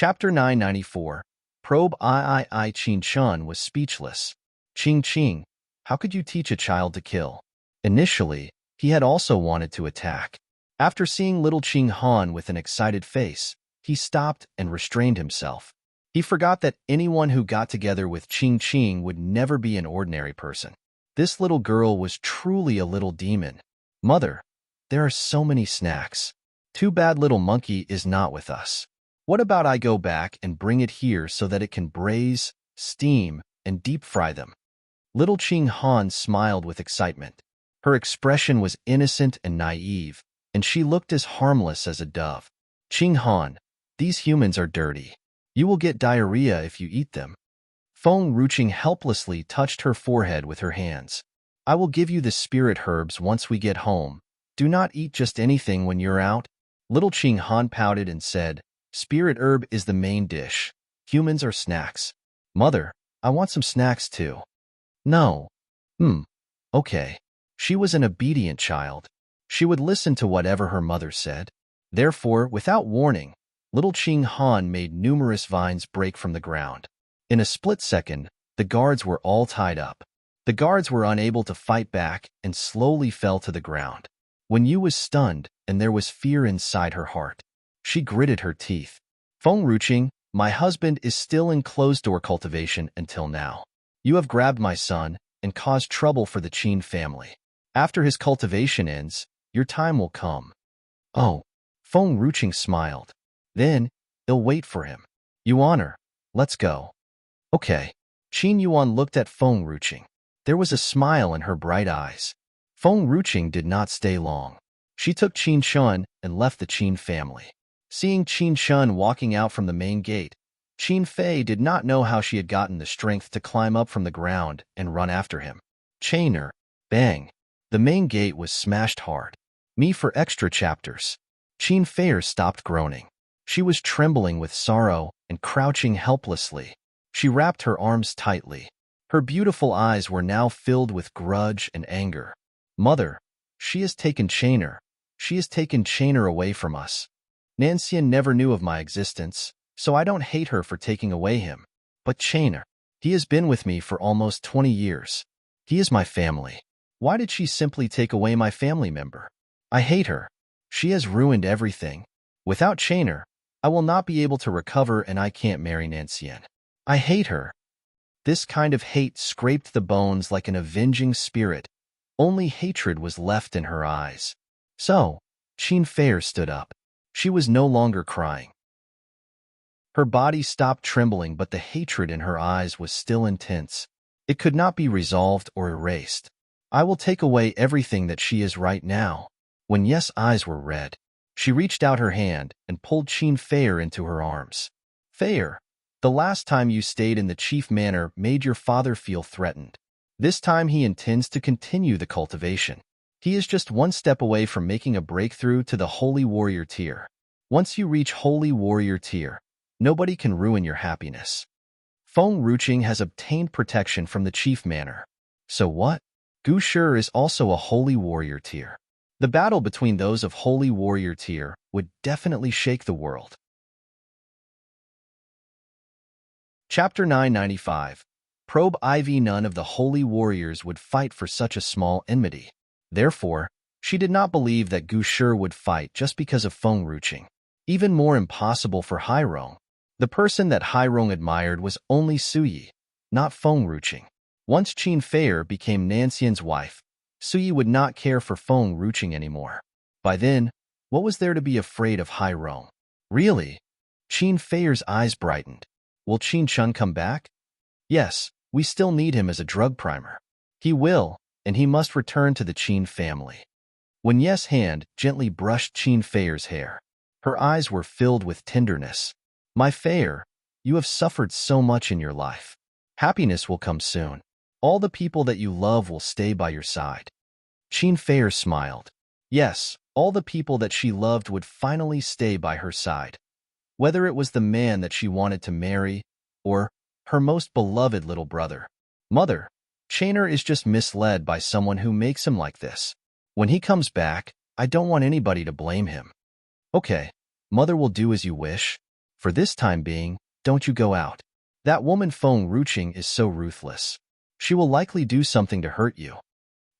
Chapter 994. Probe I. Qin Chun was speechless. Qing, how could you teach a child to kill? Initially, he had also wanted to attack. After seeing little Qing Han with an excited face, he stopped and restrained himself. He forgot that anyone who got together with Qing would never be an ordinary person. This little girl was truly a little demon. Mother, there are so many snacks. Too bad little monkey is not with us. What about I go back and bring it here so that it can braise, steam, and deep fry them? Little Qing Han smiled with excitement. Her expression was innocent and naive, and she looked as harmless as a dove. Qing Han, these humans are dirty. You will get diarrhea if you eat them. Feng Ruqing helplessly touched her forehead with her hands. I will give you the spirit herbs once we get home. Do not eat just anything when you're out. Little Qing Han pouted and said, Spirit herb is the main dish. Humans are snacks. Mother, I want some snacks too. No. Okay. She was an obedient child. She would listen to whatever her mother said. Therefore, without warning, little Qing Han made numerous vines break from the ground. In a split second, the guards were all tied up. The guards were unable to fight back and slowly fell to the ground. Wen Yu was stunned, and there was fear inside her heart. She gritted her teeth. Feng Ruqing, my husband is still in closed-door cultivation until now. You have grabbed my son and caused trouble for the Qin family. After his cultivation ends, your time will come. Oh, Feng Ruqing smiled. Then, they'll wait for him. Yuaner, let's go. Okay. Qin Yuan looked at Feng Ruqing. There was a smile in her bright eyes. Feng Ruqing did not stay long. She took Qin Chun and left the Qin family. Seeing Qin Chun walking out from the main gate, Qin Fei did not know how she had gotten the strength to climb up from the ground and run after him. Chainer, bang. The main gate was smashed hard. Me for extra chapters. Qin Fei stopped groaning. She was trembling with sorrow and crouching helplessly. She wrapped her arms tightly. Her beautiful eyes were now filled with grudge and anger. Mother, she has taken Chainer. She has taken Chainer away from us. Nancian never knew of my existence, so I don't hate her for taking away him. But Chainer, he has been with me for almost 20 years. He is my family. Why did she simply take away my family member? I hate her. She has ruined everything. Without Chainer, I will not be able to recover and I can't marry Nancian. I hate her. This kind of hate scraped the bones like an avenging spirit. Only hatred was left in her eyes. So, Qin Fei stood up. She was no longer crying. Her body stopped trembling, but the hatred in her eyes was still intense. It could not be resolved or erased. I will take away everything that she is right now. When Yes' eyes were red, she reached out her hand and pulled Qin Fei into her arms. Fei, the last time you stayed in the chief manor made your father feel threatened. This time he intends to continue the cultivation. He is just one step away from making a breakthrough to the Holy Warrior tier. Once you reach Holy Warrior tier, nobody can ruin your happiness. Feng Ruqing has obtained protection from the chief manor. So what? Gu Shi is also a Holy Warrior tier. The battle between those of Holy Warrior tier would definitely shake the world. Chapter 995. Probe IV. None of the Holy Warriors would fight for such a small enmity. Therefore, she did not believe that Gu Shi would fight just because of Feng Ruqing. Even more impossible for Hairong. The person that Hairong admired was only Suyi, not Feng Ruqing. Once Qin Fei became Nancian's wife, Suyi would not care for Feng Ruqing anymore. By then, what was there to be afraid of Hairong? Really? Qin Fei's eyes brightened. Will Qin Chun come back? Yes, we still need him as a drug primer. He will, and he must return to the Qin family. When Yes' hand gently brushed Qin Fei's hair, her eyes were filled with tenderness. My Fei, you have suffered so much in your life. Happiness will come soon. All the people that you love will stay by your side. Qin Fei smiled. Yes, all the people that she loved would finally stay by her side. Whether it was the man that she wanted to marry, or her most beloved little brother. Mother, Chainer is just misled by someone who makes him like this. When he comes back, I don't want anybody to blame him. Okay, Mother will do as you wish. For this time being, don't you go out. That woman Feng Ruqing is so ruthless. She will likely do something to hurt you.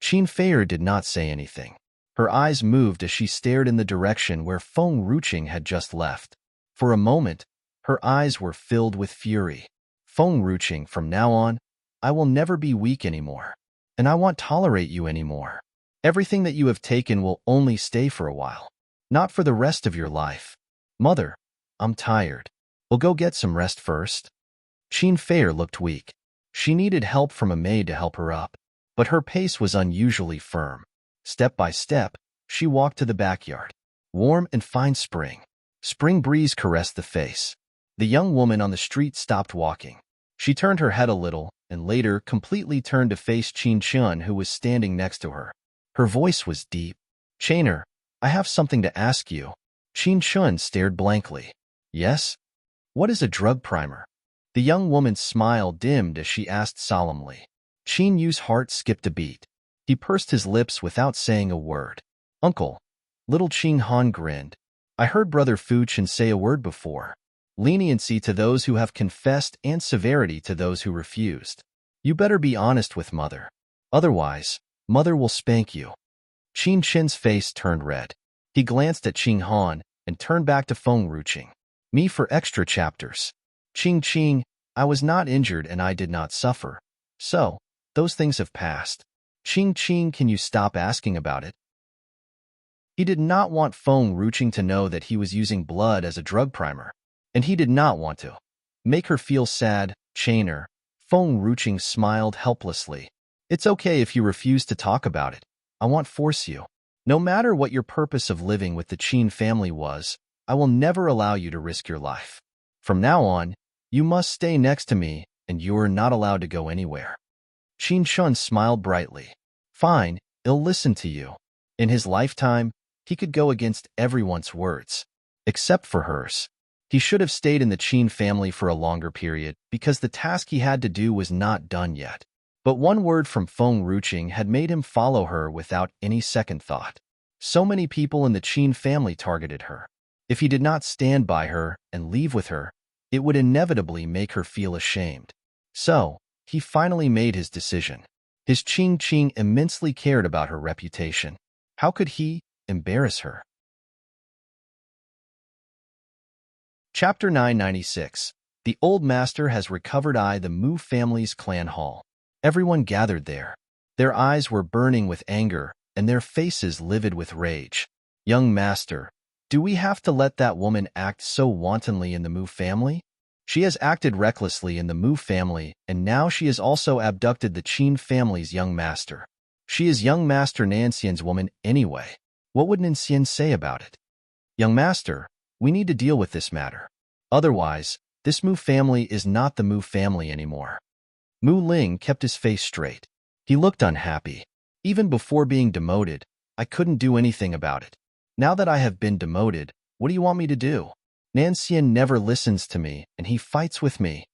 Qin Feier did not say anything. Her eyes moved as she stared in the direction where Feng Ruqing had just left. For a moment, her eyes were filled with fury. Feng Ruqing, from now on, I will never be weak anymore. And I won't tolerate you anymore. Everything that you have taken will only stay for a while. Not for the rest of your life. Mother, I'm tired. We'll go get some rest first. Qin Feier looked weak. She needed help from a maid to help her up, but her pace was unusually firm. Step by step, she walked to the backyard. Warm and fine spring. Spring breeze caressed the face. The young woman on the street stopped walking. She turned her head a little, and later completely turned to face Qin Chun, who was standing next to her. Her voice was deep. Chainer, I have something to ask you. Qin Chun stared blankly. Yes? What is a drug primer? The young woman's smile dimmed as she asked solemnly. Qin Yu's heart skipped a beat. He pursed his lips without saying a word. Uncle. Little Qin Han grinned. I heard Brother Fu Chen say a word before. Leniency to those who have confessed and severity to those who refused. You better be honest with Mother. Otherwise, Mother will spank you. Qin Chin's face turned red. He glanced at Qin Han and turned back to Feng Ruqing. Me for extra chapters. Qing, I was not injured and I did not suffer. So, those things have passed. Qing, can you stop asking about it? He did not want Feng Ruqing to know that he was using blood as a drug primer. And he did not want to make her feel sad. Chainer. Feng Ruqing smiled helplessly. It's okay if you refuse to talk about it. I won't force you. No matter what your purpose of living with the Qin family was, I will never allow you to risk your life. From now on, you must stay next to me, and you're not allowed to go anywhere. Qin Chun smiled brightly. Fine, I'll listen to you. In his lifetime, he could go against everyone's words, except for hers. He should have stayed in the Qin family for a longer period because the task he had to do was not done yet. But one word from Feng Ruqing had made him follow her without any second thought. So many people in the Qin family targeted her. If he did not stand by her and leave with her, it would inevitably make her feel ashamed. So, he finally made his decision. His Qing immensely cared about her reputation. How could he embarrass her? Chapter 996. The old master has recovered. The Mu family's clan hall. Everyone gathered there. Their eyes were burning with anger, and their faces livid with rage. Young master, do we have to let that woman act so wantonly in the Mu family? She has acted recklessly in the Mu family, and now she has also abducted the Qin family's young master. She is young master Nanxian's woman anyway. What would Nanxian say about it? Young master, we need to deal with this matter. Otherwise, this Mu family is not the Mu family anymore. Mu Ling kept his face straight. He looked unhappy. Even before being demoted, I couldn't do anything about it. Now that I have been demoted, what do you want me to do? Nanxian never listens to me, and he fights with me.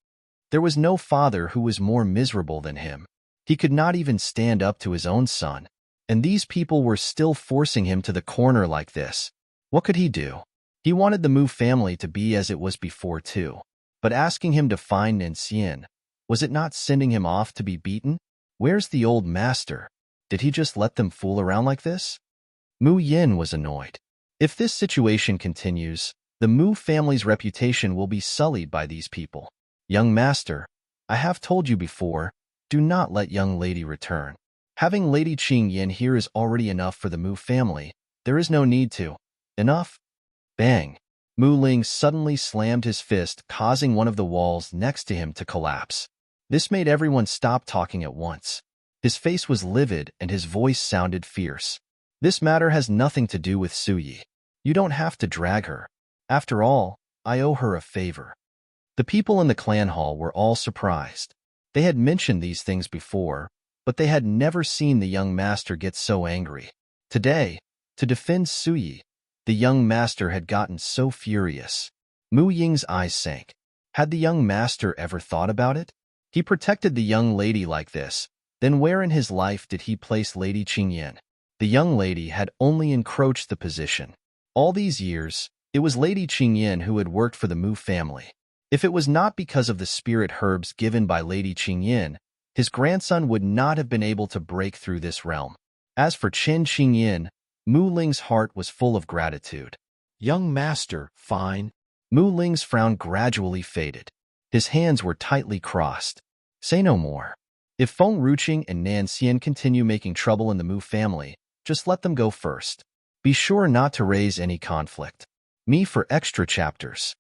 There was no father who was more miserable than him. He could not even stand up to his own son. And these people were still forcing him to the corner like this. What could he do? He wanted the Mu family to be as it was before too. But asking him to find Nanxian, was it not sending him off to be beaten? Where's the old master? Did he just let them fool around like this? Mu Yin was annoyed. If this situation continues, the Mu family's reputation will be sullied by these people. Young master, I have told you before, do not let young lady return. Having Lady Qing Yin here is already enough for the Mu family. There is no need to. Enough? Bang! Mu Ling suddenly slammed his fist, causing one of the walls next to him to collapse. This made everyone stop talking at once. His face was livid and his voice sounded fierce. This matter has nothing to do with Suyi. You don't have to drag her. After all, I owe her a favor. The people in the clan hall were all surprised. They had mentioned these things before, but they had never seen the young master get so angry. Today, to defend Suyi, the young master had gotten so furious. Mu Ying's eyes sank. Had the young master ever thought about it? He protected the young lady like this. Then where in his life did he place Lady Qingyan? The young lady had only encroached the position. All these years, It was Lady Qingyin who had worked for the Mu family. If it was not because of the spirit herbs given by Lady Qingyin, his grandson would not have been able to break through this realm. As for Chen Qingyin, Mu Ling's heart was full of gratitude. Young master, fine. Mu Ling's frown gradually faded. His hands were tightly crossed. Say no more. If Feng Ruqing and Nan Xian continue making trouble in the Mu family, just let them go first. Be sure not to raise any conflict. Me for extra chapters.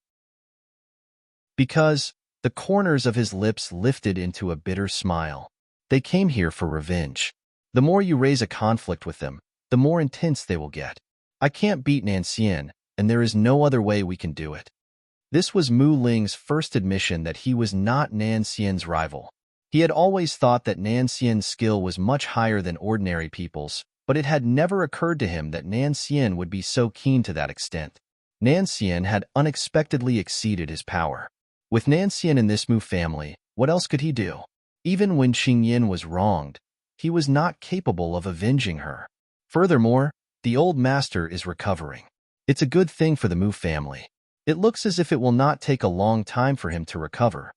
Because the corners of his lips lifted into a bitter smile. They came here for revenge. The more you raise a conflict with them, the more intense they will get. I can't beat Nan Xian, and there is no other way we can do it. This was Mu Ling's first admission that he was not Nan Xian's rival. He had always thought that Nan Xian's skill was much higher than ordinary people's, but it had never occurred to him that Nan Xian would be so keen to that extent. Nan Xian had unexpectedly exceeded his power. With Nan Xian in this Mu family, what else could he do? Even when Qingyin was wronged, he was not capable of avenging her. Furthermore, the old master is recovering. It's a good thing for the Mu family. It looks as if it will not take a long time for him to recover.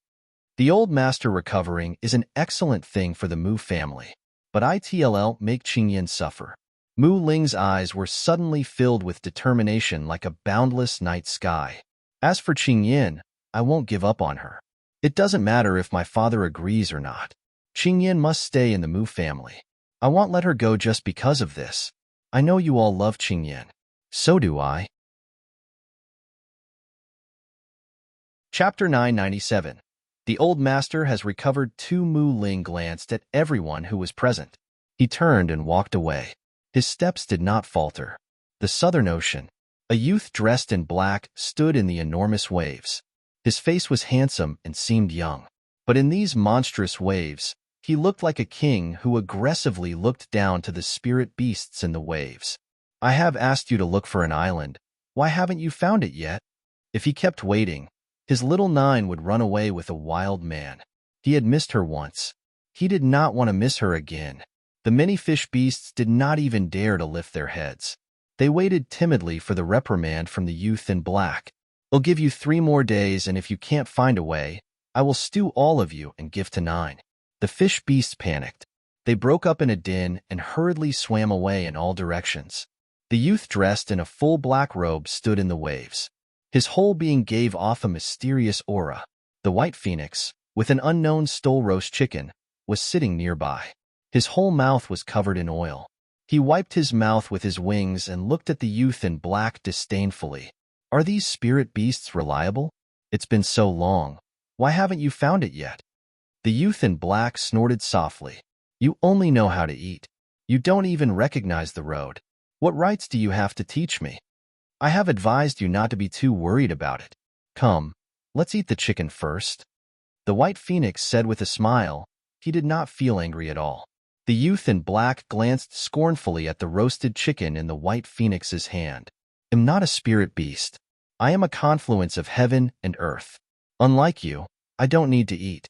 The old master recovering is an excellent thing for the Mu family, but it'll make Qingyin suffer. Mu Ling's eyes were suddenly filled with determination like a boundless night sky. As for Qingyin, I won't give up on her. It doesn't matter if my father agrees or not. Qingyin must stay in the Mu family. I won't let her go just because of this. I know you all love Qingyin. So do I. Chapter 997. The old master has recovered. Mu Ling glanced at everyone who was present. He turned and walked away. His steps did not falter. The Southern Ocean. A youth dressed in black stood in the enormous waves. His face was handsome and seemed young. But in these monstrous waves, he looked like a king who aggressively looked down to the spirit beasts in the waves. I have asked you to look for an island. Why haven't you found it yet? If he kept waiting, his little nine would run away with a wild man. He had missed her once. He did not want to miss her again. The many fish beasts did not even dare to lift their heads. They waited timidly for the reprimand from the youth in black. I'll give you 3 more days, and if you can't find a way, I will stew all of you and give to 9. The fish beasts panicked. They broke up in a din and hurriedly swam away in all directions. The youth dressed in a full black robe stood in the waves. His whole being gave off a mysterious aura. The white phoenix, with an unknown stole roast chicken, was sitting nearby. His whole mouth was covered in oil. He wiped his mouth with his wings and looked at the youth in black disdainfully. Are these spirit beasts reliable? It's been so long. Why haven't you found it yet? The youth in black snorted softly. You only know how to eat. You don't even recognize the road. What rights do you have to teach me? I have advised you not to be too worried about it. Come, let's eat the chicken first. The white phoenix said with a smile. He did not feel angry at all. The youth in black glanced scornfully at the roasted chicken in the white phoenix's hand. I'm not a spirit beast. I am a confluence of heaven and earth. Unlike you, I don't need to eat.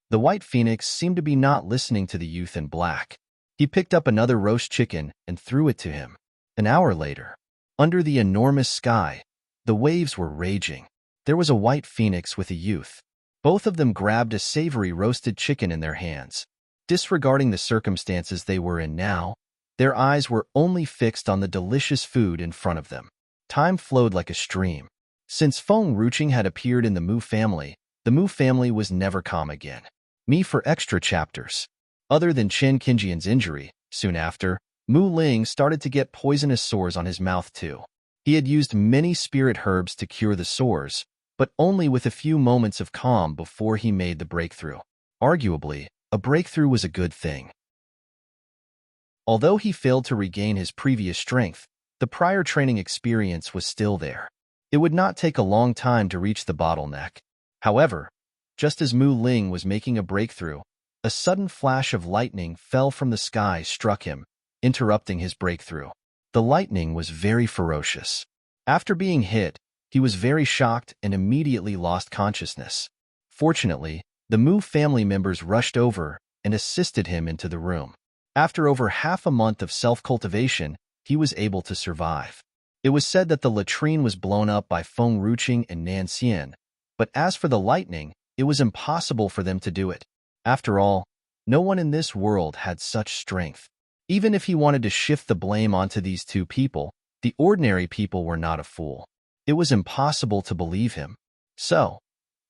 The white phoenix seemed to be not listening to the youth in black. He picked up another roast chicken and threw it to him. An hour later, under the enormous sky, the waves were raging. There was a white phoenix with a youth. Both of them grabbed a savory roasted chicken in their hands. Disregarding the circumstances they were in now, their eyes were only fixed on the delicious food in front of them. Time flowed like a stream. Since Feng Ruqing had appeared in the Mu family was never calm again. Me for extra chapters. Other than Chen Qingjian's injury, soon after, Mu Ling started to get poisonous sores on his mouth too. He had used many spirit herbs to cure the sores, but only with a few moments of calm before he made the breakthrough. Arguably, a breakthrough was a good thing. Although he failed to regain his previous strength, the prior training experience was still there. It would not take a long time to reach the bottleneck. However, just as Mu Ling was making a breakthrough, a sudden flash of lightning fell from the sky, struck him, interrupting his breakthrough. The lightning was very ferocious. After being hit, he was very shocked and immediately lost consciousness. Fortunately, the Mu family members rushed over and assisted him into the room. After over half a month of self-cultivation, he was able to survive. It was said that the latrine was blown up by Feng Ruqing and Nan Xian, but as for the lightning, it was impossible for them to do it. After all, no one in this world had such strength. Even if he wanted to shift the blame onto these two people, the ordinary people were not a fool. It was impossible to believe him. So,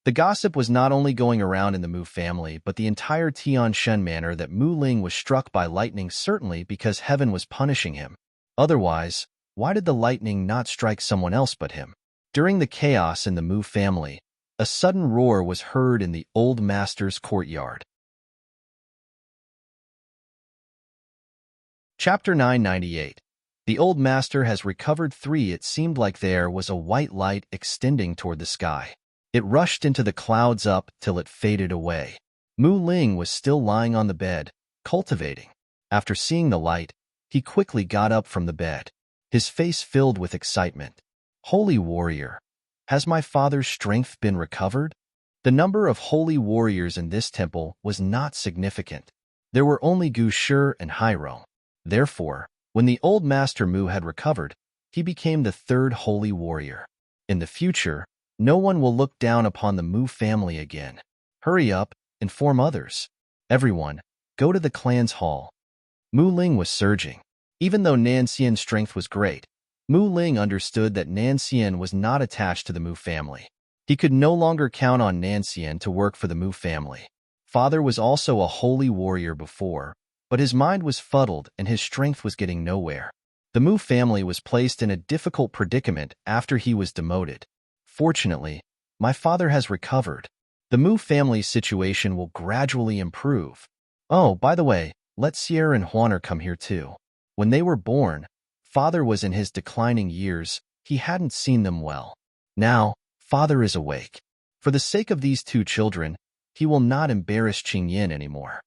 the gossip was not only going around in the Mu family, but the entire Tianshan manor that Mu Ling was struck by lightning, certainly because heaven was punishing him. Otherwise, why did the lightning not strike someone else but him? During the chaos in the Mu family, a sudden roar was heard in the old master's courtyard. Chapter 998. The old master has recovered 3. It seemed like there was a white light extending toward the sky. It rushed into the clouds up till it faded away. Mu Ling was still lying on the bed, cultivating. After seeing the light, he quickly got up from the bed, his face filled with excitement. Holy warrior, has my father's strength been recovered? The number of holy warriors in this temple was not significant. There were only Gu Shi and Hairong. Therefore, when the old master Mu had recovered, he became the 3rd holy warrior. In the future, no one will look down upon the Mu family again. Hurry up, inform others. Everyone, go to the clan's hall. Mu Ling was surging. Even though Nan Xian's strength was great, Mu Ling understood that Nan Xian was not attached to the Mu family. He could no longer count on Nan Xian to work for the Mu family. Father was also a holy warrior before, but his mind was fuddled and his strength was getting nowhere. The Mu family was placed in a difficult predicament after he was demoted. Fortunately, my father has recovered. The Mu family's situation will gradually improve. Oh, by the way, let Sierra and Huaner come here too. When they were born, father was in his declining years. He hadn't seen them well. Now, father is awake. For the sake of these 2 children, he will not embarrass Qingyan anymore.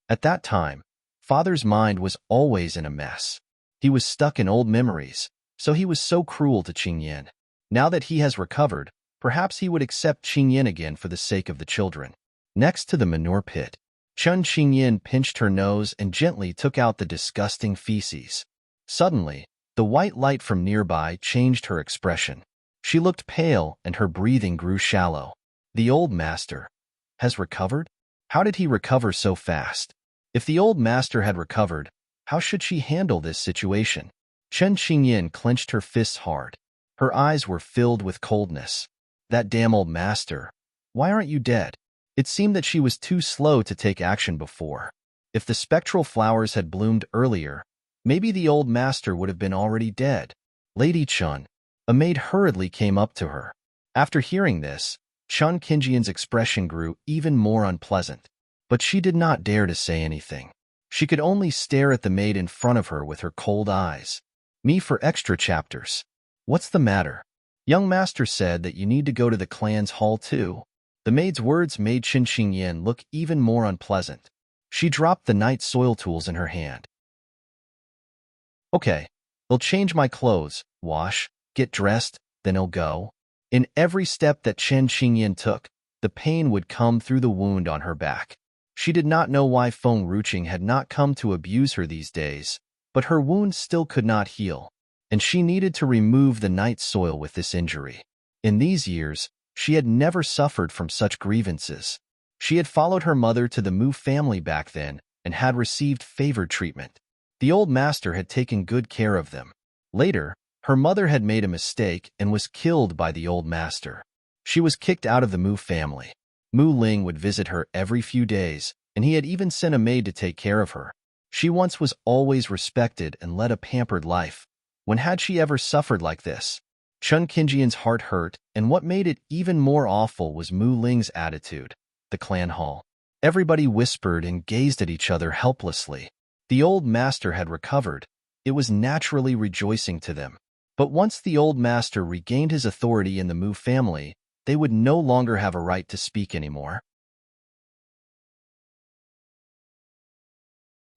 At that time, father's mind was always in a mess. He was stuck in old memories, so he was so cruel to Qingyan. Now that he has recovered, perhaps he would accept Qingyan again for the sake of the children. Next to the manure pit, Chun Qingyan pinched her nose and gently took out the disgusting feces. Suddenly, the white light from nearby changed her expression. She looked pale and her breathing grew shallow. The old master has recovered? How did he recover so fast? If the old master had recovered, how should she handle this situation? Chen Qingyan clenched her fists hard. Her eyes were filled with coldness. That damn old master. Why aren't you dead? It seemed that she was too slow to take action before. If the spectral flowers had bloomed earlier, maybe the old master would have been already dead. Lady Chun, a maid hurriedly came up to her. After hearing this, Chun Qingyan's expression grew even more unpleasant. But she did not dare to say anything. She could only stare at the maid in front of her with her cold eyes. Me for extra chapters. What's the matter? Young master said that you need to go to the clan's hall too. The maid's words made Chen Qingyan look even more unpleasant. She dropped the night soil tools in her hand. Okay, I'll change my clothes, wash, get dressed, then I'll go. In every step that Chen Qingyan took, the pain would come through the wound on her back. She did not know why Feng Ruqing had not come to abuse her these days, but her wound still could not heal, and she needed to remove the night soil with this injury. In these years, she had never suffered from such grievances. She had followed her mother to the Mu family back then and had received favored treatment. The old master had taken good care of them. Later, her mother had made a mistake and was killed by the old master. She was kicked out of the Mu family. Mu Ling would visit her every few days, and he had even sent a maid to take care of her. She once was always respected and led a pampered life. When had she ever suffered like this? Chun Qingyan's heart hurt, and what made it even more awful was Mu Ling's attitude. The clan hall. Everybody whispered and gazed at each other helplessly. The old master had recovered. It was naturally rejoicing to them. But once the old master regained his authority in the Mu family, they would no longer have a right to speak anymore.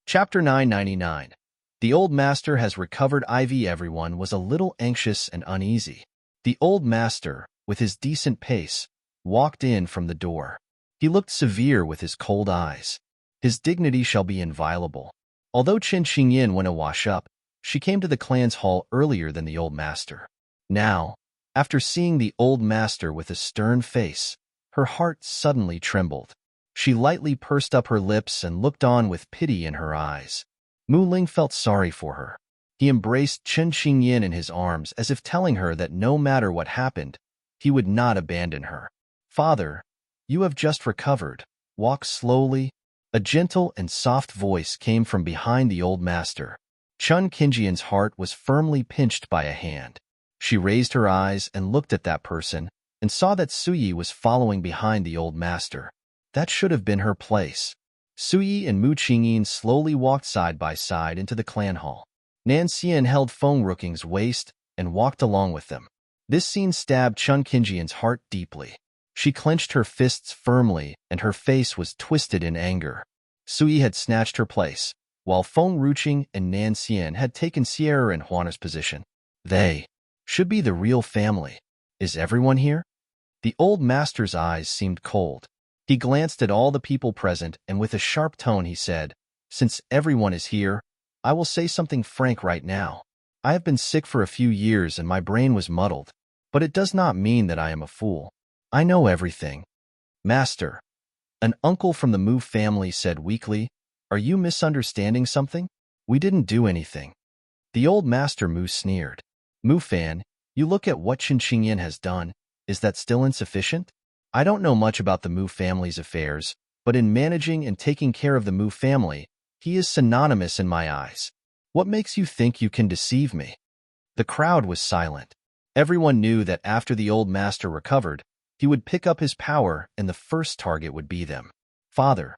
Chapter 999. The old master has recovered. Everyone was a little anxious and uneasy. The old master, with his decent pace, walked in from the door. He looked severe with his cold eyes. His dignity shall be inviolable. Although Chen Qingyan went a wash up, She came to the clan's hall earlier than the old master. Now, after seeing the old master with a stern face, her heart suddenly trembled. She lightly pursed up her lips and looked on with pity in her eyes. Mu Ling felt sorry for her. He embraced Chen Qingyin in his arms as if telling her that no matter what happened, he would not abandon her. "Father, you have just recovered. Walk slowly." A gentle and soft voice came from behind the old master. Chen Qingyian's heart was firmly pinched by a hand. She raised her eyes and looked at that person, and saw that Suyi was following behind the old master. That should have been her place. Suyi and Mu Qingyin slowly walked side by side into the clan hall. Nan Xian held Feng Ruking's waist and walked along with them. This scene stabbed Chen Qingyian's heart deeply. She clenched her fists firmly, and her face was twisted in anger. Suyi had snatched her place, while Feng Ruqing and Nan Xian had taken Sierra and Juana's position. They should be the real family. Is everyone here? The old master's eyes seemed cold. He glanced at all the people present, and with a sharp tone he said, "Since everyone is here, I will say something frank right now. I have been sick for a few years and my brain was muddled, but it does not mean that I am a fool. I know everything." "Master," an uncle from the Mu family said weakly, "are you misunderstanding something? We didn't do anything." The old master Mu sneered. "Mu Fan, you look at what Chen Qingyan has done. Is that still insufficient? I don't know much about the Mu family's affairs, but in managing and taking care of the Mu family, he is synonymous in my eyes. What makes you think you can deceive me?" The crowd was silent. Everyone knew that after the old master recovered, he would pick up his power and the first target would be them. "Father,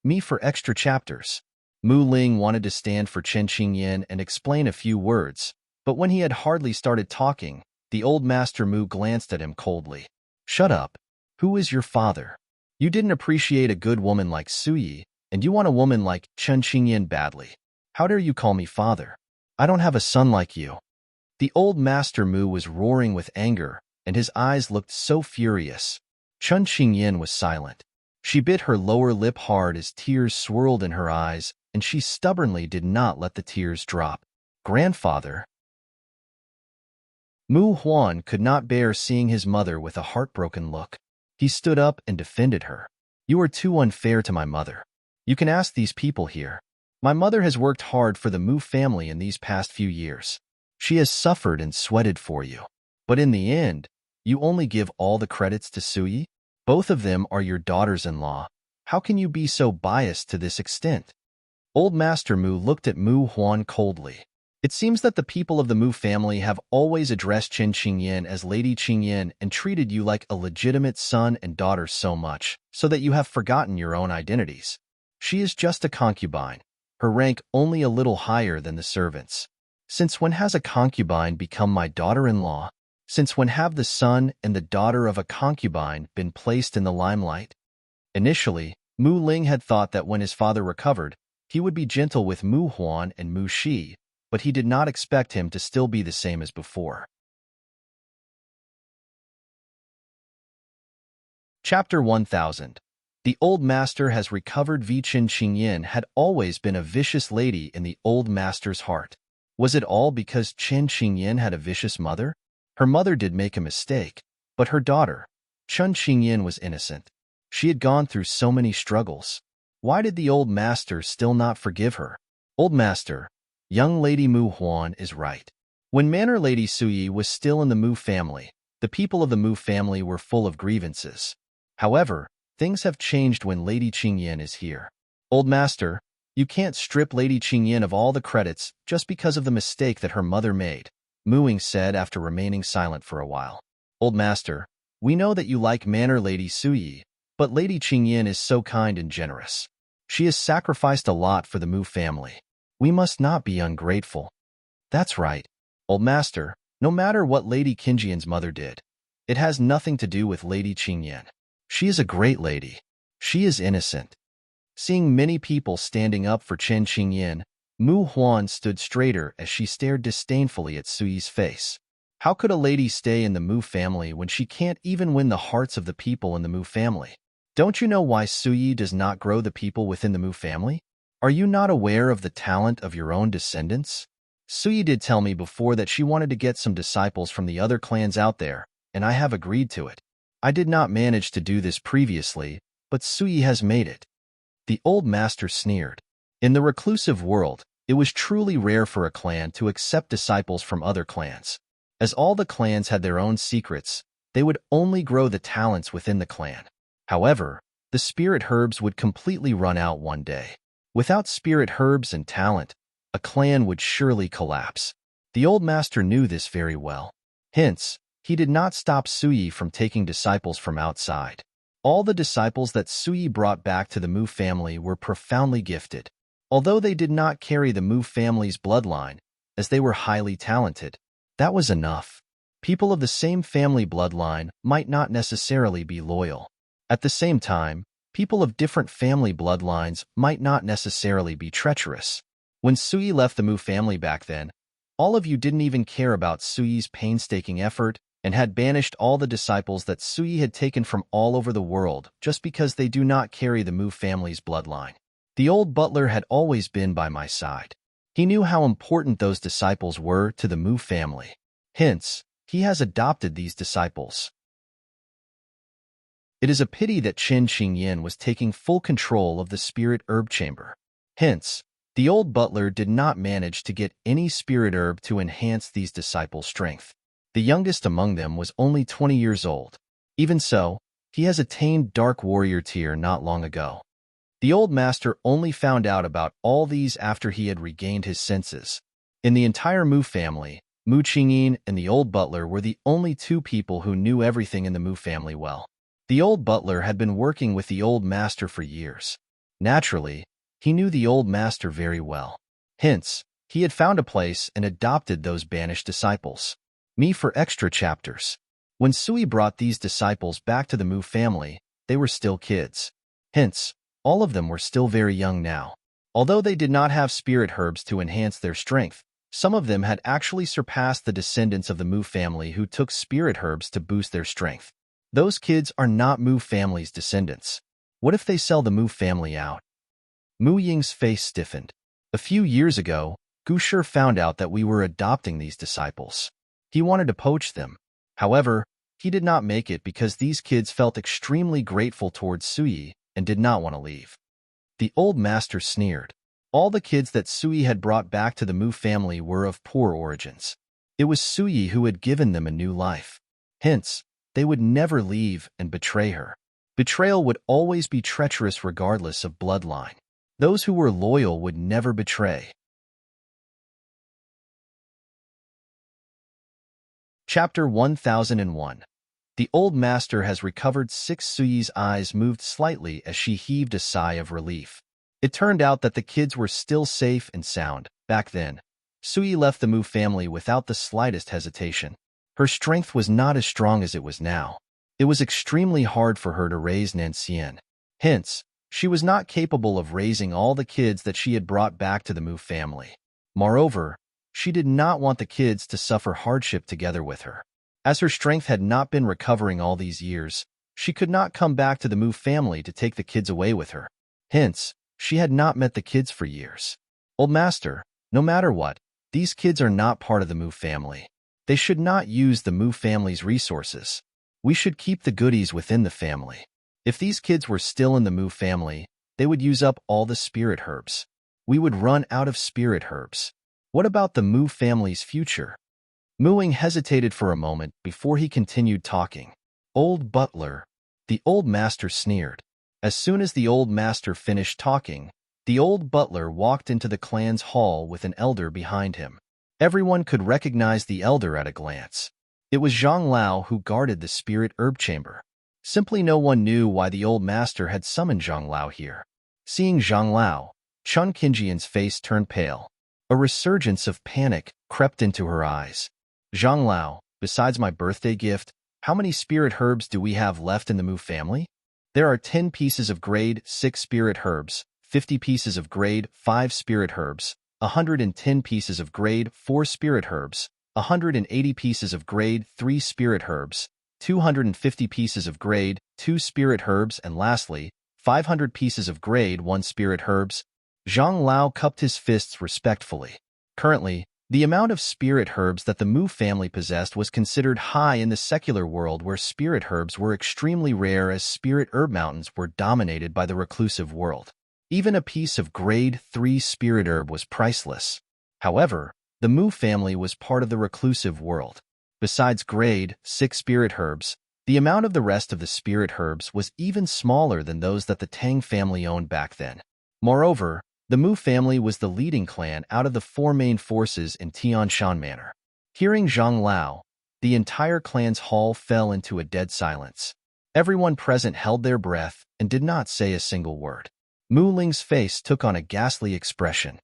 me for extra chapters." Mu Ling wanted to stand for Chen Qingyan and explain a few words, but when he had hardly started talking, the old master Mu glanced at him coldly. "Shut up. Who is your father? You didn't appreciate a good woman like Suyi, and you want a woman like Chen Qingyan badly. How dare you call me father? I don't have a son like you." The old master Mu was roaring with anger, and his eyes looked so furious. Chen Qingyan was silent. She bit her lower lip hard as tears swirled in her eyes, and she stubbornly did not let the tears drop. "Grandfather." Mu Huan could not bear seeing his mother with a heartbroken look. He stood up and defended her. "You are too unfair to my mother. You can ask these people here. My mother has worked hard for the Mu family in these past few years. She has suffered and sweated for you. But in the end, you only give all the credits to Suyi? Both of them are your daughters-in-law. How can you be so biased to this extent?" Old Master Mu looked at Mu Huan coldly. "It seems that the people of the Mu family have always addressed Chen Qingyan as Lady Qingyan and treated you like a legitimate son and daughter so much, so that you have forgotten your own identities. She is just a concubine, her rank only a little higher than the servants. Since when has a concubine become my daughter-in-law? Since when have the son and the daughter of a concubine been placed in the limelight?" Initially, Mu Ling had thought that when his father recovered, he would be gentle with Mu Huan and Mu Shi, but he did not expect him to still be the same as before. Chapter 1000. The old master has recovered. Chen Qingyan had always been a vicious lady in the old master's heart. Was it all because Chen Qingyan had a vicious mother? Her mother did make a mistake, but her daughter, Chen Qingyan, was innocent. She had gone through so many struggles. Why did the old master still not forgive her? "Old master, young lady Mu Huan is right. When Manor Lady Suyi was still in the Mu family, the people of the Mu family were full of grievances. However, things have changed when Lady Qingyan is here. Old master, you can't strip Lady Qingyan of all the credits just because of the mistake that her mother made," Muing said after remaining silent for a while. "Old master, we know that you like Manor Lady Suyi, but Lady Qingyan is so kind and generous. She has sacrificed a lot for the Mu family. We must not be ungrateful." "That's right. Old master, no matter what Lady Qingyan's mother did, it has nothing to do with Lady Qingyan. She is a great lady. She is innocent." Seeing many people standing up for Chen Qingyan, Mu Huan stood straighter as she stared disdainfully at Suyi's face. How could a lady stay in the Mu family when she can't even win the hearts of the people in the Mu family? Don't you know why Suyi does not grow the people within the Mu family? Are you not aware of the talent of your own descendants? Suyi did tell me before that she wanted to get some disciples from the other clans out there, and I have agreed to it. I did not manage to do this previously, but Suyi has made it. The old master sneered. In the reclusive world, it was truly rare for a clan to accept disciples from other clans. As all the clans had their own secrets, they would only grow the talents within the clan. However, the spirit herbs would completely run out one day. Without spirit herbs and talent, a clan would surely collapse. The old master knew this very well. Hence, he did not stop Suyi from taking disciples from outside. All the disciples that Suyi brought back to the Mu family were profoundly gifted. Although they did not carry the Mu family's bloodline, as they were highly talented, that was enough. People of the same family bloodline might not necessarily be loyal. At the same time, people of different family bloodlines might not necessarily be treacherous. When Suyi left the Mu family back then, all of you didn't even care about Suyi's painstaking effort and had banished all the disciples that Suyi had taken from all over the world just because they do not carry the Mu family's bloodline. The old butler had always been by my side. He knew how important those disciples were to the Mu family. Hence, he has adopted these disciples. It is a pity that Qin Qingyin was taking full control of the spirit herb chamber. Hence, the old butler did not manage to get any spirit herb to enhance these disciples' strength. The youngest among them was only 20 years old. Even so, he has attained Dark Warrior tier not long ago. The old master only found out about all these after he had regained his senses. In the entire Mu family, Mu Qingyin and the old butler were the only two people who knew everything in the Mu family well. The old butler had been working with the old master for years. Naturally, he knew the old master very well. Hence, he had found a place and adopted those banished disciples. Me for extra chapters. When Suyi brought these disciples back to the Mu family, they were still kids. Hence, all of them were still very young now. Although they did not have spirit herbs to enhance their strength, some of them had actually surpassed the descendants of the Mu family who took spirit herbs to boost their strength. Those kids are not Mu family's descendants. What if they sell the Mu family out? Mu Ying's face stiffened. A few years ago, Gushi found out that we were adopting these disciples. He wanted to poach them. However, he did not make it because these kids felt extremely grateful towards Suyi and did not want to leave. The old master sneered. All the kids that Suyi had brought back to the Mu family were of poor origins. It was Suyi who had given them a new life. Hence, they would never leave and betray her. Betrayal would always be treacherous regardless of bloodline. Those who were loyal would never betray. Chapter 1001. The old master has recovered. Suyi's eyes moved slightly as she heaved a sigh of relief. It turned out that the kids were still safe and sound. Back then, Suyi left the Mu family without the slightest hesitation. Her strength was not as strong as it was now. It was extremely hard for her to raise Nanxian. Hence, she was not capable of raising all the kids that she had brought back to the Mu family. Moreover, she did not want the kids to suffer hardship together with her. As her strength had not been recovering all these years, she could not come back to the Mu family to take the kids away with her. Hence, she had not met the kids for years. Old master, no matter what, these kids are not part of the Mu family. They should not use the Mu family's resources. We should keep the goodies within the family. If these kids were still in the Mu family, they would use up all the spirit herbs. We would run out of spirit herbs. What about the Mu family's future? Mu Ying hesitated for a moment before he continued talking. Old butler. The old master sneered. As soon as the old master finished talking, the old butler walked into the clan's hall with an elder behind him. Everyone could recognize the elder at a glance. It was Zhang Lao who guarded the spirit herb chamber. Simply no one knew why the old master had summoned Zhang Lao here. Seeing Zhang Lao, Chun Qingjian's face turned pale. A resurgence of panic crept into her eyes. Zhang Lao, besides my birthday gift, how many spirit herbs do we have left in the Mu family? There are 10 pieces of grade 6 spirit herbs, 50 pieces of grade 5 spirit herbs, 110 pieces of grade 4 spirit herbs, 180 pieces of grade 3 spirit herbs, 250 pieces of grade 2 spirit herbs, and lastly, 500 pieces of grade 1 spirit herbs. Zhang Lao cupped his fists respectfully. Currently, The amount of spirit herbs that the Mu family possessed was considered high in the secular world, where spirit herbs were extremely rare, as spirit herb mountains were dominated by the reclusive world. Even a piece of grade 3 spirit herb was priceless. However, the Mu family was part of the reclusive world. Besides grade 6 spirit herbs, the amount of the rest of the spirit herbs was even smaller than those that the Tang family owned back then. Moreover, the Mu family was the leading clan out of the 4 main forces in Tianshan Manor. Hearing Zhang Lao, the entire clan's hall fell into a dead silence. Everyone present held their breath and did not say a single word. Mu Ling's face took on a ghastly expression.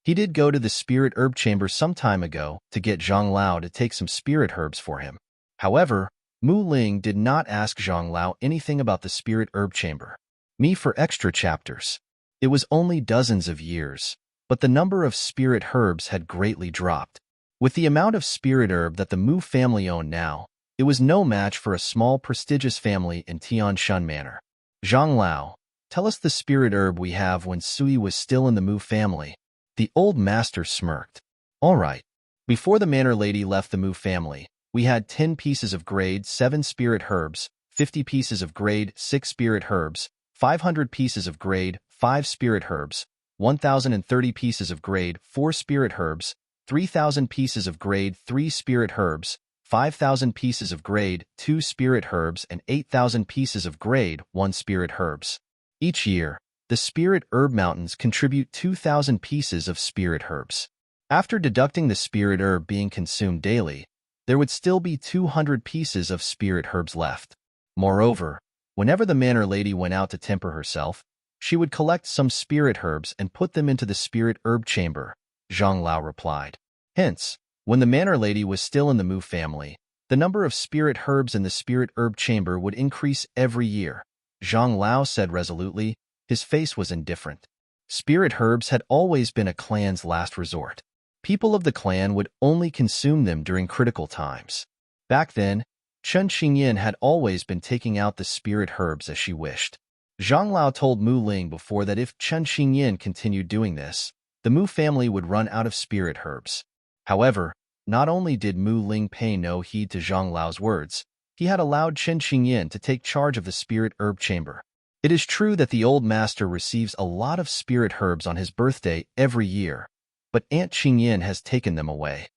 He did go to the spirit herb chamber some time ago to get Zhang Lao to take some spirit herbs for him. However, Mu Ling did not ask Zhang Lao anything about the spirit herb chamber. Me for extra chapters. It was only dozens of years, but the number of spirit herbs had greatly dropped. With the amount of spirit herb that the Mu family owned now, it was no match for a small prestigious family in Tianshan Manor. Zhang Lao, tell us the spirit herb we have when Sui was still in the Mu family. The old master smirked. All right. Before the manor lady left the Mu family, we had 10 pieces of grade 7 spirit herbs, 50 pieces of grade 6 spirit herbs, 500 pieces of grade 5 spirit herbs, 1,030 pieces of grade 4 spirit herbs, 3,000 pieces of grade 3 spirit herbs, 5,000 pieces of grade 2 spirit herbs, and 8,000 pieces of grade 1 spirit herbs. Each year, the spirit herb mountains contribute 2,000 pieces of spirit herbs. After deducting the spirit herb being consumed daily, there would still be 200 pieces of spirit herbs left. Moreover, whenever the manor lady went out to temper herself, she would collect some spirit herbs and put them into the spirit herb chamber, Zhang Lao replied. Hence, when the manor lady was still in the Mu family, the number of spirit herbs in the spirit herb chamber would increase every year. Zhang Lao said resolutely. His face was indifferent. Spirit herbs had always been a clan's last resort. People of the clan would only consume them during critical times. Back then, Chen Qingyan had always been taking out the spirit herbs as she wished. Zhang Lao told Mu Ling before that if Chen Qingyan continued doing this, the Mu family would run out of spirit herbs. However, not only did Mu Ling pay no heed to Zhang Lao's words, he had allowed Chen Qingyan to take charge of the spirit herb chamber. It is true that the old master receives a lot of spirit herbs on his birthday every year, but Aunt Qingyan has taken them away.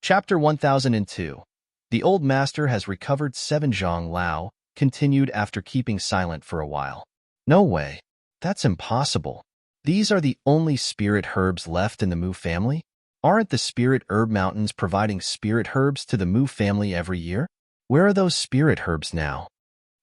Chapter 1002. The old master has recovered 7. Zhang Lao continued after keeping silent for a while. No way. That's impossible. These are the only spirit herbs left in the Mu family? Aren't the spirit herb mountains providing spirit herbs to the Mu family every year? Where are those spirit herbs now?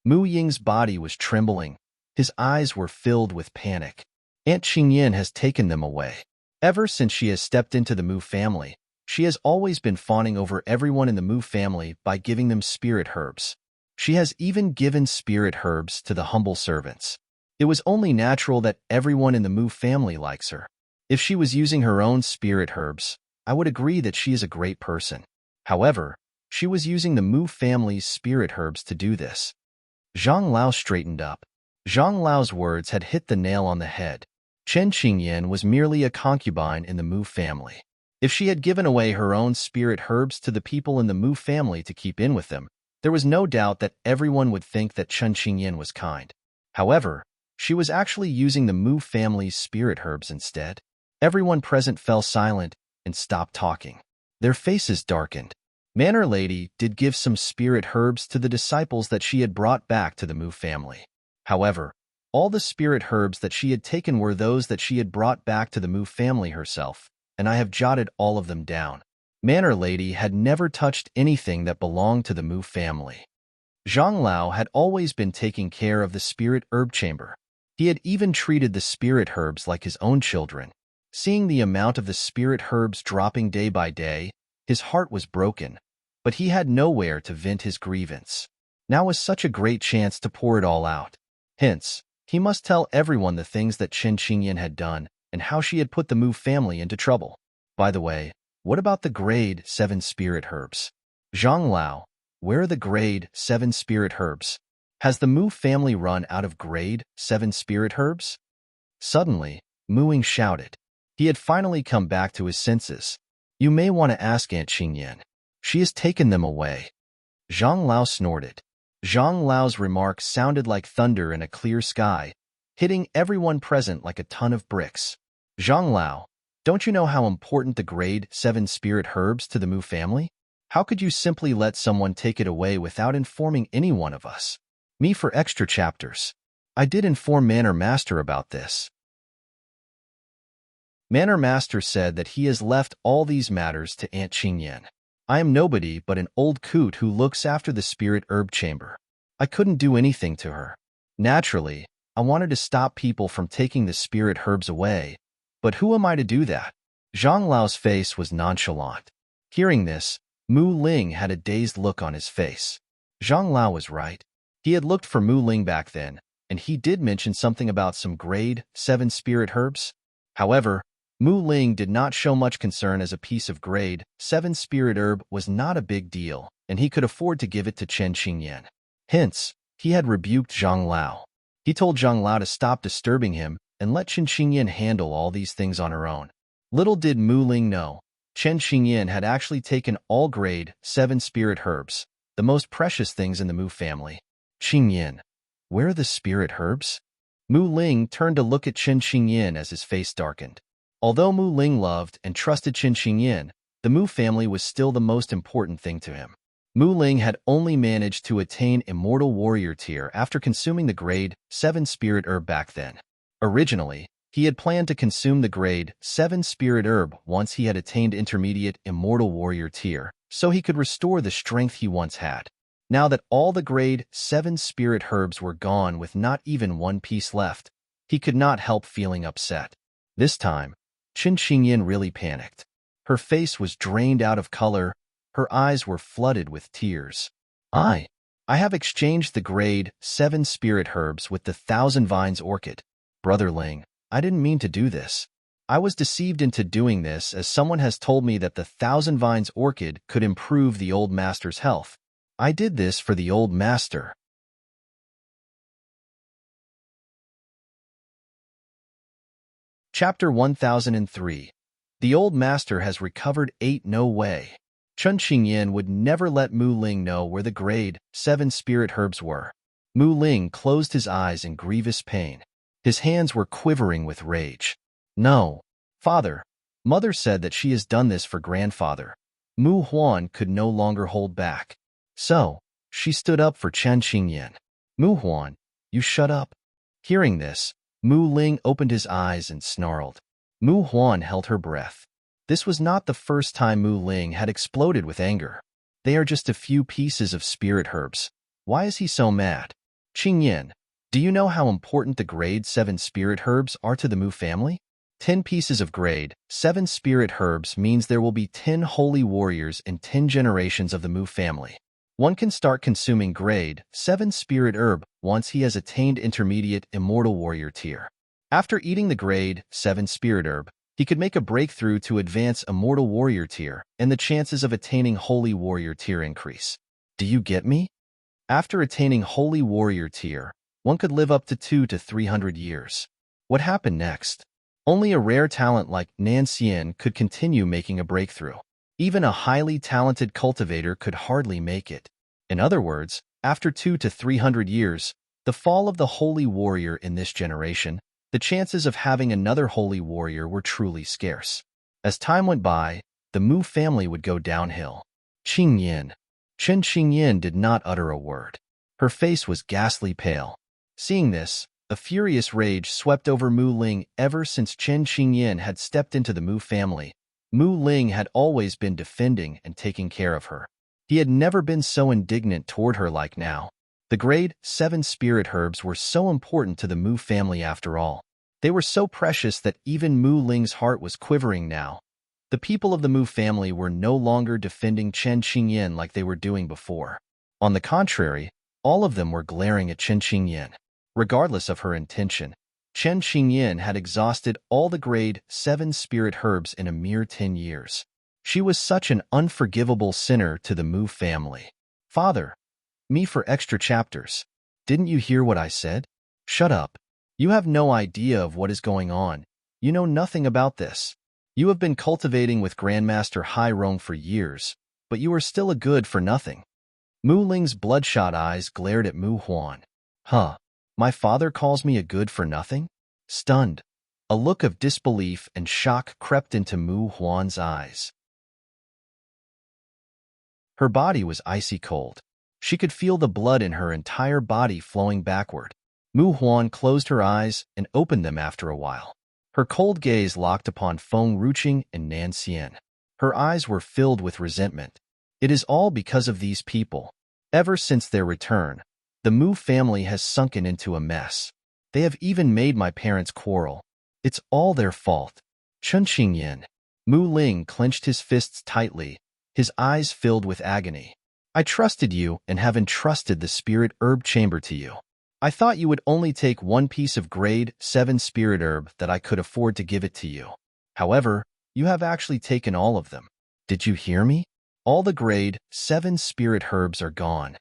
Mu Ying's body was trembling. His eyes were filled with panic. Aunt Qingyan has taken them away. Ever since she has stepped into the Mu family, she has always been fawning over everyone in the Mu family by giving them spirit herbs. She has even given spirit herbs to the humble servants. It was only natural that everyone in the Mu family likes her. If she was using her own spirit herbs, I would agree that she is a great person. However, she was using the Mu family's spirit herbs to do this. Zhang Lao straightened up. Zhang Lao's words had hit the nail on the head. Chen Qingyan was merely a concubine in the Mu family. If she had given away her own spirit herbs to the people in the Mu family to keep in with them, there was no doubt that everyone would think that Chen Qingyan was kind. However, she was actually using the Mu family's spirit herbs instead. Everyone present fell silent and stopped talking. Their faces darkened. Manor Lady did give some spirit herbs to the disciples that she had brought back to the Mu family. However, all the spirit herbs that she had taken were those that she had brought back to the Mu family herself, and I have jotted all of them down. Manor Lady had never touched anything that belonged to the Mu family. Zhang Lao had always been taking care of the spirit herb chamber. He had even treated the spirit herbs like his own children. Seeing the amount of the spirit herbs dropping day by day, his heart was broken, but he had nowhere to vent his grievance. Now was such a great chance to pour it all out. Hence, he must tell everyone the things that Chen Qingyan had done and how she had put the Mu family into trouble. By the way, what about the grade 7 spirit herbs? Zhang Lao, where are the grade 7 spirit herbs? Has the Mu family run out of grade 7 spirit herbs? Suddenly, Muing shouted. He had finally come back to his senses. You may want to ask Aunt Qingyan. She has taken them away. Zhang Lao snorted. Zhang Lao's remark sounded like thunder in a clear sky, hitting everyone present like a ton of bricks. Zhang Lao, don't you know how important the grade 7 spirit herbs to the Mu family? How could you simply let someone take it away without informing any one of us? Me for extra chapters. I did inform Manor Master about this. Manor Master said that he has left all these matters to Aunt Qingyan. I am nobody but an old coot who looks after the spirit herb chamber. I couldn't do anything to her. Naturally, I wanted to stop people from taking the spirit herbs away, but who am I to do that? Zhang Lao's face was nonchalant. Hearing this, Mu Ling had a dazed look on his face. Zhang Lao was right. He had looked for Mu Ling back then, and he did mention something about some grade 7 spirit herbs. However, Mu Ling did not show much concern as a piece of grade 7 spirit herb was not a big deal, and he could afford to give it to Chen Qingyan. Hence, he had rebuked Zhang Lao. He told Zhang Lao to stop disturbing him and let Chen Qingyan handle all these things on her own. Little did Mu Ling know, Chen Qingyan had actually taken all grade 7 spirit herbs, the most precious things in the Mu family. Qingyan, where are the spirit herbs? Mu Ling turned to look at Chen Qingyan as his face darkened. Although Mu Ling loved and trusted Chen Qingyan, the Mu family was still the most important thing to him. Mu Ling had only managed to attain Immortal Warrior tier after consuming the grade 7 spirit herb back then. Originally, he had planned to consume the grade 7 spirit herb once he had attained intermediate Immortal Warrior tier, so he could restore the strength he once had. Now that all the grade 7 spirit herbs were gone with not even one piece left, he could not help feeling upset. This time, Chen Qingyan really panicked. Her face was drained out of color, her eyes were flooded with tears. I have exchanged the grade 7 spirit herbs with the Thousand Vines orchid. Brother Ling, I didn't mean to do this. I was deceived into doing this as someone has told me that the Thousand Vines orchid could improve the old master's health. I did this for the old master. Chapter 1003. The old master has recovered. No way. Chen Qingyan would never let Mu Ling know where the grade 7 spirit herbs were. Mu Ling closed his eyes in grievous pain. His hands were quivering with rage. No. Father. Mother said that she has done this for grandfather. Mu Huan could no longer hold back. So, she stood up for Chen Qingyan. Mu Huan, you shut up. Hearing this, Mu Ling opened his eyes and snarled. Mu Huan held her breath. This was not the first time Mu Ling had exploded with anger. They are just a few pieces of spirit herbs. Why is he so mad? Qingyan, do you know how important the grade 7 spirit herbs are to the Mu family? 10 pieces of grade 7 spirit herbs means there will be 10 holy warriors in 10 generations of the Mu family. One can start consuming grade 7 spirit herb once he has attained intermediate Immortal Warrior tier. After eating the grade 7 spirit herb, he could make a breakthrough to advance Immortal Warrior tier, and the chances of attaining Holy Warrior tier increase. Do you get me? After attaining Holy Warrior tier, one could live up to 200 to 300 years. What happened next? Only a rare talent like Nan Xian could continue making a breakthrough. Even a highly talented cultivator could hardly make it. In other words, after 200 to 300 years, the fall of the Holy Warrior in this generation, the chances of having another Holy Warrior were truly scarce. As time went by, the Mu family would go downhill. Qingyan. Chen Qingyan did not utter a word. Her face was ghastly pale. Seeing this, a furious rage swept over Mu Ling. Ever since Chen Qingyan had stepped into the Mu family, Mu Ling had always been defending and taking care of her. He had never been so indignant toward her like now. The grade 7 spirit herbs were so important to the Mu family after all. They were so precious that even Mu Ling's heart was quivering now. The people of the Mu family were no longer defending Chen Qingyan like they were doing before. On the contrary, all of them were glaring at Chen Qingyan. Regardless of her intention, Chen Qingyan had exhausted all the grade 7 spirit herbs in a mere 10 years. She was such an unforgivable sinner to the Mu family. Father. Me for extra chapters. Didn't you hear what I said? Shut up. You have no idea of what is going on. You know nothing about this. You have been cultivating with Grandmaster Hai Rong for years, but you are still a good for nothing. Mu Ling's bloodshot eyes glared at Mu Huan. Huh. My father calls me a good for nothing? Stunned. A look of disbelief and shock crept into Mu Huan's eyes. Her body was icy cold. She could feel the blood in her entire body flowing backward. Mu Huan closed her eyes and opened them after a while. Her cold gaze locked upon Feng Ruqing and Nan Xian. Her eyes were filled with resentment. It is all because of these people. Ever since their return, the Mu family has sunken into a mess. They have even made my parents quarrel. It's all their fault. Chun Qingyan. Mu Ling clenched his fists tightly, his eyes filled with agony. I trusted you and have entrusted the spirit herb chamber to you. I thought you would only take one piece of grade 7 spirit herb that I could afford to give it to you. However, you have actually taken all of them. Did you hear me? All the grade 7 spirit herbs are gone.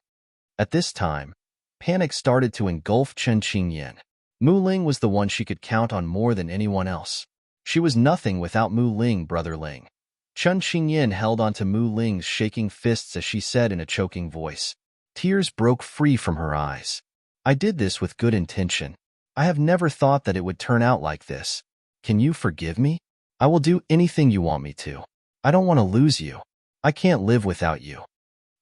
At this time, panic started to engulf Chen Qingyan. Mu Ling was the one she could count on more than anyone else. She was nothing without Mu Ling, Brother Ling. Chen Qingyan held onto Mu Ling's shaking fists as she said in a choking voice. Tears broke free from her eyes. I did this with good intention. I have never thought that it would turn out like this. Can you forgive me? I will do anything you want me to. I don't want to lose you. I can't live without you.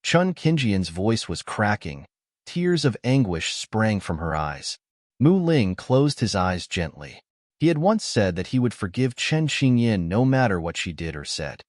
Chun Qingyan's voice was cracking. Tears of anguish sprang from her eyes. Mu Ling closed his eyes gently. He had once said that he would forgive Chen Qingyan no matter what she did or said.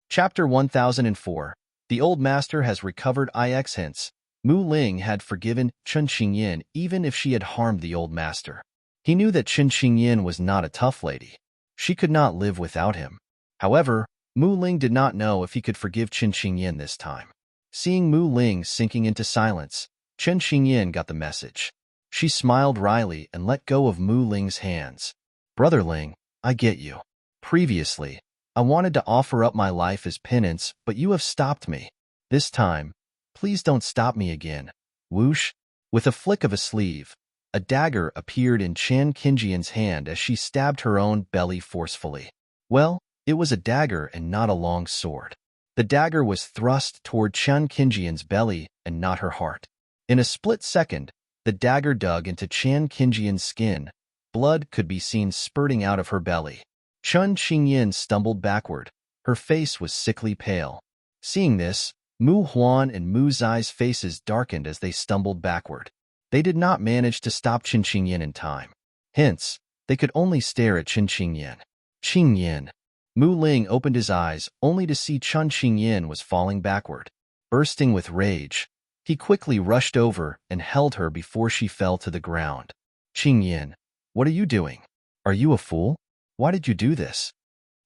Chapter 1004. The old master has recovered IX hints. Mu Ling had forgiven Chen Qingyan even if she had harmed the old master. He knew that Chen Qingyan was not a tough lady. She could not live without him. However, Mu Ling did not know if he could forgive Chen Qingyan this time. Seeing Mu Ling sinking into silence, Chen Qingyan got the message. She smiled wryly and let go of Mu Ling's hands. Brother Ling, I get you. Previously, I wanted to offer up my life as penance, but you have stopped me. This time, please don't stop me again. Whoosh! With a flick of a sleeve, a dagger appeared in Chen Qingyan's hand as she stabbed her own belly forcefully. Well, it was a dagger and not a long sword. The dagger was thrust toward Chen Qingyan's belly and not her heart. In a split second, the dagger dug into Chen Qingyan's skin. Blood could be seen spurting out of her belly. Chen Qingyan stumbled backward. Her face was sickly pale. Seeing this, Mu Huan and Mu Zai's faces darkened as they stumbled backward. They did not manage to stop Chen Qingyan in time. Hence, they could only stare at Chen Qingyan. Qingyan. Mu Ling opened his eyes only to see Chen Qingyan was falling backward. Bursting with rage, he quickly rushed over and held her before she fell to the ground. Qingyan, what are you doing? Are you a fool? Why did you do this?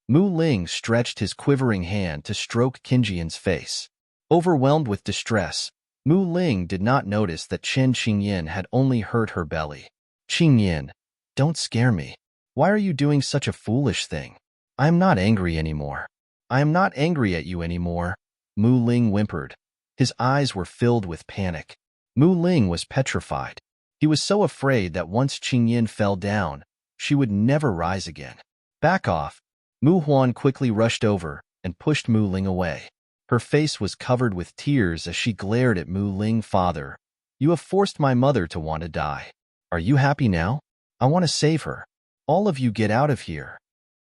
Mu Ling stretched his quivering hand to stroke Qingyan's face. Overwhelmed with distress, Mu Ling did not notice that Chen Qingyan had only hurt her belly. Qingyan, don't scare me. Why are you doing such a foolish thing? I am not angry anymore. I am not angry at you anymore, Mu Ling whimpered. His eyes were filled with panic. Mu Ling was petrified. He was so afraid that once Qingyan fell down, she would never rise again. Back off. Mu Huan quickly rushed over and pushed Mu Ling away. Her face was covered with tears as she glared at Mu Ling. Father, you have forced my mother to want to die. Are you happy now? I want to save her. All of you get out of here.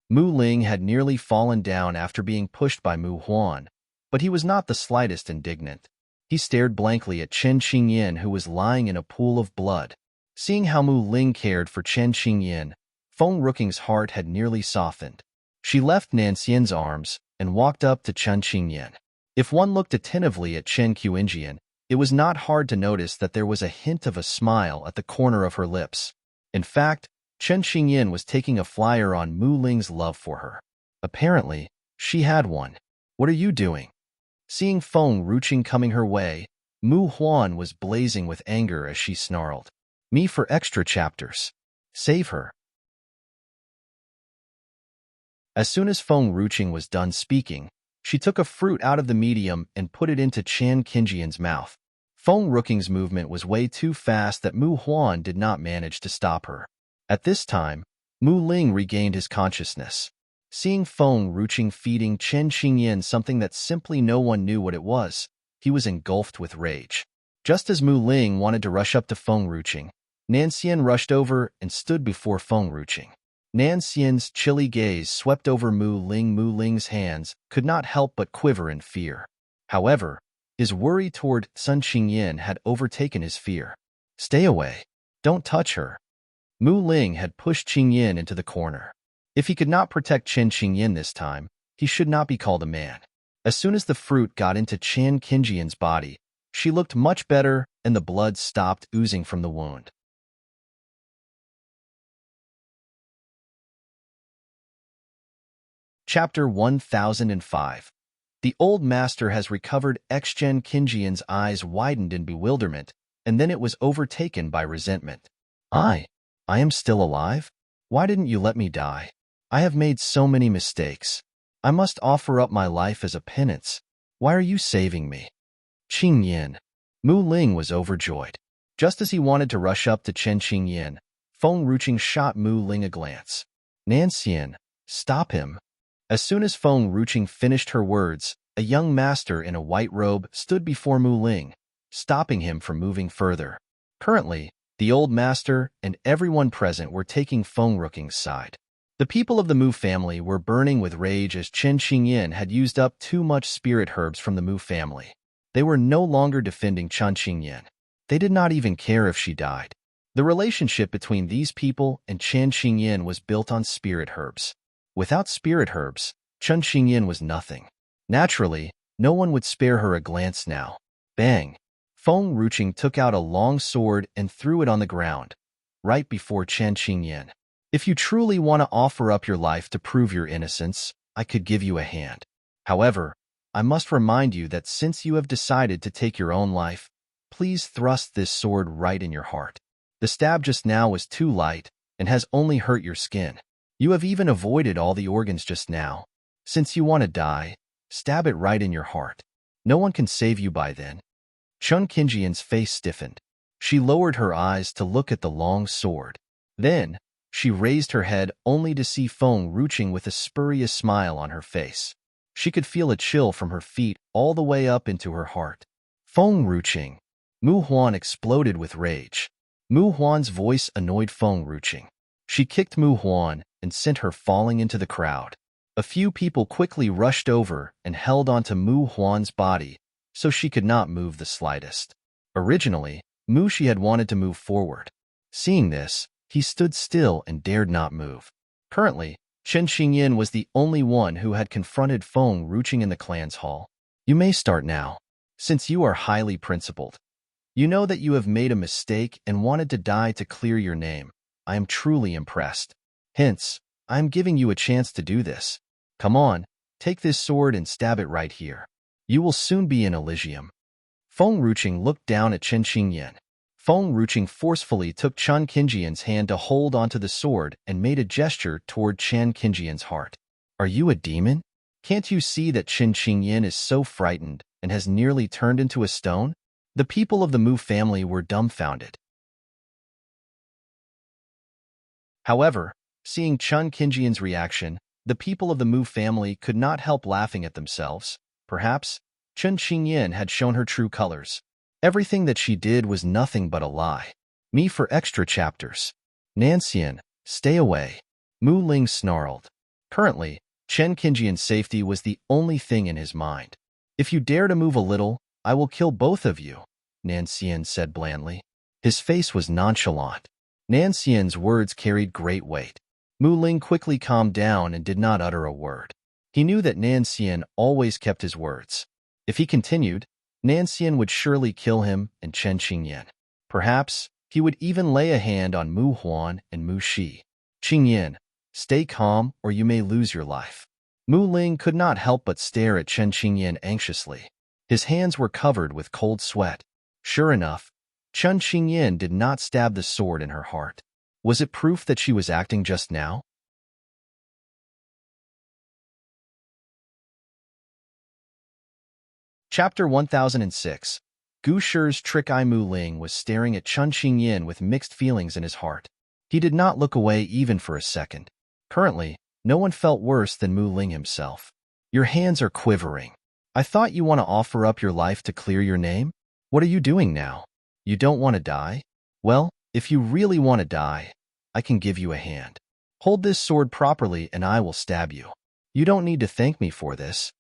Mu Ling had nearly fallen down after being pushed by Mu Huan, but he was not the slightest indignant. He stared blankly at Chen Qingyan, who was lying in a pool of blood. Seeing how Mu Ling cared for Chen Qingyan, Feng Ruqing's heart had nearly softened. She left Nan Xian's arms and walked up to Chen Qingyan. If one looked attentively at Chen Qingyan, it was not hard to notice that there was a hint of a smile at the corner of her lips. In fact, Chen Qingyan was taking a flyer on Mu Ling's love for her. Apparently, she had one. What are you doing? Seeing Feng Ruqing coming her way, Mu Huan was blazing with anger as she snarled. Me for extra chapters. Save her. As soon as Feng Ruqing was done speaking, She took a fruit out of the medium and put it into Chan Qingjian's mouth. Feng Ruqing's movement was way too fast that Mu Huan did not manage to stop her. At this time, Mu Ling regained his consciousness. Seeing Feng Ruqing feeding Chen Qingyan something that simply no one knew what it was, he was engulfed with rage. Just as Mu Ling wanted to rush up to Feng Ruqing, Nanxian rushed over and stood before Feng Ruqing. Nanxian's chilly gaze swept over Mu Ling. Mu Ling's hands could not help but quiver in fear. However, his worry toward Sun Qingyan had overtaken his fear. Stay away. Don't touch her. Mu Ling had pushed Qingyan into the corner. If he could not protect Chen Qingyan this time, he should not be called a man. As soon as the fruit got into Chan Qingjian's body, she looked much better and the blood stopped oozing from the wound. Chapter 1005. The old master has recovered. Chen Qingjian's eyes widened in bewilderment, and then it was overtaken by resentment. I am still alive? Why didn't you let me die? I have made so many mistakes. I must offer up my life as a penance. Why are you saving me? Qingyan. Mu Ling was overjoyed. Just as he wanted to rush up to Chen Qingyan, Feng Ruqing shot Mu Ling a glance. Nanxian, stop him. As soon as Feng Ruqing finished her words, a young master in a white robe stood before Mu Ling, stopping him from moving further. Currently, the old master and everyone present were taking Feng Ruqing's side. The people of the Mu family were burning with rage as Chen Qingyan had used up too much spirit herbs from the Mu family. They were no longer defending Chen Qingyan. They did not even care if she died. The relationship between these people and Chen Qingyan was built on spirit herbs. Without spirit herbs, Chen Qingyan was nothing. Naturally, no one would spare her a glance now. Bang! Feng Ruqing took out a long sword and threw it on the ground, right before Chen Qingyan. If you truly want to offer up your life to prove your innocence, I could give you a hand. However, I must remind you that since you have decided to take your own life, please thrust this sword right in your heart. The stab just now was too light and has only hurt your skin. You have even avoided all the organs just now. Since you want to die, stab it right in your heart. No one can save you by then. Chen Qingjian's face stiffened. She lowered her eyes to look at the long sword. Then, she raised her head only to see Feng Ruqing with a spurious smile on her face. She could feel a chill from her feet all the way up into her heart. Feng Ruqing. Mu Huan exploded with rage. Mu Huan's voice annoyed Feng Ruqing. She kicked Mu Huan and sent her falling into the crowd. A few people quickly rushed over and held onto Mu Huan's body, so she could not move the slightest. Originally, Mu Shi had wanted to move forward. Seeing this, he stood still and dared not move. Currently, Chen Qingyan was the only one who had confronted Feng Ruqing in the clan's hall. You may start now. Since you are highly principled, you know that you have made a mistake and wanted to die to clear your name. I am truly impressed. Hence, I am giving you a chance to do this. Come on, take this sword and stab it right here. You will soon be in Elysium. Feng Ruqing looked down at Chen Qingyan. Feng Ruqing forcefully took Chen Qingjian's hand to hold onto the sword and made a gesture toward Chen Qingjian's heart. Are you a demon? Can't you see that Chen Qingyan is so frightened and has nearly turned into a stone? The people of the Mu family were dumbfounded. However, seeing Chen Qingjian's reaction, the people of the Mu family could not help laughing at themselves. Perhaps, Chen Qingyan had shown her true colors. Everything that she did was nothing but a lie. Me for extra chapters. Nanxian, stay away. Mu Ling snarled. Currently, Chen Qingjian's safety was the only thing in his mind. If you dare to move a little, I will kill both of you, Nanxian said blandly. His face was nonchalant. Nanxian's words carried great weight. Mu Ling quickly calmed down and did not utter a word. He knew that Nanxian always kept his words. If he continued, Nanxian would surely kill him and Chen Qingyan. Perhaps, he would even lay a hand on Mu Huan and Mu Shi. Qingyan, stay calm or you may lose your life. Mu Ling could not help but stare at Chen Qingyan anxiously. His hands were covered with cold sweat. Sure enough, Chen Qingyan did not stab the sword in her heart. Was it proof that she was acting just now? Chapter 1006. Gu Shi's trick eye. Mu Ling was staring at Chen Qingyin with mixed feelings in his heart. He did not look away even for a second. Currently, no one felt worse than Mu Ling himself. Your hands are quivering. I thought you want to offer up your life to clear your name? What are you doing now? You don't want to die? Well, if you really want to die, I can give you a hand. Hold this sword properly and I will stab you. You don't need to thank me for this.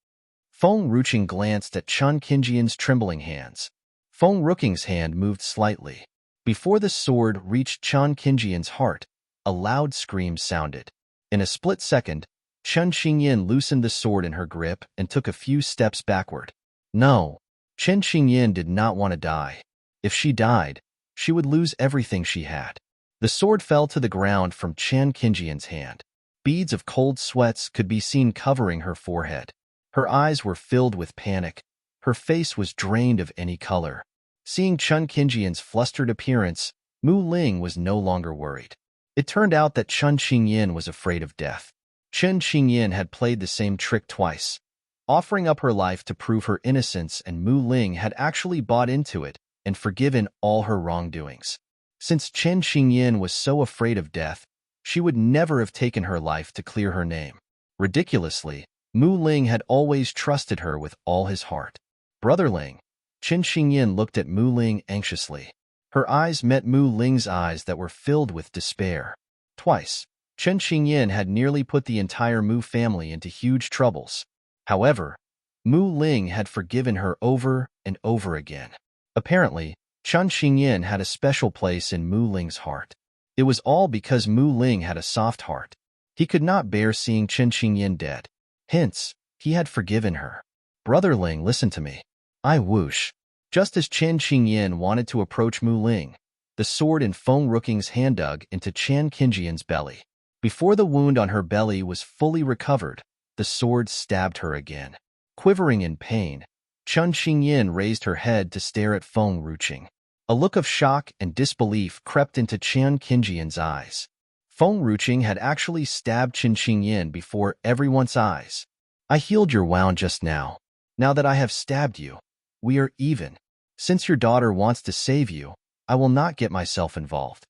Feng Ruqing glanced at Chen Qingyian's trembling hands. Feng Ruqing's hand moved slightly. Before the sword reached Chen Qingyian's heart, a loud scream sounded. In a split second, Chen Qingyin loosened the sword in her grip and took a few steps backward. No, Chen Qingyin did not want to die. If she died, she would lose everything she had. The sword fell to the ground from Chen Qingyian's hand. Beads of cold sweats could be seen covering her forehead. Her eyes were filled with panic. Her face was drained of any color. Seeing Chen Qingyian's flustered appearance, Mu Ling was no longer worried. It turned out that Chen Qingyin was afraid of death. Chen Qingyin had played the same trick twice, offering up her life to prove her innocence, and Mu Ling had actually bought into it and forgiven all her wrongdoings. Since Chen Qingyin was so afraid of death, she would never have taken her life to clear her name. Ridiculously, Mu Ling had always trusted her with all his heart. Brother Ling. Chen Qingyin looked at Mu Ling anxiously. Her eyes met Mu Ling's eyes that were filled with despair. Twice, Chen Qingyin had nearly put the entire Mu family into huge troubles. However, Mu Ling had forgiven her over and over again. Apparently, Chen Qingyin had a special place in Mu Ling's heart. It was all because Mu Ling had a soft heart. He could not bear seeing Chen Qingyin dead. Hence, he had forgiven her. Brother Ling, listen to me. I whoosh. Just as Chen Qingyin wanted to approach Mu Ling, the sword in Feng Ruqing's hand dug into Chen Qingyian's belly. Before the wound on her belly was fully recovered, the sword stabbed her again. Quivering in pain, Chen Qingyin raised her head to stare at Feng Ruqing. A look of shock and disbelief crept into Chen Qingyian's eyes. Feng Ruqing had actually stabbed Chen Qingyin before everyone's eyes. I healed your wound just now. Now that I have stabbed you, we are even. Since your daughter wants to save you, I will not get myself involved.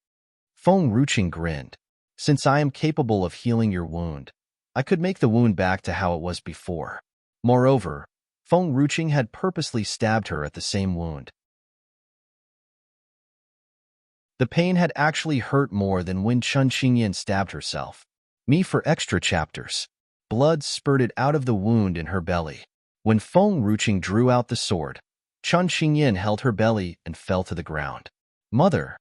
Feng Ruqing grinned. Since I am capable of healing your wound, I could make the wound back to how it was before. Moreover, Feng Ruqing had purposely stabbed her at the same wound. The pain had actually hurt more than when Chen Qingyin stabbed herself. Me for extra chapters. Blood spurted out of the wound in her belly. When Feng Ruqing drew out the sword, Chen Qingyin held her belly and fell to the ground. Mother!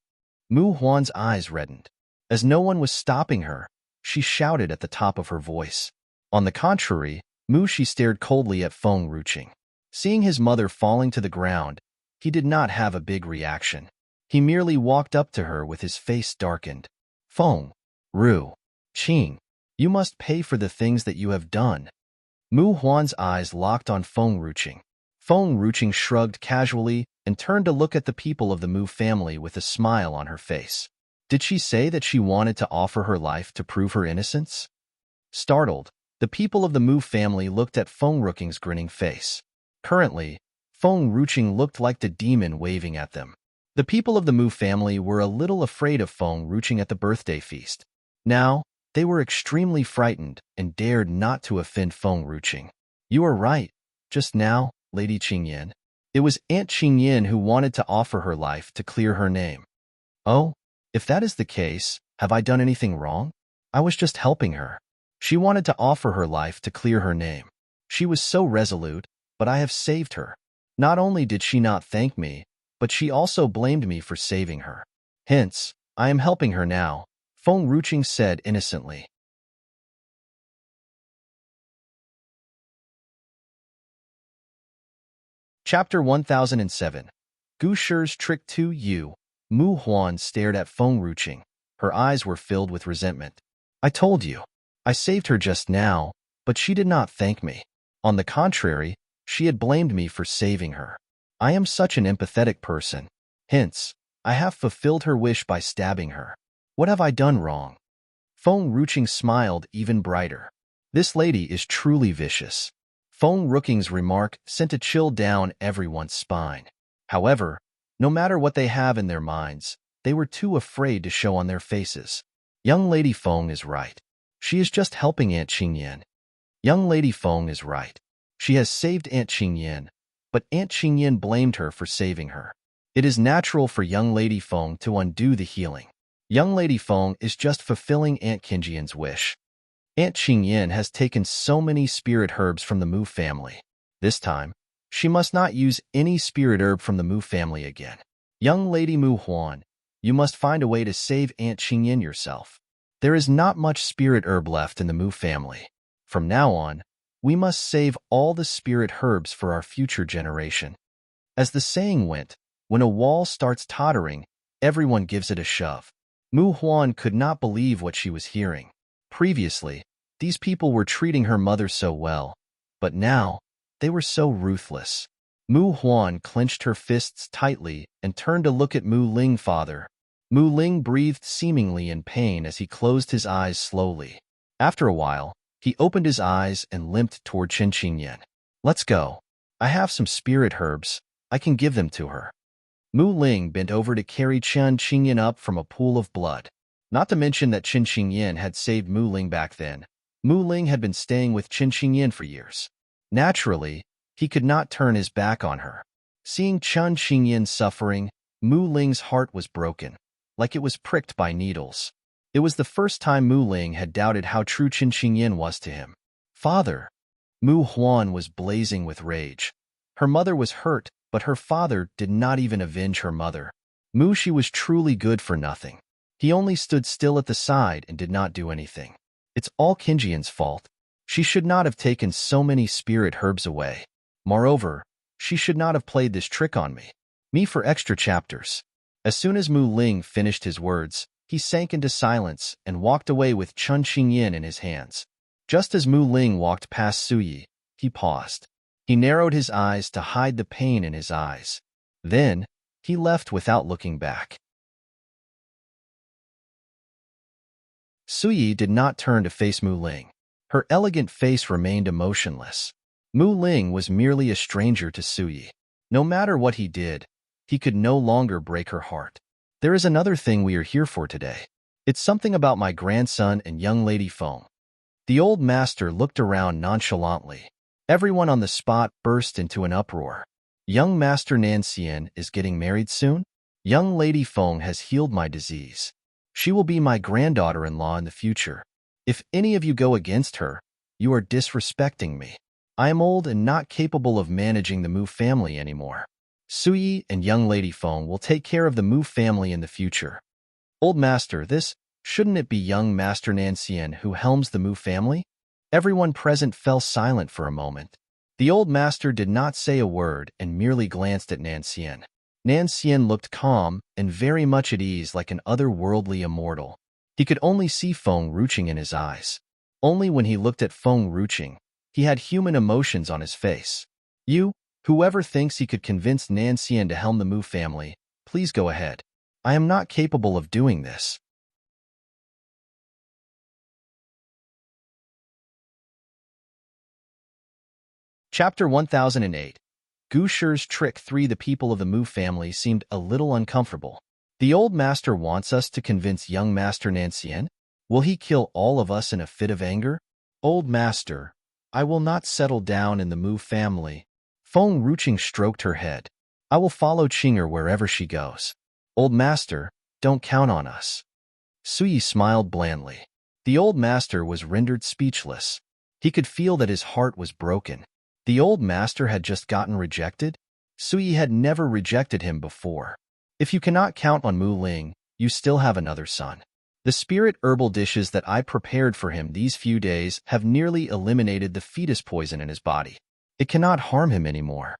Mu Huan's eyes reddened. As no one was stopping her, she shouted at the top of her voice. On the contrary, she stared coldly at Feng Ruqing. Seeing his mother falling to the ground, he did not have a big reaction. He merely walked up to her with his face darkened. Feng Ruqing, you must pay for the things that you have done. Mu Huan's eyes locked on Feng Ruqing. Feng Ruqing shrugged casually and turned to look at the people of the Mu family with a smile on her face. Did she say that she wanted to offer her life to prove her innocence? Startled, the people of the Mu family looked at Feng Ruqing's grinning face. Currently, Feng Ruqing looked like the demon waving at them. The people of the Mu family were a little afraid of Feng Ruqing at the birthday feast. Now, they were extremely frightened and dared not to offend Feng Ruqing. You are right. Just now, Lady Qingyin. It was Aunt Qingyin who wanted to offer her life to clear her name. Oh, if that is the case, have I done anything wrong? I was just helping her. She wanted to offer her life to clear her name. She was so resolute, but I have saved her. Not only did she not thank me, but she also blamed me for saving her. Hence, I am helping her now, Feng Ruqing said innocently. Chapter 1007. Gu Shi's Trick 2 U. Mu Huan stared at Feng Ruqing. Her eyes were filled with resentment. I told you. I saved her just now, but she did not thank me. On the contrary, she had blamed me for saving her. I am such an empathetic person. Hence, I have fulfilled her wish by stabbing her. What have I done wrong? Feng Ruqing smiled even brighter. This lady is truly vicious. Feng Rooking's remark sent a chill down everyone's spine. However, no matter what they have in their minds, they were too afraid to show on their faces. Young Lady Feng is right. She is just helping Aunt Qingyan. Young Lady Feng is right. She has saved Aunt Qingyan, but Aunt Qingyan blamed her for saving her. It is natural for Young Lady Feng to undo the healing. Young Lady Feng is just fulfilling Aunt Qingyan's wish. Aunt Qingyan has taken so many spirit herbs from the Mu family. This time, she must not use any spirit herb from the Mu family again. Young Lady Mu Huan, you must find a way to save Aunt Qingyan yourself. There is not much spirit herb left in the Mu family. From now on, we must save all the spirit herbs for our future generation. As the saying went, when a wall starts tottering, everyone gives it a shove. Mu Huan could not believe what she was hearing. Previously, these people were treating her mother so well, but now, they were so ruthless. Mu Huan clenched her fists tightly and turned to look at Mu Ling father. Mu Ling breathed seemingly in pain as he closed his eyes slowly. After a while, he opened his eyes and limped toward Chen Qingyan. Let's go. I have some spirit herbs. I can give them to her. Mu Ling bent over to carry Chen Qingyan up from a pool of blood. Not to mention that Chen Qingyan had saved Mu Ling back then. Mu Ling had been staying with Chen Qingyan for years. Naturally, he could not turn his back on her. Seeing Chen Qingyan suffering, Mu Ling's heart was broken, like it was pricked by needles. It was the first time Mu Ling had doubted how true Chen Qingyan was to him. Father! Mu Huan was blazing with rage. Her mother was hurt, but her father did not even avenge her mother. Mu Shi was truly good for nothing. He only stood still at the side and did not do anything. It's all Qingyan's fault. She should not have taken so many spirit herbs away. Moreover, she should not have played this trick on me. Me for extra chapters. As soon as Mu Ling finished his words, he sank into silence and walked away with Chen Qingyan in his hands. Just as Mu Ling walked past Suyi, he paused. He narrowed his eyes to hide the pain in his eyes. Then, he left without looking back. Suyi did not turn to face Mu Ling. Her elegant face remained emotionless. Mu Ling was merely a stranger to Suyi. No matter what he did, he could no longer break her heart. There is another thing we are here for today. It's something about my grandson and young Lady Feng. The old master looked around nonchalantly. Everyone on the spot burst into an uproar. Young Master Nanxian is getting married soon? Young Lady Feng has healed my disease. She will be my granddaughter-in-law in the future. If any of you go against her, you are disrespecting me. I am old and not capable of managing the Mu family anymore. Suyi and young Lady Feng will take care of the Mu family in the future. Old Master, shouldn't it be young Master Nanxian who helms the Mu family? Everyone present fell silent for a moment. The old master did not say a word and merely glanced at Nanxian. Nanxian looked calm and very much at ease like an otherworldly immortal. He could only see Feng Ruching in his eyes. Only when he looked at Feng Ruching, he had human emotions on his face. Whoever thinks he could convince Nanxian to helm the Mu family, please go ahead. I am not capable of doing this. Chapter 1008. Gu Shi's Trick 3. The people of the Mu family seemed a little uncomfortable. The old master wants us to convince young Master Nanxian? Will he kill all of us in a fit of anger? Old master, I will not settle down in the Mu family. Feng Ruching stroked her head. I will follow Qinger wherever she goes. Old master, don't count on us. Suyi smiled blandly. The old master was rendered speechless. He could feel that his heart was broken. The old master had just gotten rejected? Suyi had never rejected him before. If you cannot count on Mu Ling, you still have another son. The spirit herbal dishes that I prepared for him these few days have nearly eliminated the fetus poison in his body. It cannot harm him anymore.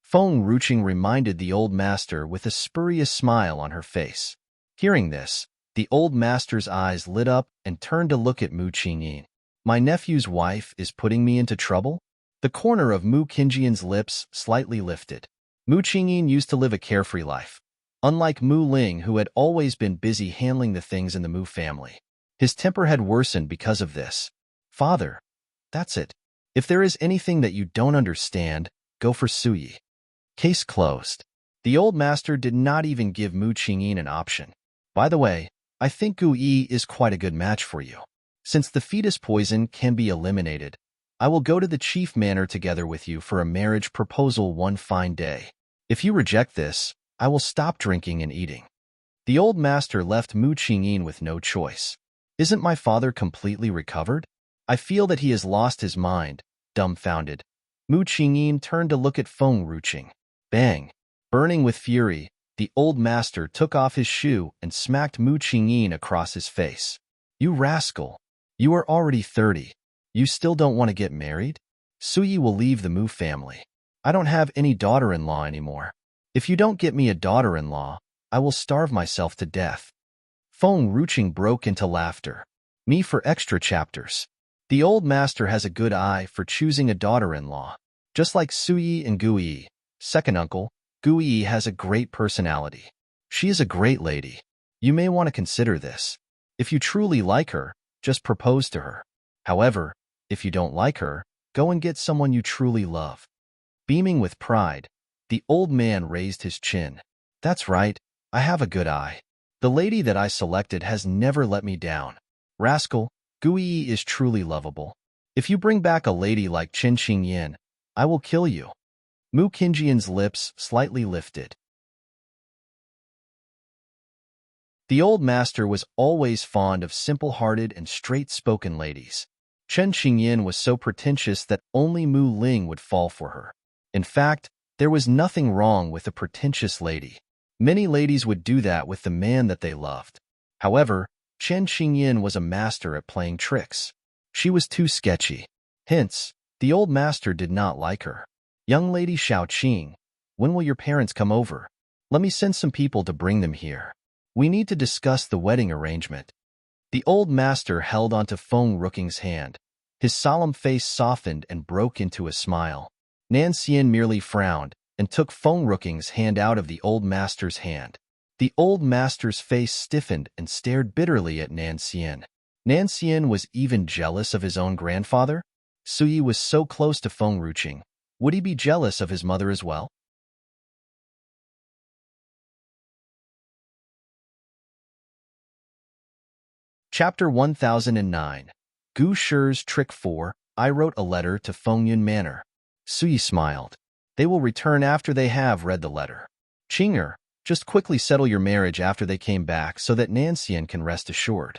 Feng Ruching reminded the old master with a spurious smile on her face. Hearing this, the old master's eyes lit up and turned to look at Mu Qingyin. My nephew's wife is putting me into trouble? The corner of Mu Qingyan's lips slightly lifted. Mu Qingyin used to live a carefree life. Unlike Mu Ling, who had always been busy handling the things in the Mu family. His temper had worsened because of this. Father, that's it. If there is anything that you don't understand, go for Suyi. Case closed. The old master did not even give Mu Qingyin an option. By the way, I think Gu Yi is quite a good match for you. Since the fetus poison can be eliminated, I will go to the chief manor together with you for a marriage proposal one fine day. If you reject this, I will stop drinking and eating. The old master left Mu Qingyin with no choice. Isn't my father completely recovered? I feel that he has lost his mind. Dumbfounded, Mu Qingyin turned to look at Feng Ruqing. Bang! Burning with fury, the old master took off his shoe and smacked Mu Qingyin across his face. You rascal! You are already 30. You still don't want to get married? Suyi will leave the Mu family. I don't have any daughter-in-law anymore. If you don't get me a daughter-in-law, I will starve myself to death. Feng Ruqing broke into laughter. Me for extra chapters. The old master has a good eye for choosing a daughter-in-law. Just like Suyi and Gu Yi, second uncle, Gu Yi has a great personality. She is a great lady. You may want to consider this. If you truly like her, just propose to her. However, if you don't like her, go and get someone you truly love. Beaming with pride, the old man raised his chin. That's right, I have a good eye. The lady that I selected has never let me down. Rascal, Gu Yi is truly lovable. If you bring back a lady like Qin Qingyin, I will kill you. Mu Qingyian's lips slightly lifted. The old master was always fond of simple-hearted and straight-spoken ladies. Qin Qingyin was so pretentious that only Mu Ling would fall for her. In fact, there was nothing wrong with a pretentious lady. Many ladies would do that with the man that they loved. However, Qin Qingyin was a master at playing tricks. She was too sketchy. Hence, the old master did not like her. Young lady Shaoqing, when will your parents come over? Let me send some people to bring them here. We need to discuss the wedding arrangement. The old master held onto Feng Ruqing's hand. His solemn face softened and broke into a smile. Nan Xian merely frowned and took Feng Ruqing's hand out of the old master's hand. The old master's face stiffened and stared bitterly at Nan Xian. Nan Xian was even jealous of his own grandfather? Suyi was so close to Feng Ruqing. Would he be jealous of his mother as well? Chapter 1009. Gu Shi's Trick 4. I wrote a letter to Fengyun Manor. Suyi smiled. They will return after they have read the letter. Qinger, just quickly settle your marriage after they came back so that Nan Xian can rest assured.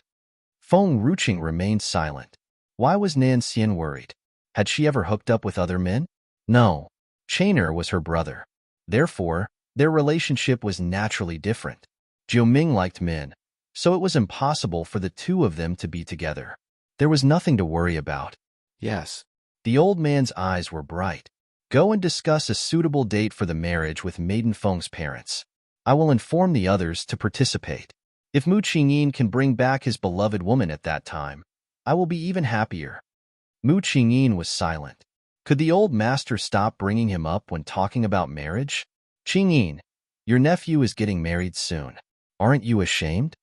Feng Ruqing remained silent. Why was Nan Xian worried? Had she ever hooked up with other men? No. Qinger was her brother. Therefore, their relationship was naturally different. Jiuming liked men, so it was impossible for the two of them to be together. There was nothing to worry about. Yes. The old man's eyes were bright. Go and discuss a suitable date for the marriage with Maiden Feng's parents. I will inform the others to participate. If Mu Qingyin can bring back his beloved woman at that time, I will be even happier. Mu Qingyin was silent. Could the old master stop bringing him up when talking about marriage? Qingyin, your nephew is getting married soon. Aren't you ashamed?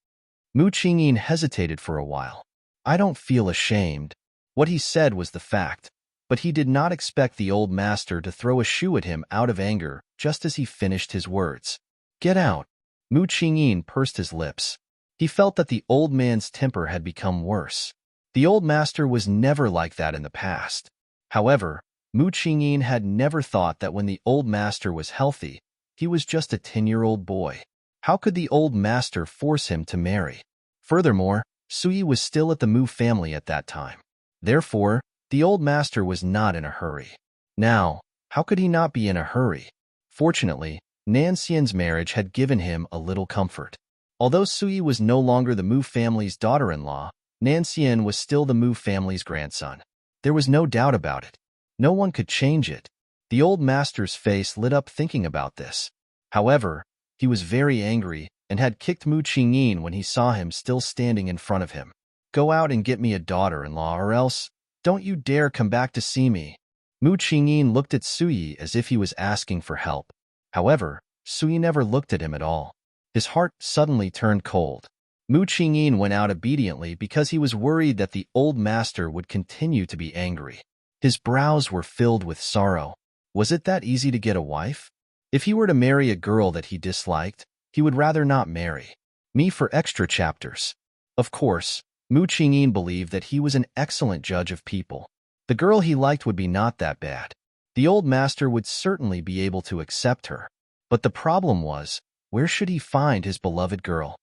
Mu Qingyin hesitated for a while. I don't feel ashamed. What he said was the fact, but he did not expect the old master to throw a shoe at him out of anger just as he finished his words. Get out. Mu Qingyin pursed his lips. He felt that the old man's temper had become worse. The old master was never like that in the past. However, Mu Qingyin had never thought that when the old master was healthy, he was just a 10-year-old boy. How could the old master force him to marry? Furthermore, Suyi was still at the Mu family at that time. Therefore, the old master was not in a hurry. Now, how could he not be in a hurry? Fortunately, Nan Xian's marriage had given him a little comfort. Although Suyi was no longer the Mu family's daughter-in-law, Nan Xian was still the Mu family's grandson. There was no doubt about it. No one could change it. The old master's face lit up thinking about this. However, he was very angry and had kicked Mu Qingyin when he saw him still standing in front of him. Go out and get me a daughter-in-law, or else don't you dare come back to see me. Mu Qingyin looked at Suyi as if he was asking for help. However, Suyi never looked at him at all. His heart suddenly turned cold. Mu Qingyin went out obediently because he was worried that the old master would continue to be angry. His brows were filled with sorrow. Was it that easy to get a wife? If he were to marry a girl that he disliked, he would rather not marry. Me for extra chapters. Of course, Mu Qingyin believed that he was an excellent judge of people. The girl he liked would be not that bad. The old master would certainly be able to accept her. But the problem was, where should he find his beloved girl?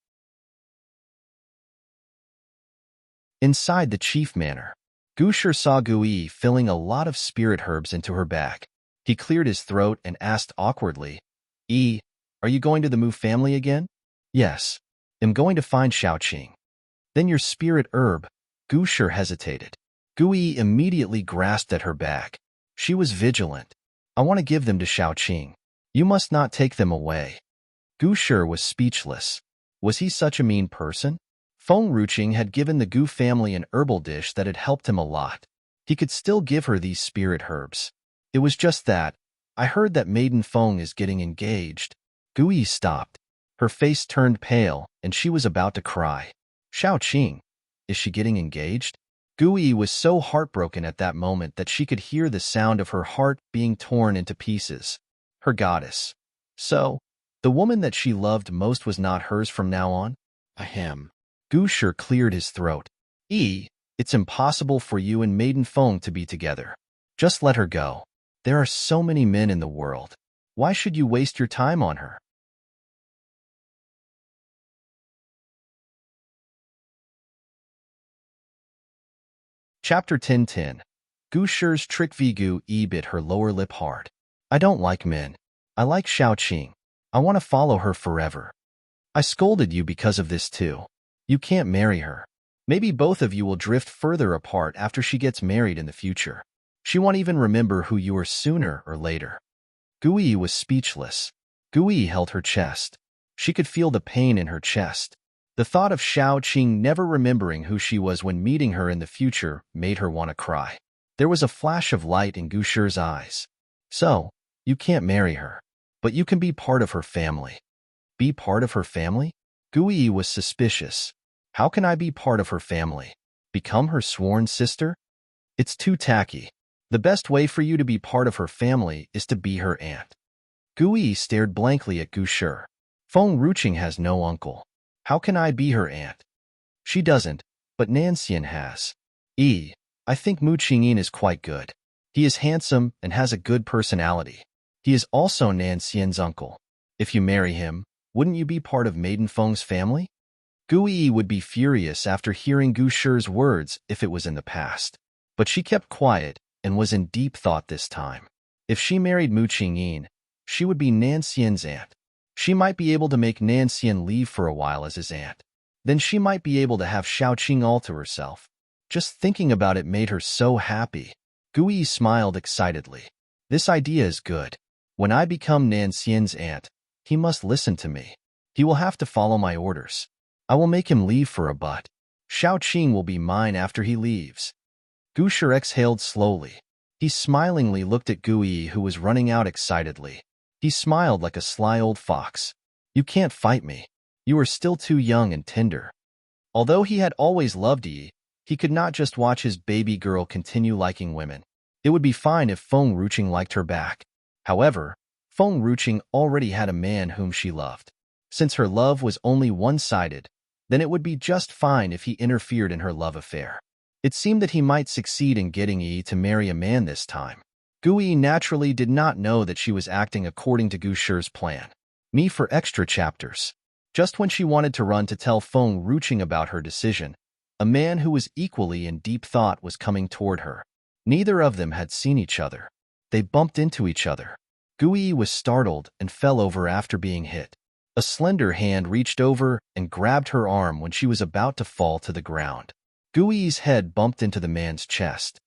Inside the chief manor, Gushi saw Gui filling a lot of spirit herbs into her bag. He cleared his throat and asked awkwardly, are you going to the Mu family again? Yes. I'm going to find Xiaoqing. Then your spirit herb. Gushi hesitated. Gui immediately grasped at her bag. She was vigilant. I want to give them to Xiaoqing. You must not take them away. Gushi was speechless. Was he such a mean person? Feng Ruqing had given the Gu family an herbal dish that had helped him a lot. He could still give her these spirit herbs. It was just that, I heard that Maiden Feng is getting engaged. Gui stopped. Her face turned pale, and she was about to cry. Xiaoqing, is she getting engaged? Gui was so heartbroken at that moment that she could hear the sound of her heart being torn into pieces. Her goddess. So, the woman that she loved most was not hers from now on? Ahem. Gushi cleared his throat. It's impossible for you and Maiden Feng to be together. Just let her go. There are so many men in the world. Why should you waste your time on her? Chapter 10:10. Gushi's trick Vigu bit her lower lip hard. I don't like men. I like Xiaoqing. I want to follow her forever. I scolded you because of this too. You can't marry her. Maybe both of you will drift further apart after she gets married in the future. She won't even remember who you were sooner or later. Gui was speechless. Gui held her chest. She could feel the pain in her chest. The thought of Xiaoqing never remembering who she was when meeting her in the future made her want to cry. There was a flash of light in Gushi's eyes. So, you can't marry her, but you can be part of her family. Be part of her family? Gui was suspicious. How can I be part of her family? Become her sworn sister? It's too tacky. The best way for you to be part of her family is to be her aunt. Gui stared blankly at Gushi. Feng Ruqing has no uncle. How can I be her aunt? She doesn't, but Nanxian has. I think Mu Qingyin is quite good. He is handsome and has a good personality. He is also Nanxian's uncle. If you marry him, wouldn't you be part of Maiden Feng's family? Gui would be furious after hearing Gushi's words if it was in the past. But she kept quiet and was in deep thought this time. If she married Mu Qingyin, she would be Nanxian's aunt. She might be able to make Nanxian leave for a while as his aunt. Then she might be able to have Xiaoqing all to herself. Just thinking about it made her so happy. Gui smiled excitedly. This idea is good. When I become Nanxian's aunt, he must listen to me. He will have to follow my orders. I will make him leave for a butt. Xiaoqing will be mine after he leaves. Gushi exhaled slowly. He smilingly looked at Gui, who was running out excitedly. He smiled like a sly old fox. You can't fight me. You are still too young and tender. Although he had always loved Yi, he could not just watch his baby girl continue liking women. It would be fine if Feng Ruqing liked her back. However, Feng Ruqing already had a man whom she loved. Since her love was only one-sided, then it would be just fine if he interfered in her love affair. It seemed that he might succeed in getting Yi to marry a man this time. Gui naturally did not know that she was acting according to Gushi's plan. Me for extra chapters. Just when she wanted to run to tell Feng Ruqing about her decision, a man who was equally in deep thought was coming toward her. Neither of them had seen each other. They bumped into each other. Gui was startled and fell over after being hit. A slender hand reached over and grabbed her arm when she was about to fall to the ground. Gui's head bumped into the man's chest.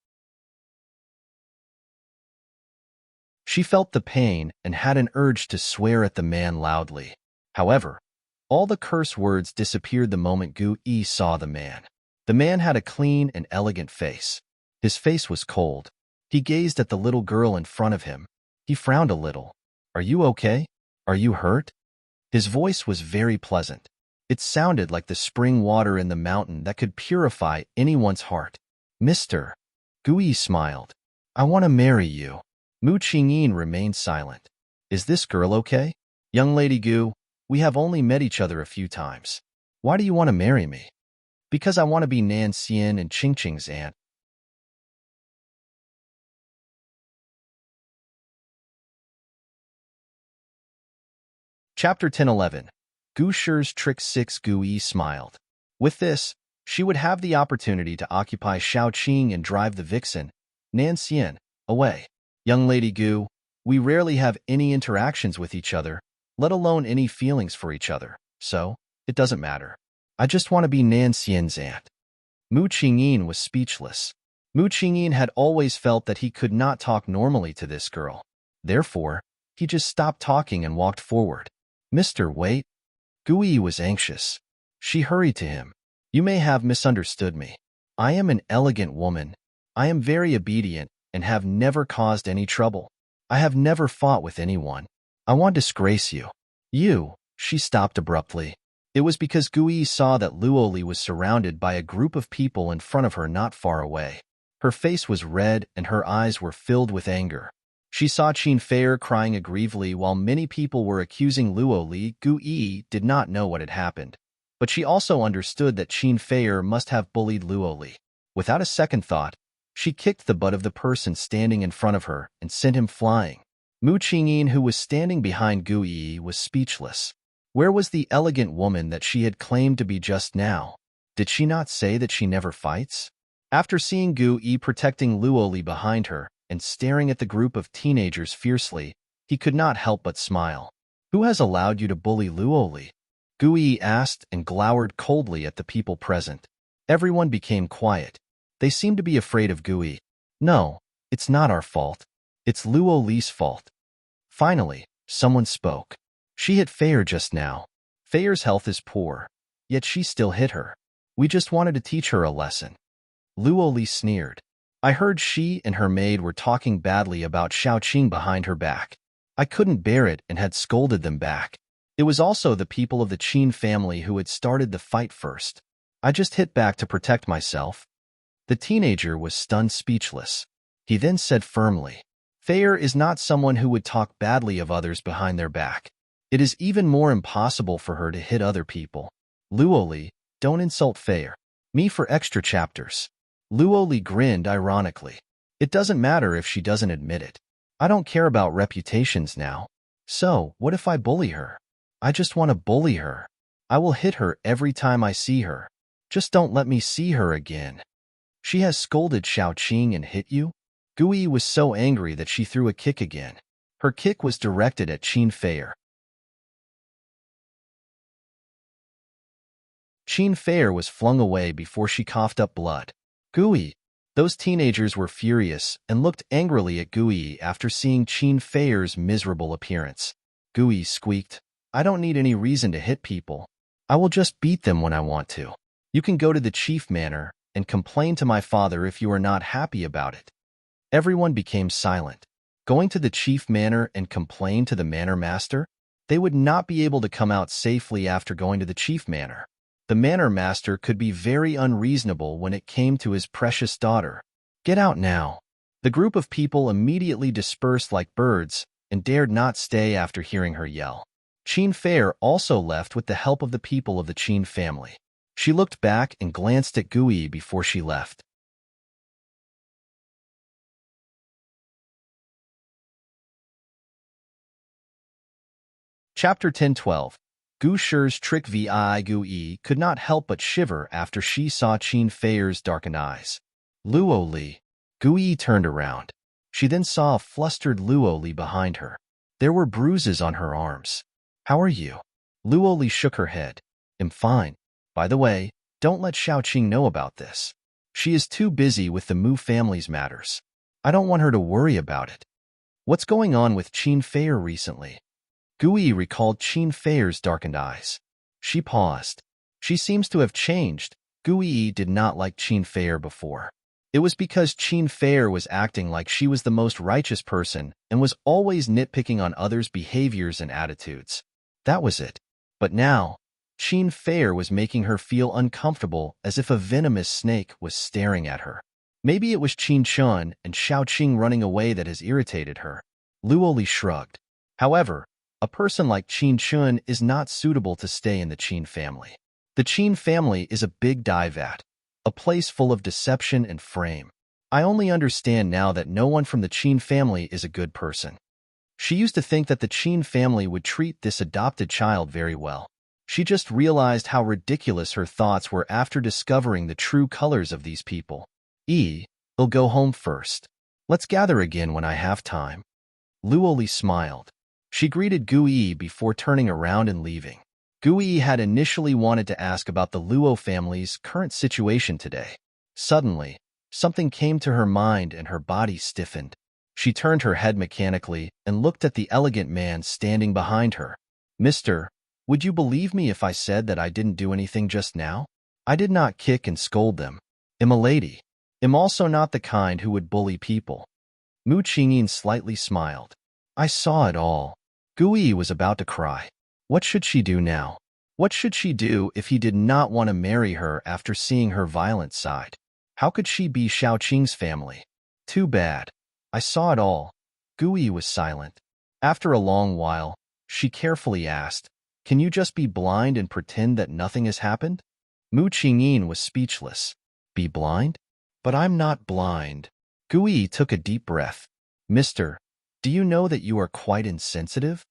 She felt the pain and had an urge to swear at the man loudly. However, all the curse words disappeared the moment Gui saw the man. The man had a clean and elegant face. His face was cold. He gazed at the little girl in front of him. He frowned a little. Are you okay? Are you hurt? His voice was very pleasant. It sounded like the spring water in the mountain that could purify anyone's heart. Mister. Gui smiled. I want to marry you. Mu Qingyin remained silent. Is this girl okay? Young Lady Gu, we have only met each other a few times. Why do you want to marry me? Because I want to be Nan Xian and Qingqing's aunt. Chapter 10:11. Gu Shi's Trick 6. Gu Yi smiled. With this, she would have the opportunity to occupy Shaoqing and drive the vixen, Nan Xian, away. Young Lady Gu, we rarely have any interactions with each other, let alone any feelings for each other, so it doesn't matter. I just want to be Nan Xian's aunt. Mu Qingyin was speechless. Mu Qingyin had always felt that he could not talk normally to this girl. Therefore, he just stopped talking and walked forward. Mr. Wait. Gu Yi was anxious. She hurried to him. You may have misunderstood me. I am an elegant woman. I am very obedient and have never caused any trouble. I have never fought with anyone. I won't disgrace you. She stopped abruptly. It was because Gu Yi saw that Luoli was surrounded by a group of people in front of her not far away. Her face was red and her eyes were filled with anger. She saw Qin Fei'er crying aggrievedly while many people were accusing Luoli. Gu Yi did not know what had happened, but she also understood that Qin Fei'er must have bullied Luoli. Without a second thought, she kicked the butt of the person standing in front of her and sent him flying. Mu Qingyin, who was standing behind Gu Yi, was speechless. Where was the elegant woman that she had claimed to be just now? Did she not say that she never fights? After seeing Gu Yi protecting Luoli behind her and staring at the group of teenagers fiercely, he could not help but smile. Who has allowed you to bully Luoli? Gu Yi asked and glowered coldly at the people present. Everyone became quiet. They seemed to be afraid of Gu Yi. No, it's not our fault. It's Luoli's fault. Finally, someone spoke. She hit Fei'er just now. Fei'er's health is poor, yet she still hit her. We just wanted to teach her a lesson. Luoli sneered. I heard she and her maid were talking badly about Shaoqing behind her back. I couldn't bear it and had scolded them back. It was also the people of the Qin family who had started the fight first. I just hit back to protect myself. The teenager was stunned speechless. He then said firmly, Fei'er is not someone who would talk badly of others behind their back. It is even more impossible for her to hit other people. Luoli, don't insult Fei'er. Me for extra chapters. Luoli grinned ironically. It doesn't matter if she doesn't admit it. I don't care about reputations now. So, what if I bully her? I just want to bully her. I will hit her every time I see her. Just don't let me see her again. She has scolded Shaoqing and hit you? Gu Yi was so angry that she threw a kick again. Her kick was directed at Qin Fei'er. Qin Fei'er was flung away before she coughed up blood. Gu Yi. Those teenagers were furious and looked angrily at Gu Yi after seeing Qin Fei'er's miserable appearance. Gu Yi squeaked, I don't need any reason to hit people. I will just beat them when I want to. You can go to the chief manor and complain to my father if you are not happy about it. Everyone became silent. Going to the chief manor and complain to the manor master? They would not be able to come out safely after going to the chief manor. The manor master could be very unreasonable when it came to his precious daughter. Get out now. The group of people immediately dispersed like birds and dared not stay after hearing her yell. Qin Fei'er also left with the help of the people of the Qin family. She looked back and glanced at Gu Yi before she left. Chapter 10:12. Gu Shi's Trick Vi. Gu Yi could not help but shiver after she saw Qin Fei'er's darkened eyes. Luoli. Gu Yi turned around. She then saw a flustered Luoli behind her. There were bruises on her arms. How are you? Luoli shook her head. I'm fine. By the way, don't let Shaoqing know about this. She is too busy with the Mu family's matters. I don't want her to worry about it. What's going on with Qin Fei'er recently? Gu Yi recalled Qin Fei'er's darkened eyes. She paused. She seems to have changed. Gu Yi did not like Qin Fei'er before. It was because Qin Fei'er was acting like she was the most righteous person and was always nitpicking on others' behaviors and attitudes. That was it. But now, Qin Fei'er was making her feel uncomfortable as if a venomous snake was staring at her. Maybe it was Qin Chun and Xiao Qing running away that has irritated her. Luo Li shrugged. However, a person like Qin Chun is not suitable to stay in the Qin family. The Qin family is a big dye vat, a place full of deception and frame. I only understand now that no one from the Qin family is a good person. She used to think that the Qin family would treat this adopted child very well. She just realized how ridiculous her thoughts were after discovering the true colors of these people. I'll go home first. Let's gather again when I have time. Luo Li smiled. She greeted Gu Yi before turning around and leaving. Gu Yi had initially wanted to ask about the Luo family's current situation today. Suddenly, something came to her mind and her body stiffened. She turned her head mechanically and looked at the elegant man standing behind her. Mister, would you believe me if I said that I didn't do anything just now? I did not kick and scold them. I'm a lady. I'm also not the kind who would bully people. Mu Qingyin slightly smiled. I saw it all. Gu Yi was about to cry. What should she do now? What should she do if he did not want to marry her after seeing her violent side? How could she be Xiao Qing's family? Too bad. I saw it all. Gu Yi was silent. After a long while, she carefully asked, Can you just be blind and pretend that nothing has happened? Mu Qingyin was speechless. Be blind? But I'm not blind. Gu Yi took a deep breath. Mister, do you know that you are quite insensitive?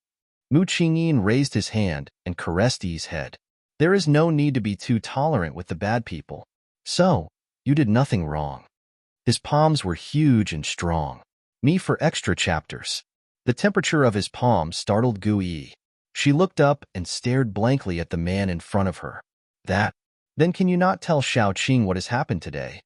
Mu Qingyin raised his hand and caressed Yi's head. There is no need to be too tolerant with the bad people. So, you did nothing wrong. His palms were huge and strong. Me for extra chapters. The temperature of his palm startled Gu Yi. She looked up and stared blankly at the man in front of her. Then can you not tell Xiao Qing what has happened today?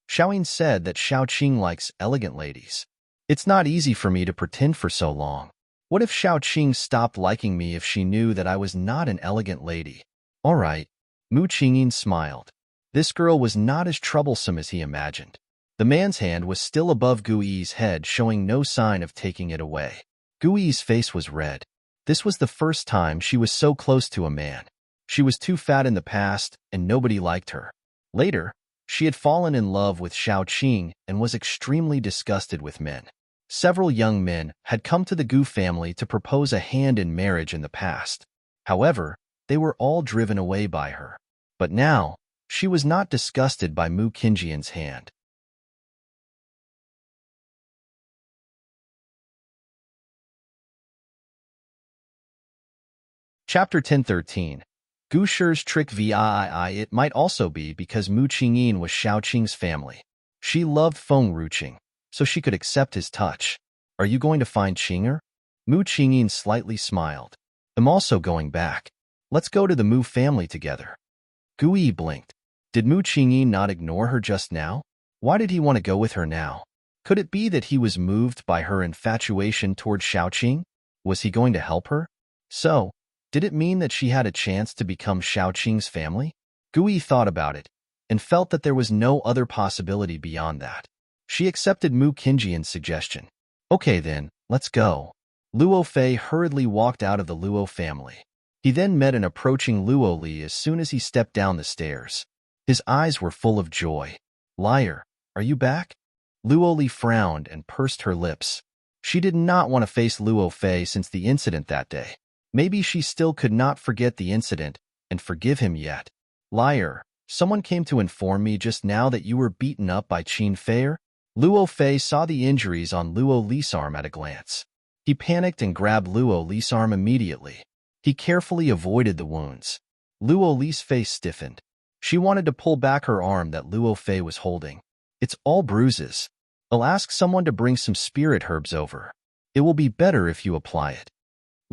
Xiaoyin said that Xiao Qing likes elegant ladies. It's not easy for me to pretend for so long. What if Xiao Qing stopped liking me if she knew that I was not an elegant lady? All right. Mu Qingyin smiled. This girl was not as troublesome as he imagined. The man's hand was still above Gu Yi's head, showing no sign of taking it away. Gu Yi's face was red. This was the first time she was so close to a man. She was too fat in the past, and nobody liked her. Later, she had fallen in love with Xiao Qing and was extremely disgusted with men. Several young men had come to the Gu family to propose a hand in marriage in the past. However, they were all driven away by her. But now, she was not disgusted by Mu Qingyian's hand. Chapter 1013. Gu Shi's trick VII. It might also be because Mu Qingyin was Xiao Qing's family. She loved Feng Ruqing, so she could accept his touch. Are you going to find Qinger? Mu Qingyin slightly smiled. I'm also going back. Let's go to the Mu family together. Gu Yi blinked. Did Mu Qingyin not ignore her just now? Why did he want to go with her now? Could it be that he was moved by her infatuation toward Xiao Qing? Was he going to help her? So, did it mean that she had a chance to become Xiao Qing's family? Gu Yi thought about it, and felt that there was no other possibility beyond that. She accepted Mu Qingyian's suggestion. Okay then, let's go. Luo Fei hurriedly walked out of the Luo family. He then met an approaching Luo Li as soon as he stepped down the stairs. His eyes were full of joy. Liar, are you back? Luo Li frowned and pursed her lips. She did not want to face Luo Fei since the incident that day. Maybe she still could not forget the incident and forgive him yet. Liar, someone came to inform me just now that you were beaten up by Qin Fei. Luo Fei saw the injuries on Luo Li's arm at a glance. He panicked and grabbed Luo Li's arm immediately. He carefully avoided the wounds. Luo Li's face stiffened. She wanted to pull back her arm that Luo Fei was holding. It's all bruises. I'll ask someone to bring some spirit herbs over. It will be better if you apply it.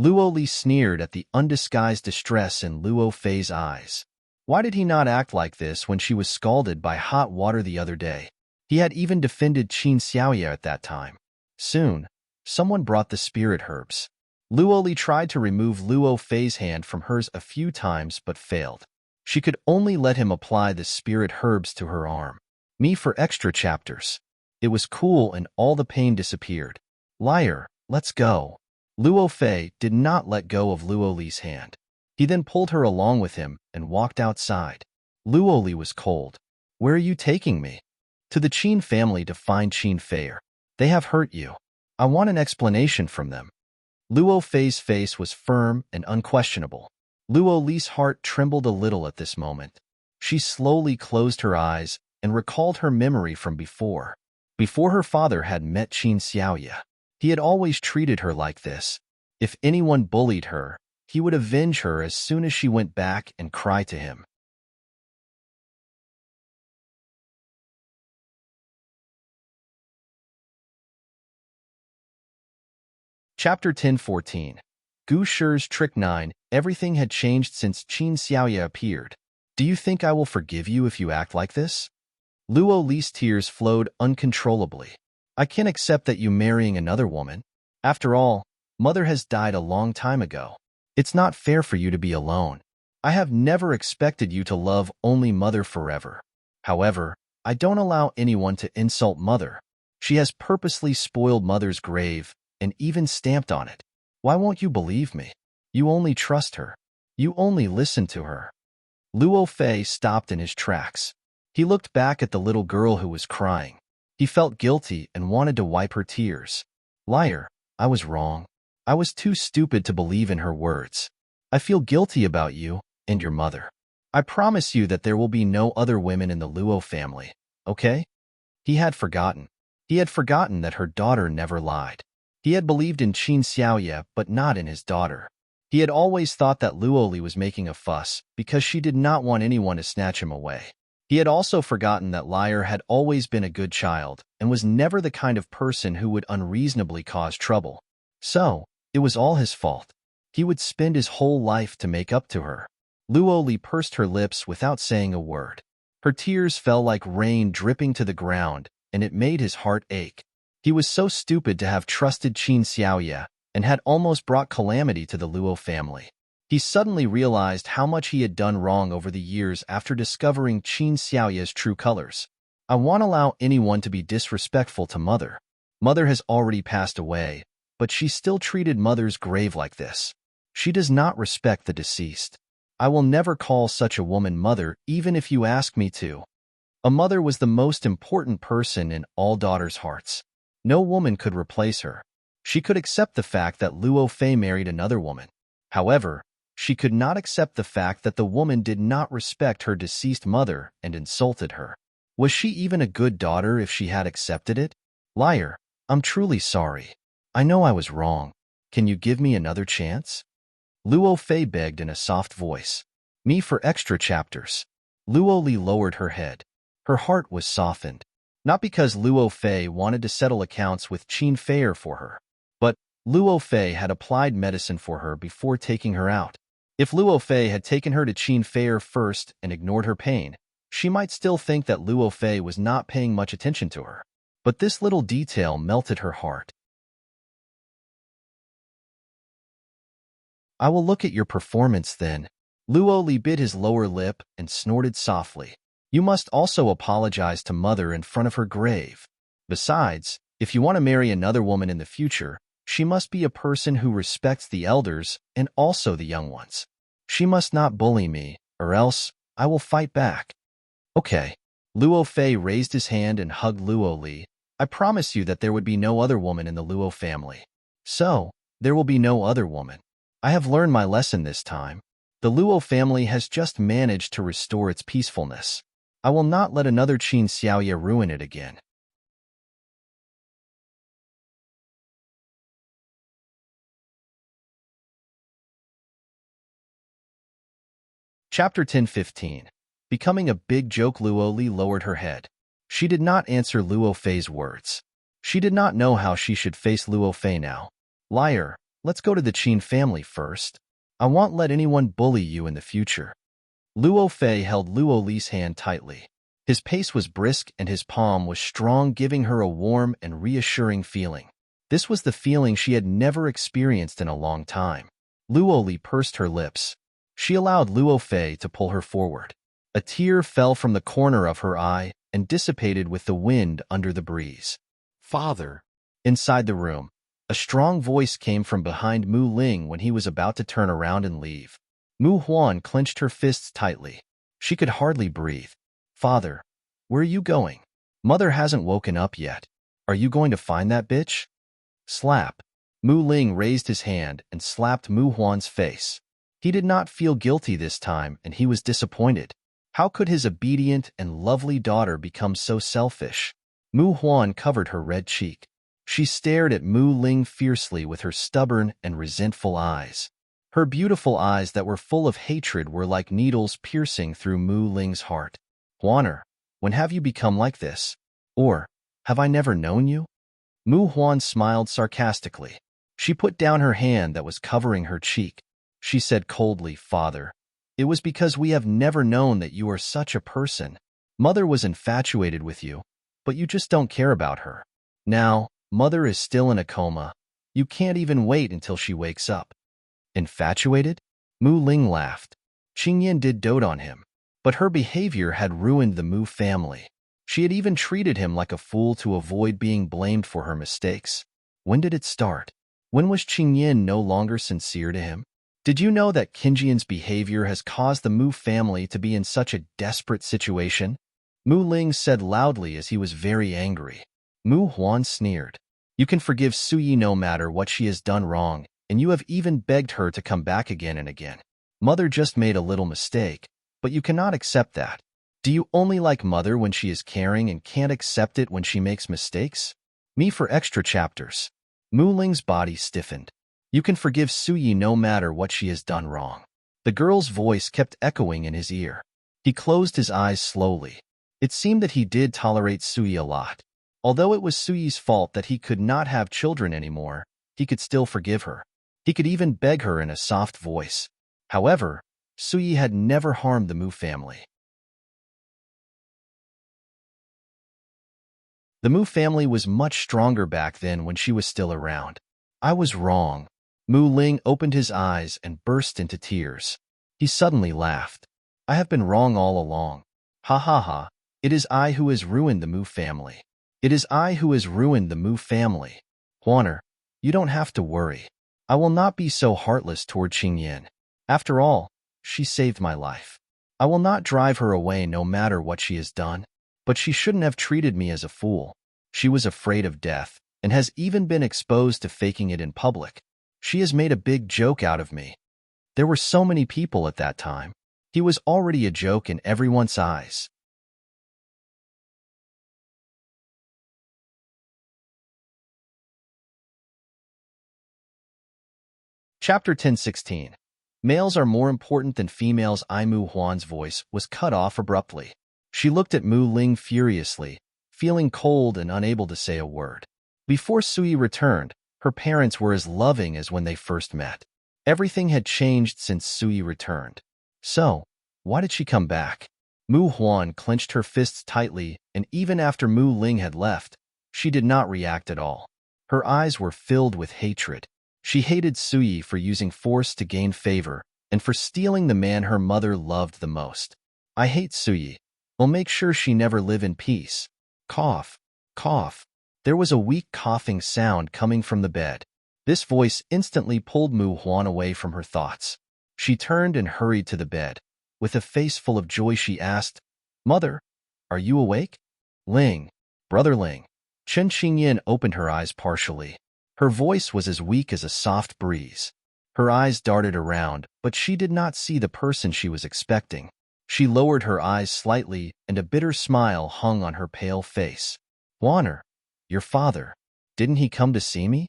Luo Li sneered at the undisguised distress in Luo Fei's eyes. Why did he not act like this when she was scalded by hot water the other day? He had even defended Qin Xiaoye at that time. Soon, someone brought the spirit herbs. Luo Li tried to remove Luo Fei's hand from hers a few times but failed. She could only let him apply the spirit herbs to her arm. Me for extra chapters. It was cool and all the pain disappeared. Liar, let's go. Luo Fei did not let go of Luo Li's hand. He then pulled her along with him and walked outside. Luoli was cold. Where are you taking me? To the Qin family to find Qin Fei. They have hurt you. I want an explanation from them. Luo Fei's face was firm and unquestionable. Luo Li's heart trembled a little at this moment. She slowly closed her eyes and recalled her memory from before. Before her father had met Qin Xiaoya, he had always treated her like this. If anyone bullied her, he would avenge her as soon as she went back and cry to him. Chapter 1014. Gu Shi's Trick 9. Everything had changed since Qin Xiaoya appeared. Do you think I will forgive you if you act like this? Luo Li's tears flowed uncontrollably. I can't accept that you marrying another woman. After all, mother has died a long time ago. It's not fair for you to be alone. I have never expected you to love only mother forever. However, I don't allow anyone to insult mother. She has purposely spoiled mother's grave and even stamped on it. Why won't you believe me? You only trust her. You only listen to her. Luo Fei stopped in his tracks. He looked back at the little girl who was crying. He felt guilty and wanted to wipe her tears. Liar, I was wrong. I was too stupid to believe in her words. I feel guilty about you and your mother. I promise you that there will be no other women in the Luo family, okay? He had forgotten. He had forgotten that her daughter never lied. He had believed in Qin Xiaoya, but not in his daughter. He had always thought that Luoli was making a fuss because she did not want anyone to snatch him away. He had also forgotten that Liar had always been a good child and was never the kind of person who would unreasonably cause trouble. So, it was all his fault. He would spend his whole life to make up to her. Luoli pursed her lips without saying a word. Her tears fell like rain dripping to the ground, and it made his heart ache. He was so stupid to have trusted Qin Xiaoya and had almost brought calamity to the Luo family. He suddenly realized how much he had done wrong over the years after discovering Qin Xiaoya's true colors. I won't allow anyone to be disrespectful to mother. Mother has already passed away, but she still treated mother's grave like this. She does not respect the deceased. I will never call such a woman mother even if you ask me to. A mother was the most important person in all daughters' hearts. No woman could replace her. She could accept the fact that Luo Fei married another woman. However, she could not accept the fact that the woman did not respect her deceased mother and insulted her. Was she even a good daughter if she had accepted it? Liar, I'm truly sorry. I know I was wrong. Can you give me another chance? Luo Fei begged in a soft voice. Me for extra chapters. Luo Li lowered her head. Her heart was softened. Not because Luo Fei wanted to settle accounts with Qin Fei for her, but Luo Fei had applied medicine for her before taking her out. If Luo Fei had taken her to Qin Fei first and ignored her pain, she might still think that Luo Fei was not paying much attention to her. But this little detail melted her heart. I will look at your performance then. Luo Li bit his lower lip and snorted softly. You must also apologize to mother in front of her grave. Besides, if you want to marry another woman in the future, she must be a person who respects the elders and also the young ones. She must not bully me, or else I will fight back. Okay. Luo Fei raised his hand and hugged Luo Li. I promise you that there would be no other woman in the Luo family. So, there will be no other woman. I have learned my lesson this time. The Luo family has just managed to restore its peacefulness. I will not let another Qin Xiaoya ruin it again. Chapter 1015. Becoming a big joke. Luo Li lowered her head. She did not answer Luo Fei's words. She did not know how she should face Luo Fei now. Liar, let's go to the Qin family first. I won't let anyone bully you in the future. Luo Fei held Luo Li's hand tightly. His pace was brisk and his palm was strong, giving her a warm and reassuring feeling. This was the feeling she had never experienced in a long time. Luo Li pursed her lips. She allowed Luo Fei to pull her forward. A tear fell from the corner of her eye and dissipated with the wind under the breeze. Father. Inside the room, a strong voice came from behind Mu Ling when he was about to turn around and leave. Mu Huan clenched her fists tightly. She could hardly breathe. Father, where are you going? Mother hasn't woken up yet. Are you going to find that bitch? Slap. Mu Ling raised his hand and slapped Mu Huan's face. He did not feel guilty this time, and he was disappointed. How could his obedient and lovely daughter become so selfish? Mu Huan covered her red cheek. She stared at Mu Ling fiercely with her stubborn and resentful eyes. Her beautiful eyes that were full of hatred were like needles piercing through Mu Ling's heart. Huaner, when have you become like this? Or, have I never known you? Mu Huan smiled sarcastically. She put down her hand that was covering her cheek. She said coldly, Father, it was because we have never known that you are such a person. Mother was infatuated with you, but you just don't care about her. Now, Mother is still in a coma. You can't even wait until she wakes up. Infatuated? Mu Ling laughed. Qingyan did dote on him, but her behavior had ruined the Mu family. She had even treated him like a fool to avoid being blamed for her mistakes. When did it start? When was Qingyan no longer sincere to him? Did you know that Qingyan's behavior has caused the Mu family to be in such a desperate situation? Mu Ling said loudly as he was very angry. Mu Huan sneered. You can forgive Suyi no matter what she has done wrong, and you have even begged her to come back again and again. Mother just made a little mistake, but you cannot accept that. Do you only like Mother when she is caring and can't accept it when she makes mistakes? Me for extra chapters. Mu Ling's body stiffened. You can forgive Suyi no matter what she has done wrong. The girl's voice kept echoing in his ear. He closed his eyes slowly. It seemed that he did tolerate Suyi a lot. Although it was Suyi's fault that he could not have children anymore, he could still forgive her. He could even beg her in a soft voice. However, Suyi had never harmed the Mu family. The Mu family was much stronger back then when she was still around. I was wrong. Mu Ling opened his eyes and burst into tears. He suddenly laughed. I have been wrong all along. Ha ha ha. It is I who has ruined the Mu family. It is I who has ruined the Mu family. Huaner, you don't have to worry. I will not be so heartless toward Qingyan. After all, she saved my life. I will not drive her away no matter what she has done. But she shouldn't have treated me as a fool. She was afraid of death, and has even been exposed to faking it in public. She has made a big joke out of me. There were so many people at that time. He was already a joke in everyone's eyes. Chapter 1016. Males are more important than females. Mu Huan's voice was cut off abruptly. She looked at Mu Ling furiously, feeling cold and unable to say a word. Before Suyi returned, her parents were as loving as when they first met. Everything had changed since Suyi returned. So, why did she come back? Mu Huan clenched her fists tightly, and even after Mu Ling had left, she did not react at all. Her eyes were filled with hatred. She hated Suyi for using force to gain favor, and for stealing the man her mother loved the most. I hate Suyi. I'll make sure she never live in peace. Cough, cough. There was a weak coughing sound coming from the bed. This voice instantly pulled Mu Huan away from her thoughts. She turned and hurried to the bed. With a face full of joy she asked, Mother, are you awake? Ling, Brother Ling. Chen Qingyan opened her eyes partially. Her voice was as weak as a soft breeze. Her eyes darted around, but she did not see the person she was expecting. She lowered her eyes slightly, and a bitter smile hung on her pale face. Huaner, your father, didn't he come to see me?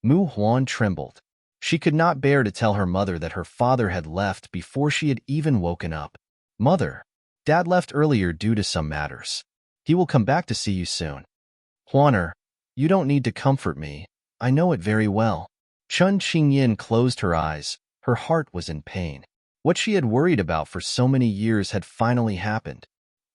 Mu Huan trembled. She could not bear to tell her mother that her father had left before she had even woken up. Mother, Dad left earlier due to some matters. He will come back to see you soon. Huaner, you don't need to comfort me. I know it very well. Chen Qingyan closed her eyes. Her heart was in pain. What she had worried about for so many years had finally happened.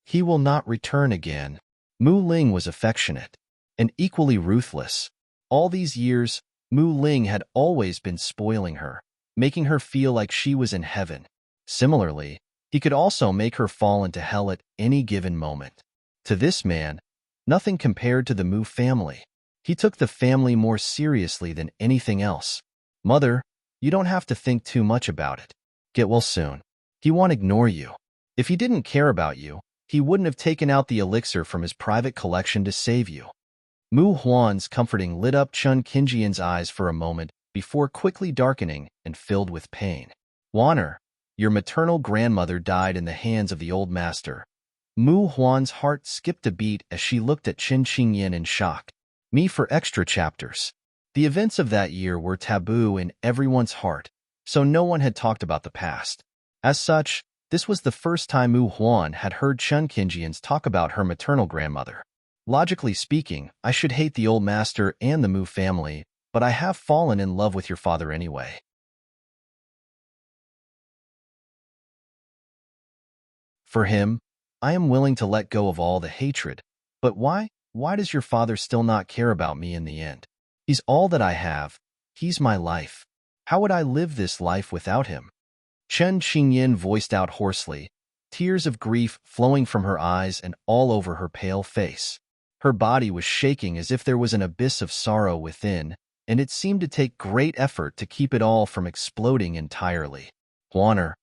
He will not return again. Mu Ling was affectionate and equally ruthless. All these years, Mu Ling had always been spoiling her, making her feel like she was in heaven. Similarly, he could also make her fall into hell at any given moment. To this man, nothing compared to the Mu family. He took the family more seriously than anything else. Mother, you don't have to think too much about it. Get well soon. He won't ignore you. If he didn't care about you, he wouldn't have taken out the elixir from his private collection to save you. Mu Huan's comforting lit up Chun Qingjian's eyes for a moment before quickly darkening and filled with pain. Wanner, your maternal grandmother died in the hands of the old master. Mu Huan's heart skipped a beat as she looked at Qin Qingyan in shock. Me for extra chapters. The events of that year were taboo in everyone's heart, so no one had talked about the past. As such, this was the first time Mu Huan had heard Chun Qingjian's talk about her maternal grandmother. Logically speaking, I should hate the old master and the Mu family, but I have fallen in love with your father anyway. For him, I am willing to let go of all the hatred. But why? Why does your father still not care about me in the end? He's all that I have. He's my life. How would I live this life without him? Chen Qingyan voiced out hoarsely, tears of grief flowing from her eyes and all over her pale face. Her body was shaking as if there was an abyss of sorrow within, and it seemed to take great effort to keep it all from exploding entirely. Huaner,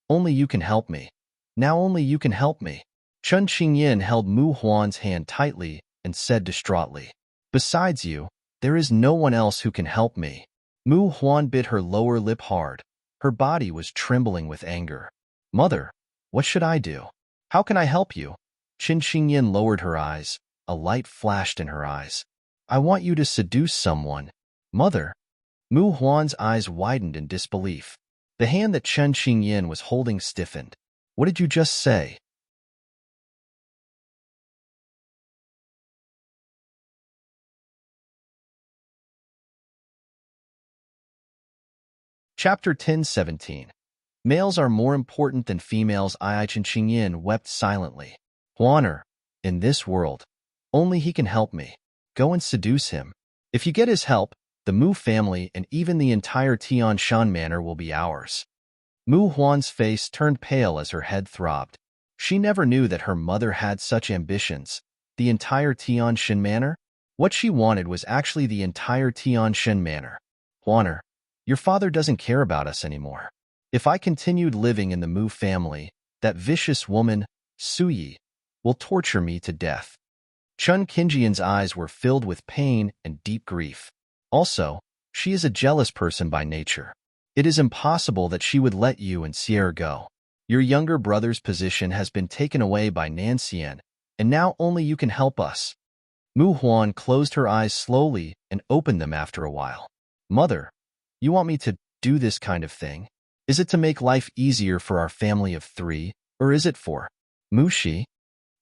only you can help me. Now only you can help me. Chun Qingyan held Mu Huan's hand tightly and said distraughtly, besides you, there is no one else who can help me. Mu Huan bit her lower lip hard. Her body was trembling with anger. Mother, what should I do? How can I help you? Qin Qingyan lowered her eyes. A light flashed in her eyes. I want you to seduce someone. Mother. Mu Huan's eyes widened in disbelief. The hand that Chen Qingyan was holding stiffened. What did you just say? Chapter 10:17. Males are more important than females. Chen Qingyan wept silently. Huaner, in this world, only he can help me. Go and seduce him. If you get his help, the Mu family and even the entire Tianshan manor will be ours. Mu Huan's face turned pale as her head throbbed. She never knew that her mother had such ambitions. The entire Tianshan manor? What she wanted was actually the entire Tianshan manor. Huaner, your father doesn't care about us anymore. If I continued living in the Mu family, that vicious woman, Suyi, will torture me to death. Chun Qingjian's eyes were filled with pain and deep grief. Also, she is a jealous person by nature. It is impossible that she would let you and Sierra go. Your younger brother's position has been taken away by Nancian, and now only you can help us. Mu Huan closed her eyes slowly and opened them after a while. Mother, you want me to do this kind of thing? Is it to make life easier for our family of 3, or is it for Mushi?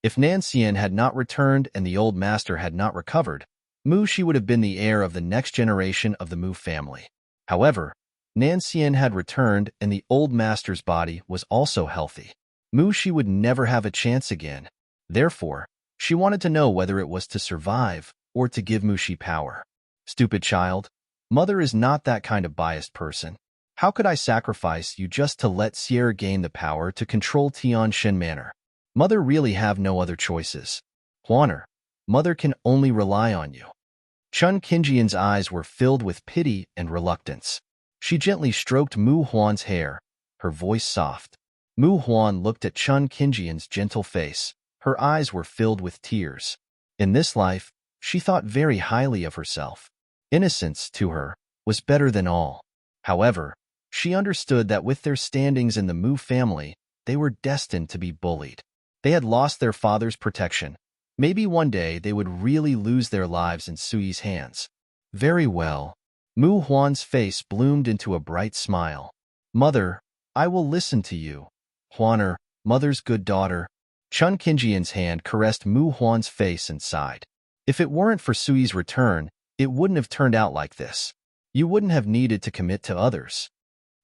If Nancian had not returned and the old master had not recovered, Mushi would have been the heir of the next generation of the Mu family. However, Nancian had returned and the old master's body was also healthy. Mushi would never have a chance again. Therefore, she wanted to know whether it was to survive or to give Mushi power. Stupid child, mother is not that kind of biased person. How could I sacrifice you just to let Sierra gain the power to control Tianshan Manor? Mother really have no other choices. Huaner, mother can only rely on you. Chun Qingjian's eyes were filled with pity and reluctance. She gently stroked Mu Huan's hair, her voice soft. Mu Huan looked at Chun Qingjian's gentle face. Her eyes were filled with tears. In this life, she thought very highly of herself. Innocence, to her, was better than all. However, she understood that with their standings in the Mu family, they were destined to be bullied. They had lost their father's protection. Maybe one day they would really lose their lives in Suyi's hands. Very well. Mu Huan's face bloomed into a bright smile. Mother, I will listen to you. Huaner, mother's good daughter. Chun Qingjian's hand caressed Mu Huan's face and sighed. If it weren't for Suyi's return, it wouldn't have turned out like this. You wouldn't have needed to commit to others.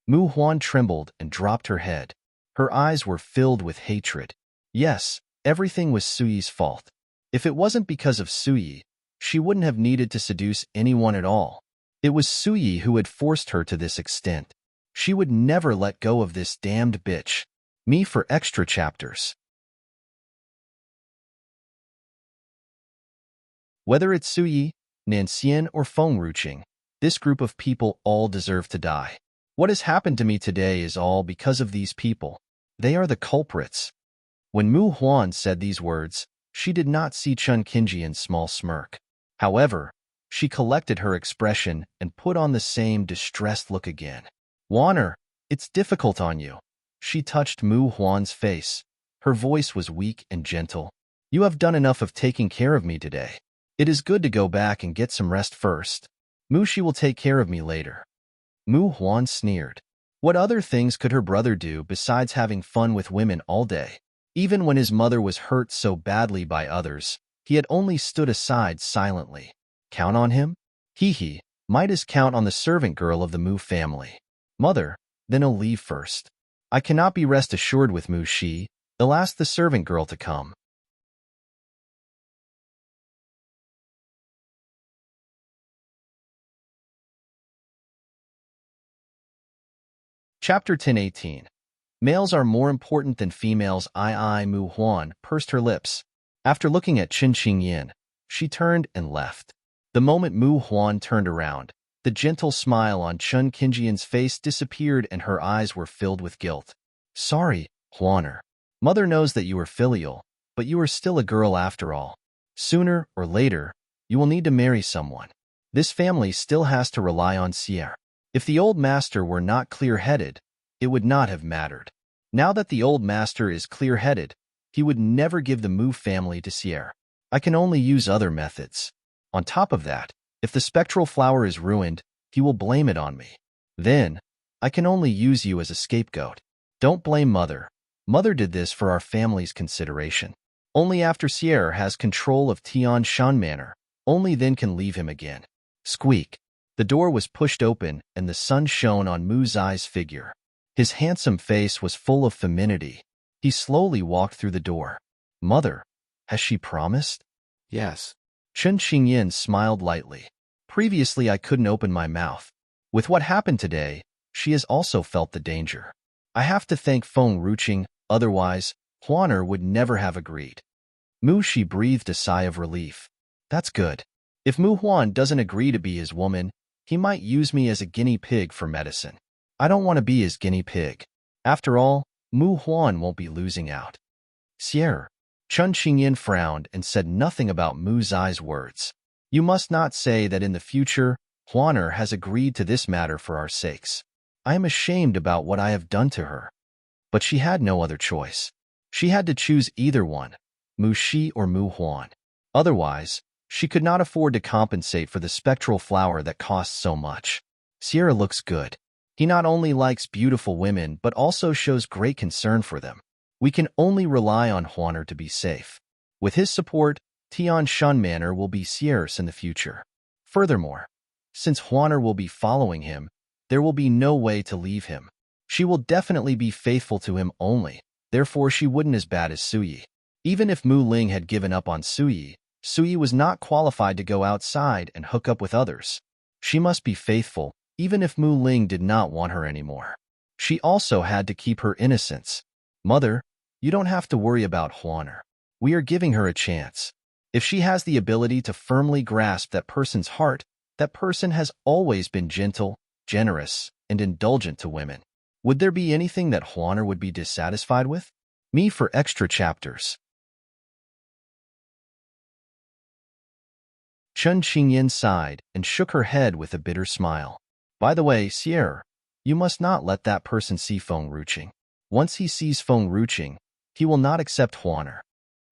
Mu Huan trembled and dropped her head. Her eyes were filled with hatred. Yes, everything was Suyi's fault. If it wasn't because of Suyi, she wouldn't have needed to seduce anyone at all. It was Suyi who had forced her to this extent. She would never let go of this damned bitch. Me for extra chapters. Whether it's Suyi, Nancian, or Feng Ruqing, this group of people all deserve to die. What has happened to me today is all because of these people. They are the culprits. When Mu Huan said these words, she did not see Chun Qingjian's small smirk. However, she collected her expression and put on the same distressed look again. Wanner, it's difficult on you. She touched Mu Huan's face. Her voice was weak and gentle. You have done enough of taking care of me today. It is good to go back and get some rest first. Mu Shi will take care of me later. Mu Huan sneered. What other things could her brother do besides having fun with women all day? Even when his mother was hurt so badly by others, he had only stood aside silently. Count on him? He might as count on the servant girl of the Mu family. Mother, then he'll leave first. I cannot be rest assured with Mu Shi. They'll ask the servant girl to come. Chapter 10:18. Males are more important than females. Mu Huan pursed her lips. After looking at Qin Qingyin, she turned and left. The moment Mu Huan turned around, the gentle smile on Chun Qingjian's face disappeared and her eyes were filled with guilt. Sorry, Huaner. Mother knows that you are filial, but you are still a girl after all. Sooner or later, you will need to marry someone. This family still has to rely on Sierre. If the old master were not clear-headed, it would not have mattered. Now that the old master is clear-headed, he would never give the Mu family to Sierre. I can only use other methods. On top of that, if the spectral flower is ruined, he will blame it on me. Then, I can only use you as a scapegoat. Don't blame Mother. Mother did this for our family's consideration. Only after Sierre has control of Tian Shan Manor, only then can leave him again. Squeak. The door was pushed open and the sun shone on Mu Zai's figure. His handsome face was full of femininity. He slowly walked through the door. Mother, has she promised? Yes. Chun Qingyin smiled lightly. Previously I couldn't open my mouth. With what happened today, she has also felt the danger. I have to thank Feng Ruqing, otherwise, Huaner would never have agreed. Mu Shi breathed a sigh of relief. That's good. If Mu Huan doesn't agree to be his woman, he might use me as a guinea pig for medicine. I don't want to be his guinea pig. After all, Mu Huan won't be losing out. Sierre. Chun Qingyin frowned and said nothing about Mu Zai's words. You must not say that in the future, Huaner has agreed to this matter for our sakes. I am ashamed about what I have done to her. But she had no other choice. She had to choose either one, Mu Shi or Mu Huan. Otherwise, she could not afford to compensate for the spectral flower that costs so much. Sierra looks good. He not only likes beautiful women but also shows great concern for them. We can only rely on Huaner to be safe. With his support, Tian Shan Manor will be Sierra's in the future. Furthermore, since Huaner will be following him, there will be no way to leave him. She will definitely be faithful to him only, therefore she wouldn't as bad as Suyi. Even if Mu Ling had given up on Suyi, Suyi was not qualified to go outside and hook up with others. She must be faithful, even if Mu Ling did not want her anymore. She also had to keep her innocence. Mother, you don't have to worry about Huaner. We are giving her a chance. If she has the ability to firmly grasp that person's heart, that person has always been gentle, generous, and indulgent to women. Would there be anything that Huaner would be dissatisfied with? Me for extra chapters. Chun Qingyin sighed and shook her head with a bitter smile. By the way, Sierre, you must not let that person see Feng Ruqing. Once he sees Feng Ruqing, he will not accept Huaner.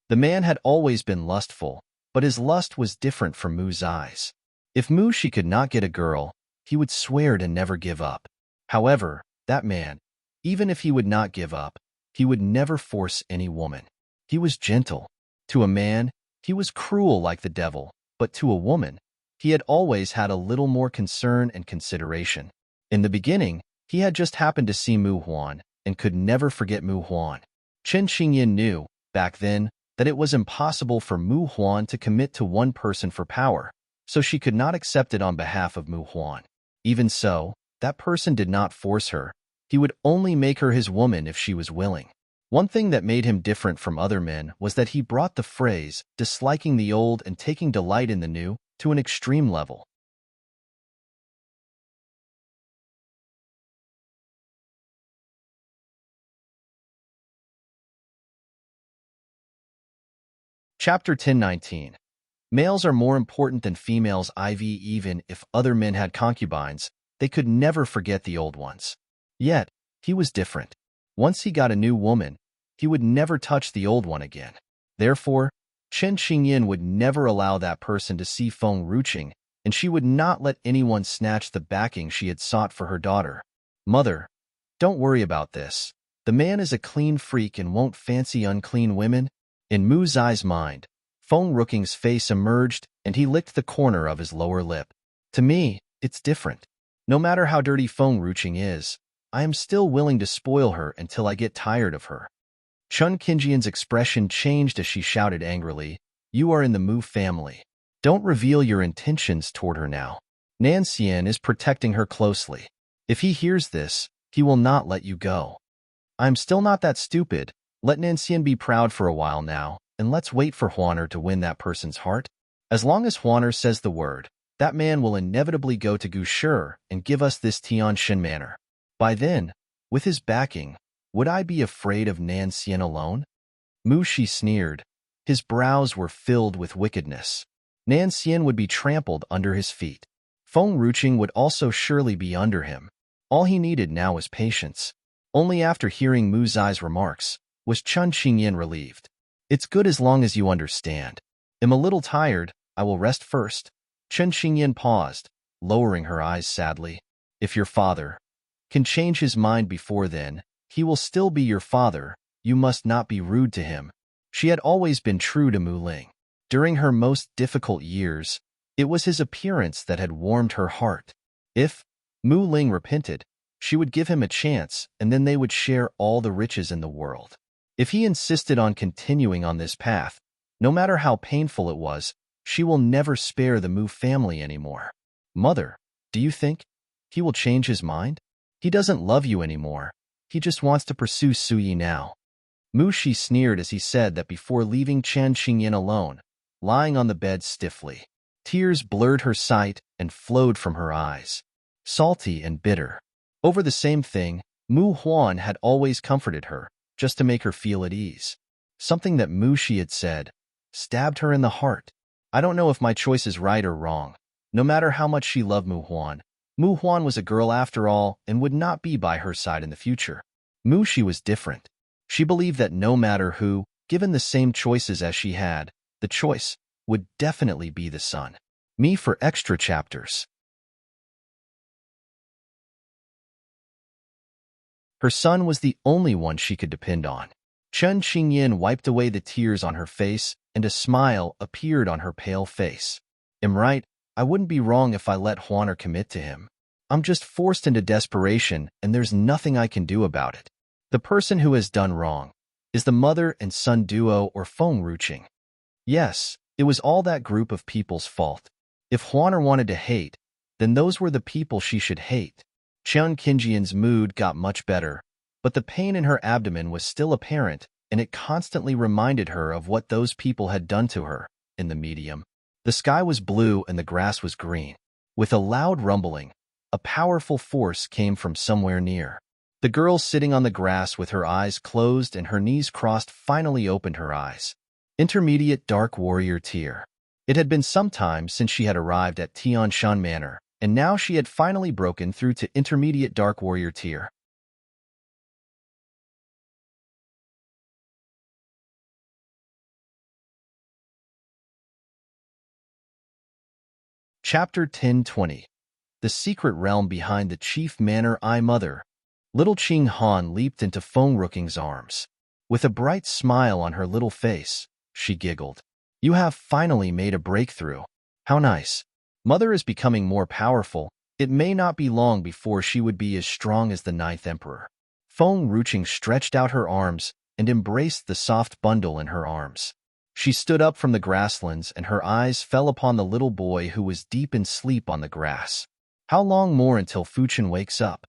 The man had always been lustful, but his lust was different from Mu Zai's. If Mu Shi could not get a girl, he would swear to never give up. However, that man, even if he would not give up, he would never force any woman. He was gentle. To a man, he was cruel like the devil, but to a woman, he had always had a little more concern and consideration. In the beginning, he had just happened to see Mu Huan and could never forget Mu Huan. Qin Qingyin knew, back then, that it was impossible for Mu Huan to commit to one person for power, so she could not accept it on behalf of Mu Huan. Even so, that person did not force her. He would only make her his woman if she was willing. One thing that made him different from other men was that he brought the phrase, disliking the old and taking delight in the new, to an extreme level. Chapter 1019. Males are more important than females. Even if other men had concubines, they could never forget the old ones. Yet, he was different. Once he got a new woman, he would never touch the old one again. Therefore, Chen Qingyin would never allow that person to see Feng Ruqing, and she would not let anyone snatch the backing she had sought for her daughter. Mother, don't worry about this. The man is a clean freak and won't fancy unclean women. In Mu Zai's mind, Feng Ruqing's face emerged and he licked the corner of his lower lip. To me, it's different. No matter how dirty Feng Ruqing is, I am still willing to spoil her until I get tired of her. Chun Qingyan's expression changed as she shouted angrily, "You are in the Mu family. Don't reveal your intentions toward her now. Nanxian is protecting her closely. If he hears this, he will not let you go. I'm still not that stupid. Let Nanxian be proud for a while now, and let's wait for Huaner to win that person's heart. As long as Huaner says the word, that man will inevitably go to Gushi and give us this Tianshan manor. By then, with his backing, would I be afraid of Nanxian alone?" Mu Shi sneered. His brows were filled with wickedness. Nanxian would be trampled under his feet. Feng Ruqing would also surely be under him. All he needed now was patience. Only after hearing Mu Zai's remarks was Chun Qingyan relieved. "It's good as long as you understand. I'm a little tired. I will rest first." Chun Qingyan paused, lowering her eyes sadly. "If your father can change his mind before then, he will still be your father. You must not be rude to him." She had always been true to Mu Ling. During her most difficult years, it was his appearance that had warmed her heart. If Mu Ling repented, she would give him a chance, and then they would share all the riches in the world. If he insisted on continuing on this path, no matter how painful it was, she will never spare the Mu family anymore. "Mother, do you think he will change his mind? He doesn't love you anymore. He just wants to pursue Suyi now." Mu Shi sneered as he said that before leaving Chen Qingyan alone, lying on the bed stiffly. Tears blurred her sight and flowed from her eyes, salty and bitter. Over the same thing, Mu Huan had always comforted her, just to make her feel at ease. Something that Mu Shi had said stabbed her in the heart. I don't know if my choice is right or wrong. No matter how much she loved Mu Huan was a girl after all and would not be by her side in the future. Mu Shi was different. She believed that no matter who, given the same choices as she had, the choice would definitely be the son. Me for extra chapters. Her son was the only one she could depend on. Chun Qingyan wiped away the tears on her face, and a smile appeared on her pale face. "I'm right. I wouldn't be wrong if I let Huaner commit to him. I'm just forced into desperation, and there's nothing I can do about it. The person who has done wrong is the mother and son duo or Feng Ruqing. Yes, it was all that group of people's fault. If Huaner wanted to hate, then those were the people she should hate." Chun Qingyan's mood got much better, but the pain in her abdomen was still apparent, and it constantly reminded her of what those people had done to her. In the medium, the sky was blue and the grass was green. With a loud rumbling, a powerful force came from somewhere near. The girl sitting on the grass with her eyes closed and her knees crossed finally opened her eyes. Intermediate Dark Warrior Tier. It had been some time since she had arrived at Tianshan Manor, and now she had finally broken through to Intermediate Dark Warrior Tier. Chapter 1020. The Secret Realm Behind the Chief Manor. Mother. Little Qing Han leaped into Feng Ruqing's arms. With a bright smile on her little face, she giggled. "You have finally made a breakthrough. How nice. Mother is becoming more powerful. It may not be long before she would be as strong as the 9th Emperor." Feng Ruqing stretched out her arms and embraced the soft bundle in her arms. She stood up from the grasslands and her eyes fell upon the little boy who was deep in sleep on the grass. How long more until Fuchen wakes up?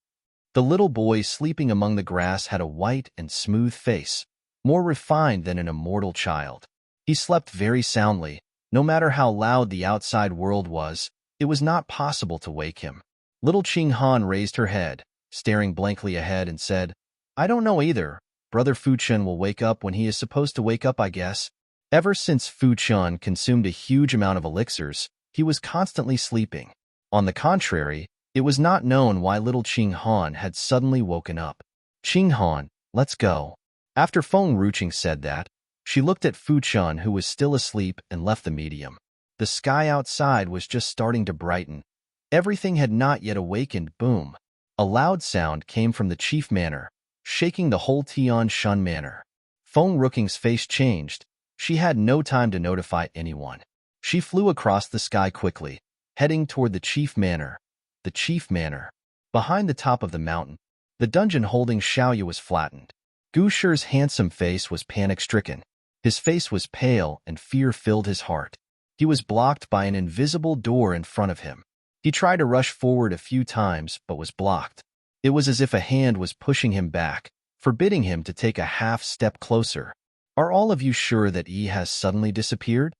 The little boy sleeping among the grass had a white and smooth face, more refined than an immortal child. He slept very soundly. No matter how loud the outside world was, it was not possible to wake him. Little Qing Han raised her head, staring blankly ahead, and said, "I don't know either. Brother Fuchen will wake up when he is supposed to wake up, I guess." Ever since Fu Chun consumed a huge amount of elixirs, he was constantly sleeping. On the contrary, it was not known why little Qing Han had suddenly woken up. Qing Han, let's go. After Feng Ruching said that, she looked at Fu Chun, who was still asleep, and left the medium. The sky outside was just starting to brighten. Everything had not yet awakened. Boom. A loud sound came from the chief manor, shaking the whole Tian Shun manor. Feng Ruching's face changed. She had no time to notify anyone. She flew across the sky quickly, heading toward the chief manor. The chief manor. Behind the top of the mountain, the dungeon holding Xiaoyu was flattened. Gu Shi's handsome face was panic-stricken. His face was pale and fear filled his heart. He was blocked by an invisible door in front of him. He tried to rush forward a few times, but was blocked. It was as if a hand was pushing him back, forbidding him to take a half step closer. Are all of you sure that Yi has suddenly disappeared?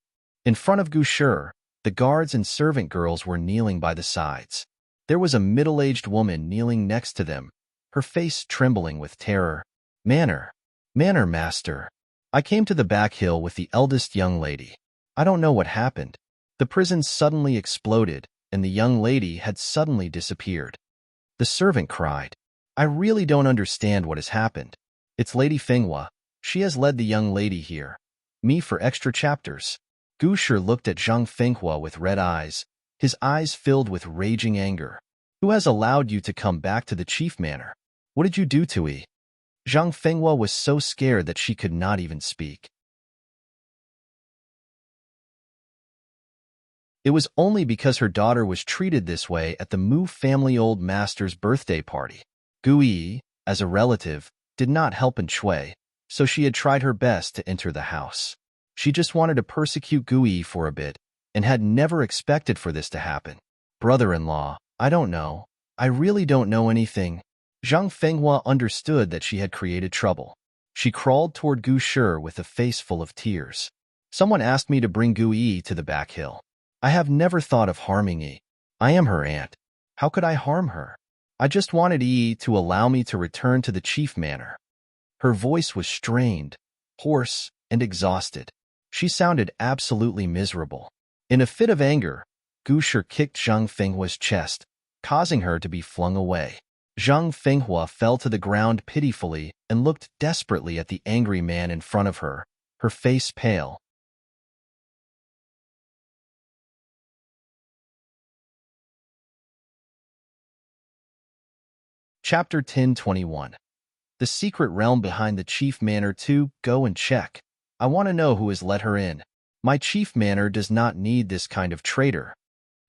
In front of Gu Shi, the guards and servant girls were kneeling by the sides. There was a middle-aged woman kneeling next to them, her face trembling with terror. Manor master. I came to the back hill with the eldest young lady. I don't know what happened. The prison suddenly exploded, and the young lady had suddenly disappeared. The servant cried. I really don't understand what has happened. It's Lady Fenghua. She has led the young lady here. Me for extra chapters. Gu Shi looked at Zhang Fenghua with red eyes, his eyes filled with raging anger. Who has allowed you to come back to the chief manor? What did you do to Yi? Zhang Fenghua was so scared that she could not even speak. It was only because her daughter was treated this way at the Mu family old master's birthday party. Gu Yi, as a relative, did not help in Shui, so she had tried her best to enter the house. She just wanted to persecute Gu Yi for a bit, and had never expected for this to happen. Brother-in-law, I don't know. I really don't know anything. Zhang Fenghua understood that she had created trouble. She crawled toward Gu Shi with a face full of tears. Someone asked me to bring Gu Yi to the back hill. I have never thought of harming Yi. I am her aunt. How could I harm her? I just wanted Yi to allow me to return to the chief manor. Her voice was strained, hoarse, and exhausted. She sounded absolutely miserable. In a fit of anger, Gu Shi kicked Zhang Fenghua's chest, causing her to be flung away. Zhang Fenghua fell to the ground pitifully and looked desperately at the angry man in front of her, her face pale. Chapter 1021. The secret realm behind the chief manor. 2. Go and check. I want to know who has let her in. My chief manor does not need this kind of traitor.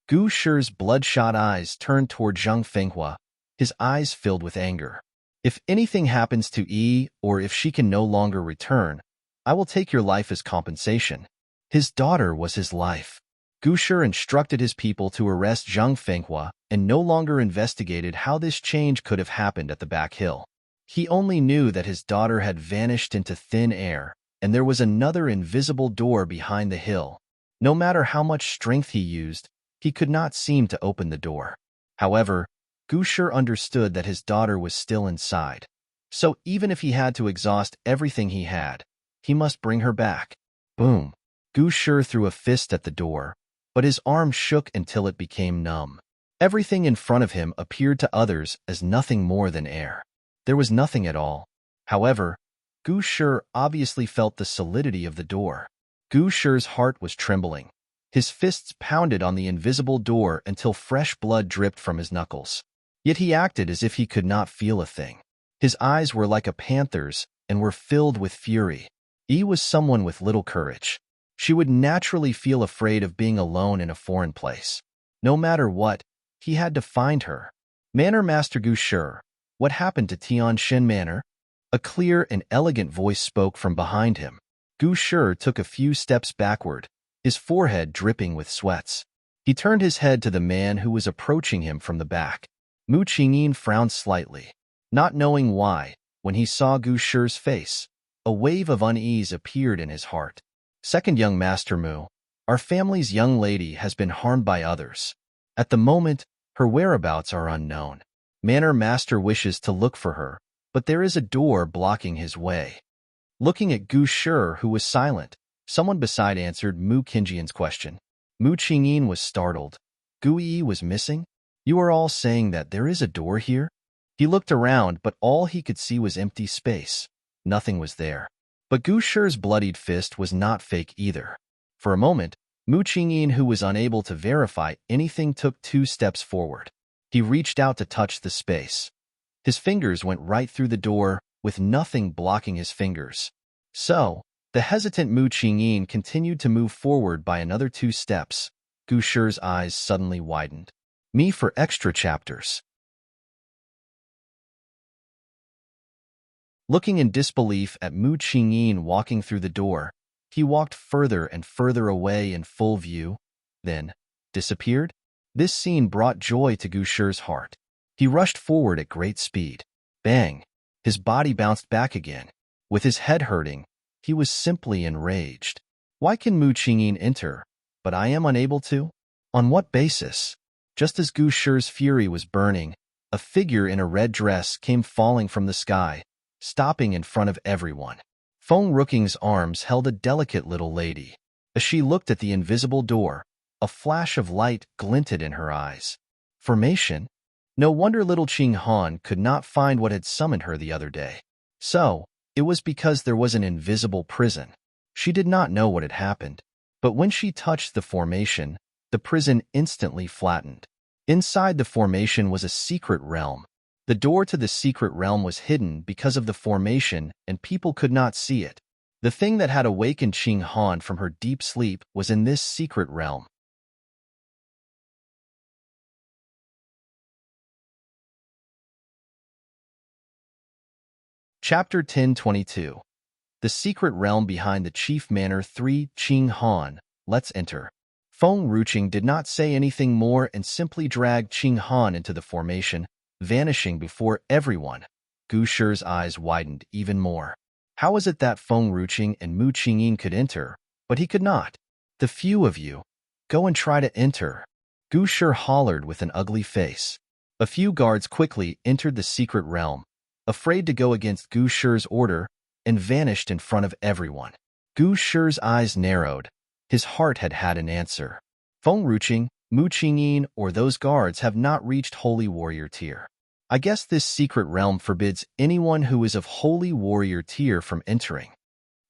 Gu Shi's bloodshot eyes turned toward Zhang Fenghua, his eyes filled with anger. If anything happens to Yi, or if she can no longer return, I will take your life as compensation. His daughter was his life. Gu Shi instructed his people to arrest Zhang Fenghua and no longer investigated how this change could have happened at the back hill. He only knew that his daughter had vanished into thin air, and there was another invisible door behind the hill. No matter how much strength he used, he could not seem to open the door. However, Gu Shi understood that his daughter was still inside. So even if he had to exhaust everything he had, he must bring her back. Boom. Gu Shi threw a fist at the door, but his arm shook until it became numb. Everything in front of him appeared to others as nothing more than air. There was nothing at all. However, Gu Shi obviously felt the solidity of the door. Gu Shi's heart was trembling. His fists pounded on the invisible door until fresh blood dripped from his knuckles. Yet he acted as if he could not feel a thing. His eyes were like a panther's and were filled with fury. Yi was someone with little courage. She would naturally feel afraid of being alone in a foreign place. No matter what, he had to find her. Manor Master Gu Shi, what happened to Tianshan Manor? A clear and elegant voice spoke from behind him. Gu Shi took a few steps backward, his forehead dripping with sweats. He turned his head to the man who was approaching him from the back. Mu Qingyin frowned slightly. Not knowing why, when he saw Gu Shi's face, a wave of unease appeared in his heart. Second young Master Mu, our family's young lady has been harmed by others. At the moment, her whereabouts are unknown. Manor Master wishes to look for her, but there is a door blocking his way. Looking at Gu Shi, who was silent, Someone beside answered Mu Qingjian's question. Mu Qingyin was startled. Gu Yi was missing? You are all saying that there is a door here? He looked around, but all he could see was empty space. Nothing was there. But Gu Shi's bloodied fist was not fake either. For a moment, Mu Qingyin, who was unable to verify anything, took 2 steps forward. He reached out to touch the space. His fingers went right through the door, with nothing blocking his fingers. So, the hesitant Mu Qingyin continued to move forward by another 2 steps. Gu Shi's eyes suddenly widened. Me for extra chapters. Looking in disbelief at Mu Qingyin walking through the door, he walked further and further away in full view, then disappeared. This scene brought joy to Gu Shi's heart. He rushed forward at great speed. Bang! His body bounced back again. With his head hurting, he was simply enraged. Why can Mu Qingyin enter, but I am unable to? On what basis? Just as Gu Shi's fury was burning, a figure in a red dress came falling from the sky, stopping in front of everyone. Feng Ruqing's arms held a delicate little lady. As she looked at the invisible door, a flash of light glinted in her eyes. Formation? No wonder little Qing Han could not find what had summoned her the other day. So, it was because there was an invisible prison. She did not know what had happened, but when she touched the formation, the prison instantly flattened. Inside the formation was a secret realm. The door to the secret realm was hidden because of the formation, and people could not see it. The thing that had awakened Qing Han from her deep sleep was in this secret realm. Chapter 1022. The Secret Realm Behind the Chief Manor 3. Qing Han, let's enter. Feng Ruqing did not say anything more and simply dragged Qing Han into the formation, vanishing before everyone. Gu Shi's eyes widened even more. How is it that Feng Ruqing and Mu Qingyin could enter, but he could not? The few of you, go and try to enter. Gu Shi hollered with an ugly face. A few guards quickly entered the secret realm, afraid to go against Gu Shi's order, and vanished in front of everyone. Gu Shi's eyes narrowed. His heart had had an answer. Feng Ruqing, Mu Qingyin, or those guards have not reached Holy Warrior tier. I guess this secret realm forbids anyone who is of Holy Warrior tier from entering.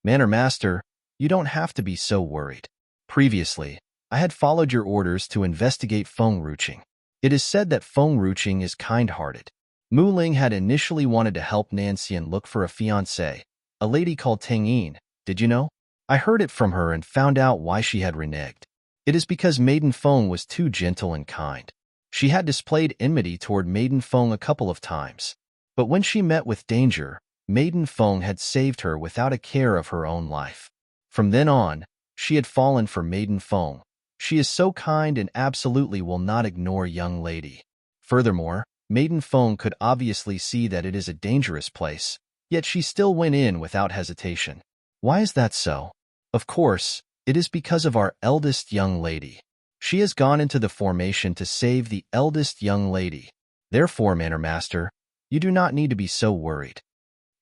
Manor Master, you don't have to be so worried. Previously, I had followed your orders to investigate Feng Ruqing. It is said that Feng Ruqing is kind-hearted. Mu Ling had initially wanted to help Nanxian look for a fiancée, a lady called Tang Yin, did you know? I heard it from her and found out why she had reneged. It is because Maiden Feng was too gentle and kind. She had displayed enmity toward Maiden Feng a couple of times. But when she met with danger, Maiden Feng had saved her without a care of her own life. From then on, she had fallen for Maiden Feng. She is so kind and absolutely will not ignore young lady. Furthermore, Maiden Feng could obviously see that it is a dangerous place, yet she still went in without hesitation. Why is that so? Of course, it is because of our eldest young lady. She has gone into the formation to save the eldest young lady. Therefore, Manor Master, you do not need to be so worried.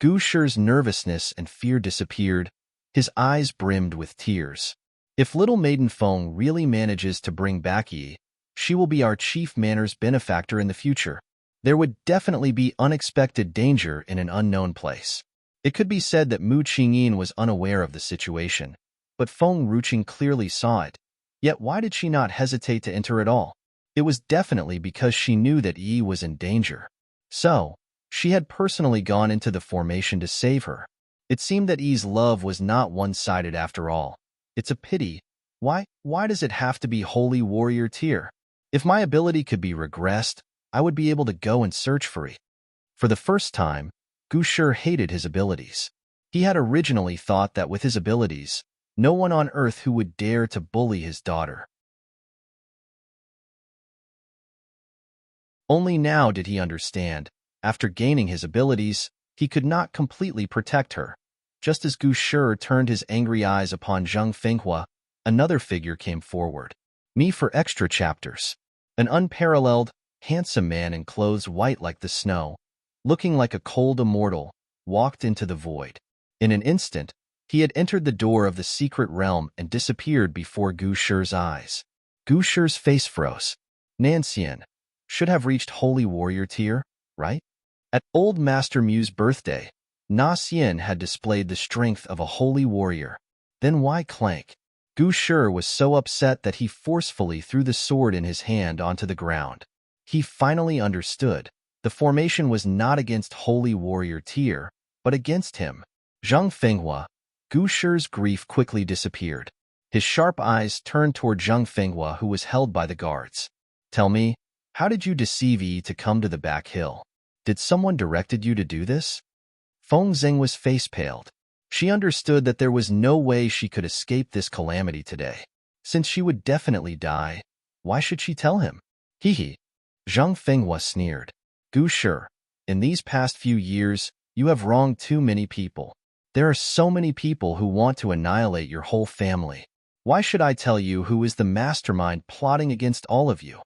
Gu Shi's nervousness and fear disappeared. His eyes brimmed with tears. If little Maiden Feng really manages to bring back Yi, she will be our chief manor's benefactor in the future. There would definitely be unexpected danger in an unknown place. It could be said that Mu Qingyin was unaware of the situation, but Feng Ruqing clearly saw it. Yet why did she not hesitate to enter at all? It was definitely because she knew that Yi was in danger. So, she had personally gone into the formation to save her. It seemed that Yi's love was not one-sided after all. It's a pity. Why does it have to be Holy Warrior tier? If my ability could be regressed, I would be able to go and search for it. For the first time, Gu Shi hated his abilities. He had originally thought that with his abilities, no one on earth who would dare to bully his daughter. Only now did he understand. After gaining his abilities, he could not completely protect her. Just as Gu Shi turned his angry eyes upon Zheng Fenghua, another figure came forward. Me for extra chapters. An unparalleled, handsome man in clothes white like the snow, looking like a cold immortal, walked into the void. In an instant, He had entered the door of the secret realm and disappeared before Gu Shi's eyes. Gu Shi's face froze. Nancian should have reached Holy Warrior tier, right? At Old Master Mu's birthday, Na Xian had displayed the strength of a holy warrior. Then why clank? Gu Shi was so upset that he forcefully threw the sword in his hand onto the ground. He finally understood. The formation was not against Holy Warrior tier, but against him. Zhang Fenghua. Gu Shi's grief quickly disappeared. His sharp eyes turned toward Zhang Fenghua, who was held by the guards. Tell me, how did you deceive Yi to come to the back hill? Did someone directed you to do this? Feng Zhenghua's face paled. She understood that there was no way she could escape this calamity today. Since she would definitely die, why should she tell him? Hee. Zhang Fenghua sneered. Gu Shi, in these past few years, you have wronged too many people. There are so many people who want to annihilate your whole family. Why should I tell you who is the mastermind plotting against all of you?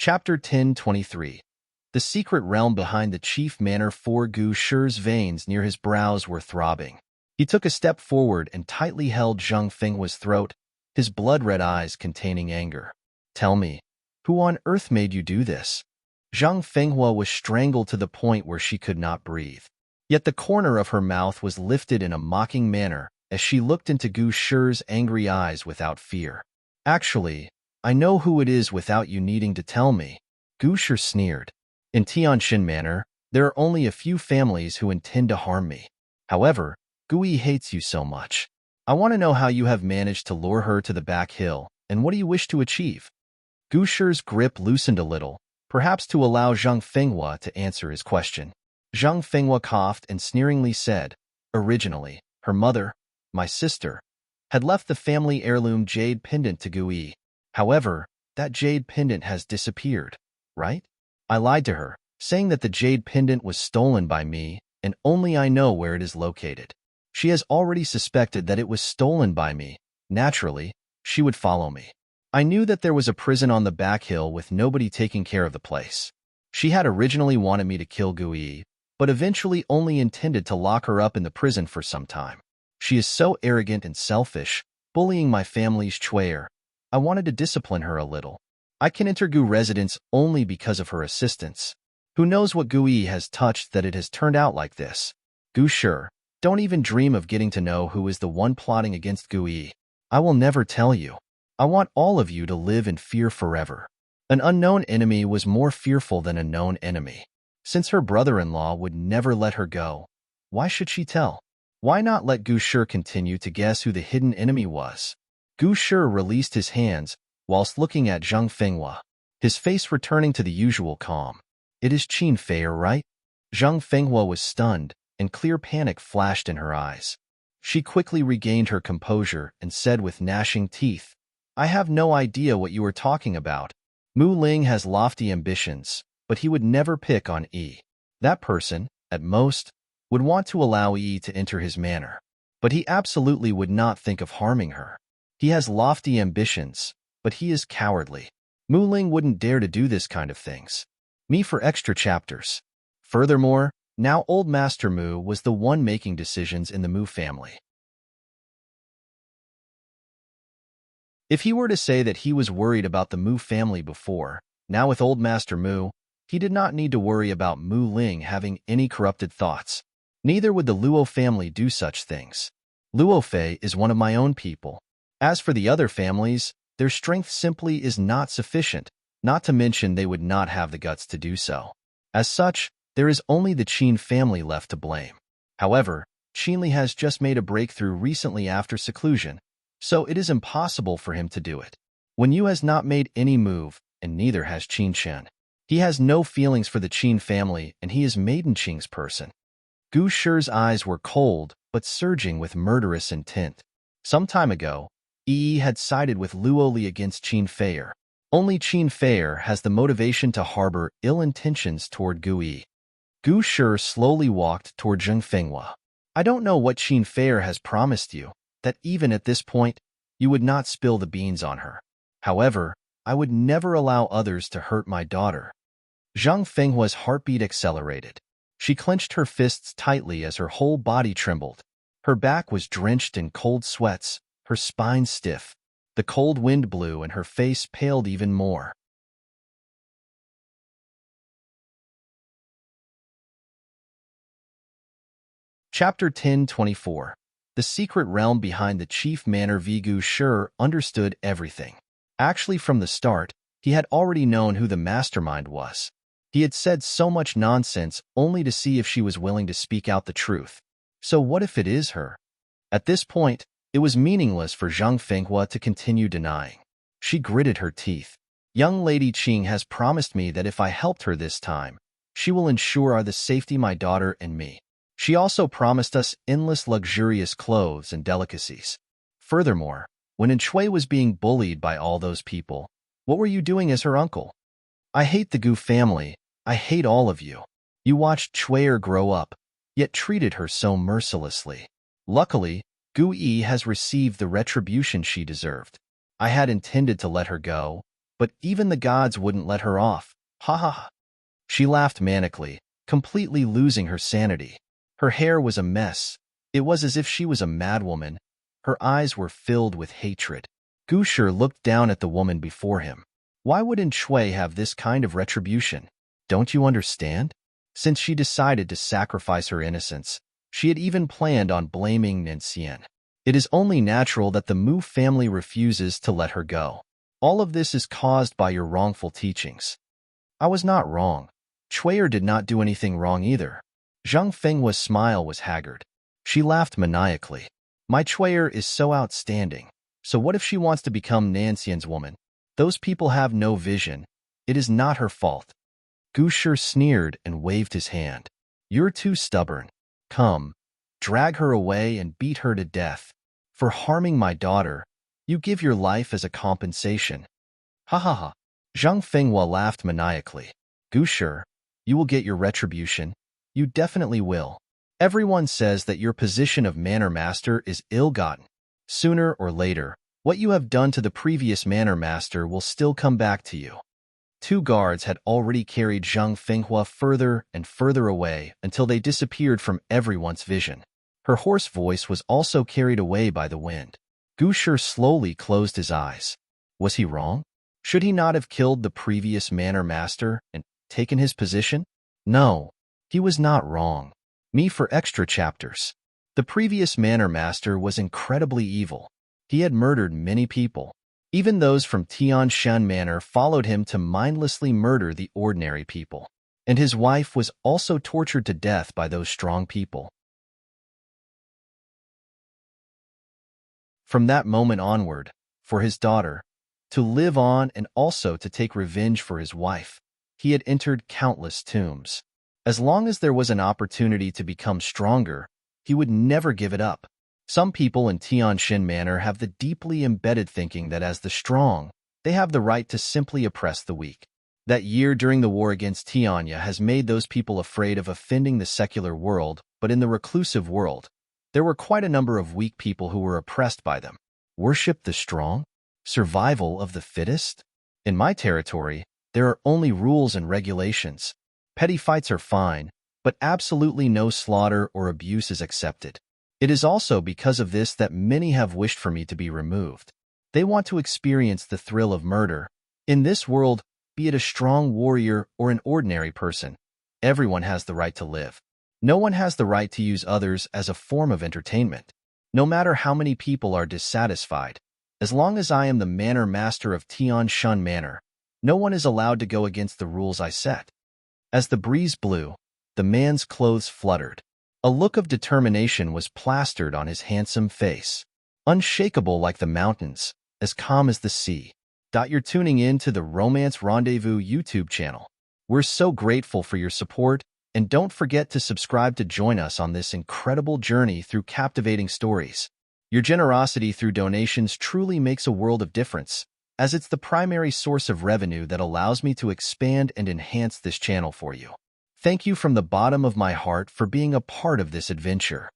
Chapter 10:23. The secret realm behind the chief manor. For Gu Shi's veins near his brows were throbbing. He took a step forward and tightly held Zhang Fenghua's throat, his blood-red eyes containing anger. Tell me, who on earth made you do this? Zhang Fenghua was strangled to the point where she could not breathe. Yet the corner of her mouth was lifted in a mocking manner as she looked into Gu Shi's angry eyes without fear. Actually, I know who it is without you needing to tell me. Gu Shi sneered. In Tianxin Manor, there are only a few families who intend to harm me. However, Gui hates you so much. I want to know how you have managed to lure her to the back hill, and what do you wish to achieve? Gu Shi's grip loosened a little, perhaps to allow Zhang Fenghua to answer his question. Zhang Fenghua coughed and sneeringly said, originally, her mother, my sister, had left the family heirloom jade pendant to Gui. However, that jade pendant has disappeared, right? I lied to her, saying that the jade pendant was stolen by me, and only I know where it is located. She has already suspected that it was stolen by me. Naturally, she would follow me. I knew that there was a prison on the back hill with nobody taking care of the place. She had originally wanted me to kill Gui, but eventually only intended to lock her up in the prison for some time. She is so arrogant and selfish, bullying my family's chuer. I wanted to discipline her a little. I can enter Gu residence only because of her assistance. Who knows what Gui has touched that it has turned out like this? Gu Shi, don't even dream of getting to know who is the one plotting against Gui. I will never tell you. I want all of you to live in fear forever. An unknown enemy was more fearful than a known enemy. Since her brother-in-law would never let her go, why should she tell? Why not let Gu Shi continue to guess who the hidden enemy was? Gu Shi released his hands whilst looking at Zhang Fenghua, his face returning to the usual calm. It is Qin Feier, right? Zhang Fenghua was stunned, and clear panic flashed in her eyes. She quickly regained her composure and said with gnashing teeth, I have no idea what you are talking about. Mu Ling has lofty ambitions, but he would never pick on Yi. That person, at most, would want to allow Yi to enter his manor, but he absolutely would not think of harming her. He has lofty ambitions, but he is cowardly. Mu Ling wouldn't dare to do this kind of things. Me for extra chapters. Furthermore, now Old Master Mu was the one making decisions in the Mu family. If he were to say that he was worried about the Mu family before, now with Old Master Mu, he did not need to worry about Mu Ling having any corrupted thoughts. Neither would the Luo family do such things. Luo Fei is one of my own people. As for the other families, their strength simply is not sufficient, not to mention they would not have the guts to do so. As such, there is only the Qin family left to blame. However, Qinli has just made a breakthrough recently after seclusion, so it is impossible for him to do it. Wen Yu has not made any move, and neither has Qin Shen. He has no feelings for the Qin family, and he is Maiden Qing's person. Gu Shi's eyes were cold, but surging with murderous intent. Some time ago, Yi had sided with Luo Li against Qin Feier. Only Qin Feier has the motivation to harbor ill intentions toward Gui. Gu Shi slowly walked toward Zhang Fenghua. I don't know what Qin Feier has promised you, that even at this point, you would not spill the beans on her. However, I would never allow others to hurt my daughter. Zhang Fenghua's heartbeat accelerated. She clenched her fists tightly as her whole body trembled. Her back was drenched in cold sweats, her spine stiff. The cold wind blew and her face paled even more. Chapter 1024. The secret realm behind the chief manor. Vigu Shi understood everything. Actually, from the start, he had already known who the mastermind was. He had said so much nonsense only to see if she was willing to speak out the truth. So what if it is her? At this point, it was meaningless for Zhang Fenghua to continue denying. She gritted her teeth. Young Lady Qing has promised me that if I helped her this time, she will ensure the safety my daughter and me. She also promised us endless luxurious clothes and delicacies. Furthermore, when Enchui was being bullied by all those people, what were you doing as her uncle? I hate the Gu family. I hate all of you. You watched Chui'er grow up, yet treated her so mercilessly. Luckily, Gu Yi has received the retribution she deserved. I had intended to let her go, but even the gods wouldn't let her off. Ha ha ha. She laughed manically, completely losing her sanity. Her hair was a mess. It was as if she was a madwoman. Her eyes were filled with hatred. Gu Shi looked down at the woman before him. Why would Enchui have this kind of retribution? Don't you understand? Since she decided to sacrifice her innocence, she had even planned on blaming Nancian. It is only natural that the Mu family refuses to let her go. All of this is caused by your wrongful teachings. I was not wrong. Chui'er did not do anything wrong either. Zhang Fenghua's smile was haggard. She laughed maniacally. My Chui'er is so outstanding. So what if she wants to become Nancian's woman? Those people have no vision. It is not her fault. Gu Shi sneered and waved his hand. You're too stubborn. Come, drag her away and beat her to death. For harming my daughter, you give your life as a compensation. Ha ha ha. Zhang Fenghua laughed maniacally. Gu Shi, you will get your retribution. You definitely will. Everyone says that your position of manor master is ill-gotten. Sooner or later, what you have done to the previous manor master will still come back to you. Two guards had already carried Zhang Fenghua further and further away until they disappeared from everyone's vision. Her hoarse voice was also carried away by the wind. Gu Shi slowly closed his eyes. Was he wrong? Should he not have killed the previous manor master and taken his position? No, he was not wrong. Me for extra chapters. The previous manor master was incredibly evil. He had murdered many people. Even those from Tianshan Manor followed him to mindlessly murder the ordinary people. And his wife was also tortured to death by those strong people. From that moment onward, for his daughter, to live on and also to take revenge for his wife, he had entered countless tombs. As long as there was an opportunity to become stronger, he would never give it up. Some people in Tianshan Manor have the deeply embedded thinking that as the strong, they have the right to simply oppress the weak. That year during the war against Tianya has made those people afraid of offending the secular world, but in the reclusive world, there were quite a number of weak people who were oppressed by them. Worship the strong? Survival of the fittest? In my territory, there are only rules and regulations. Petty fights are fine, but absolutely no slaughter or abuse is accepted. It is also because of this that many have wished for me to be removed. They want to experience the thrill of murder. In this world, be it a strong warrior or an ordinary person, everyone has the right to live. No one has the right to use others as a form of entertainment. No matter how many people are dissatisfied, as long as I am the manor master of Tianshan Manor, no one is allowed to go against the rules I set. As the breeze blew, the man's clothes fluttered. A look of determination was plastered on his handsome face. Unshakable like the mountains, as calm as the sea. You're tuning in to the Romance Rendezvous YouTube channel. We're so grateful for your support, and don't forget to subscribe to join us on this incredible journey through captivating stories. Your generosity through donations truly makes a world of difference, as it's the primary source of revenue that allows me to expand and enhance this channel for you. Thank you from the bottom of my heart for being a part of this adventure.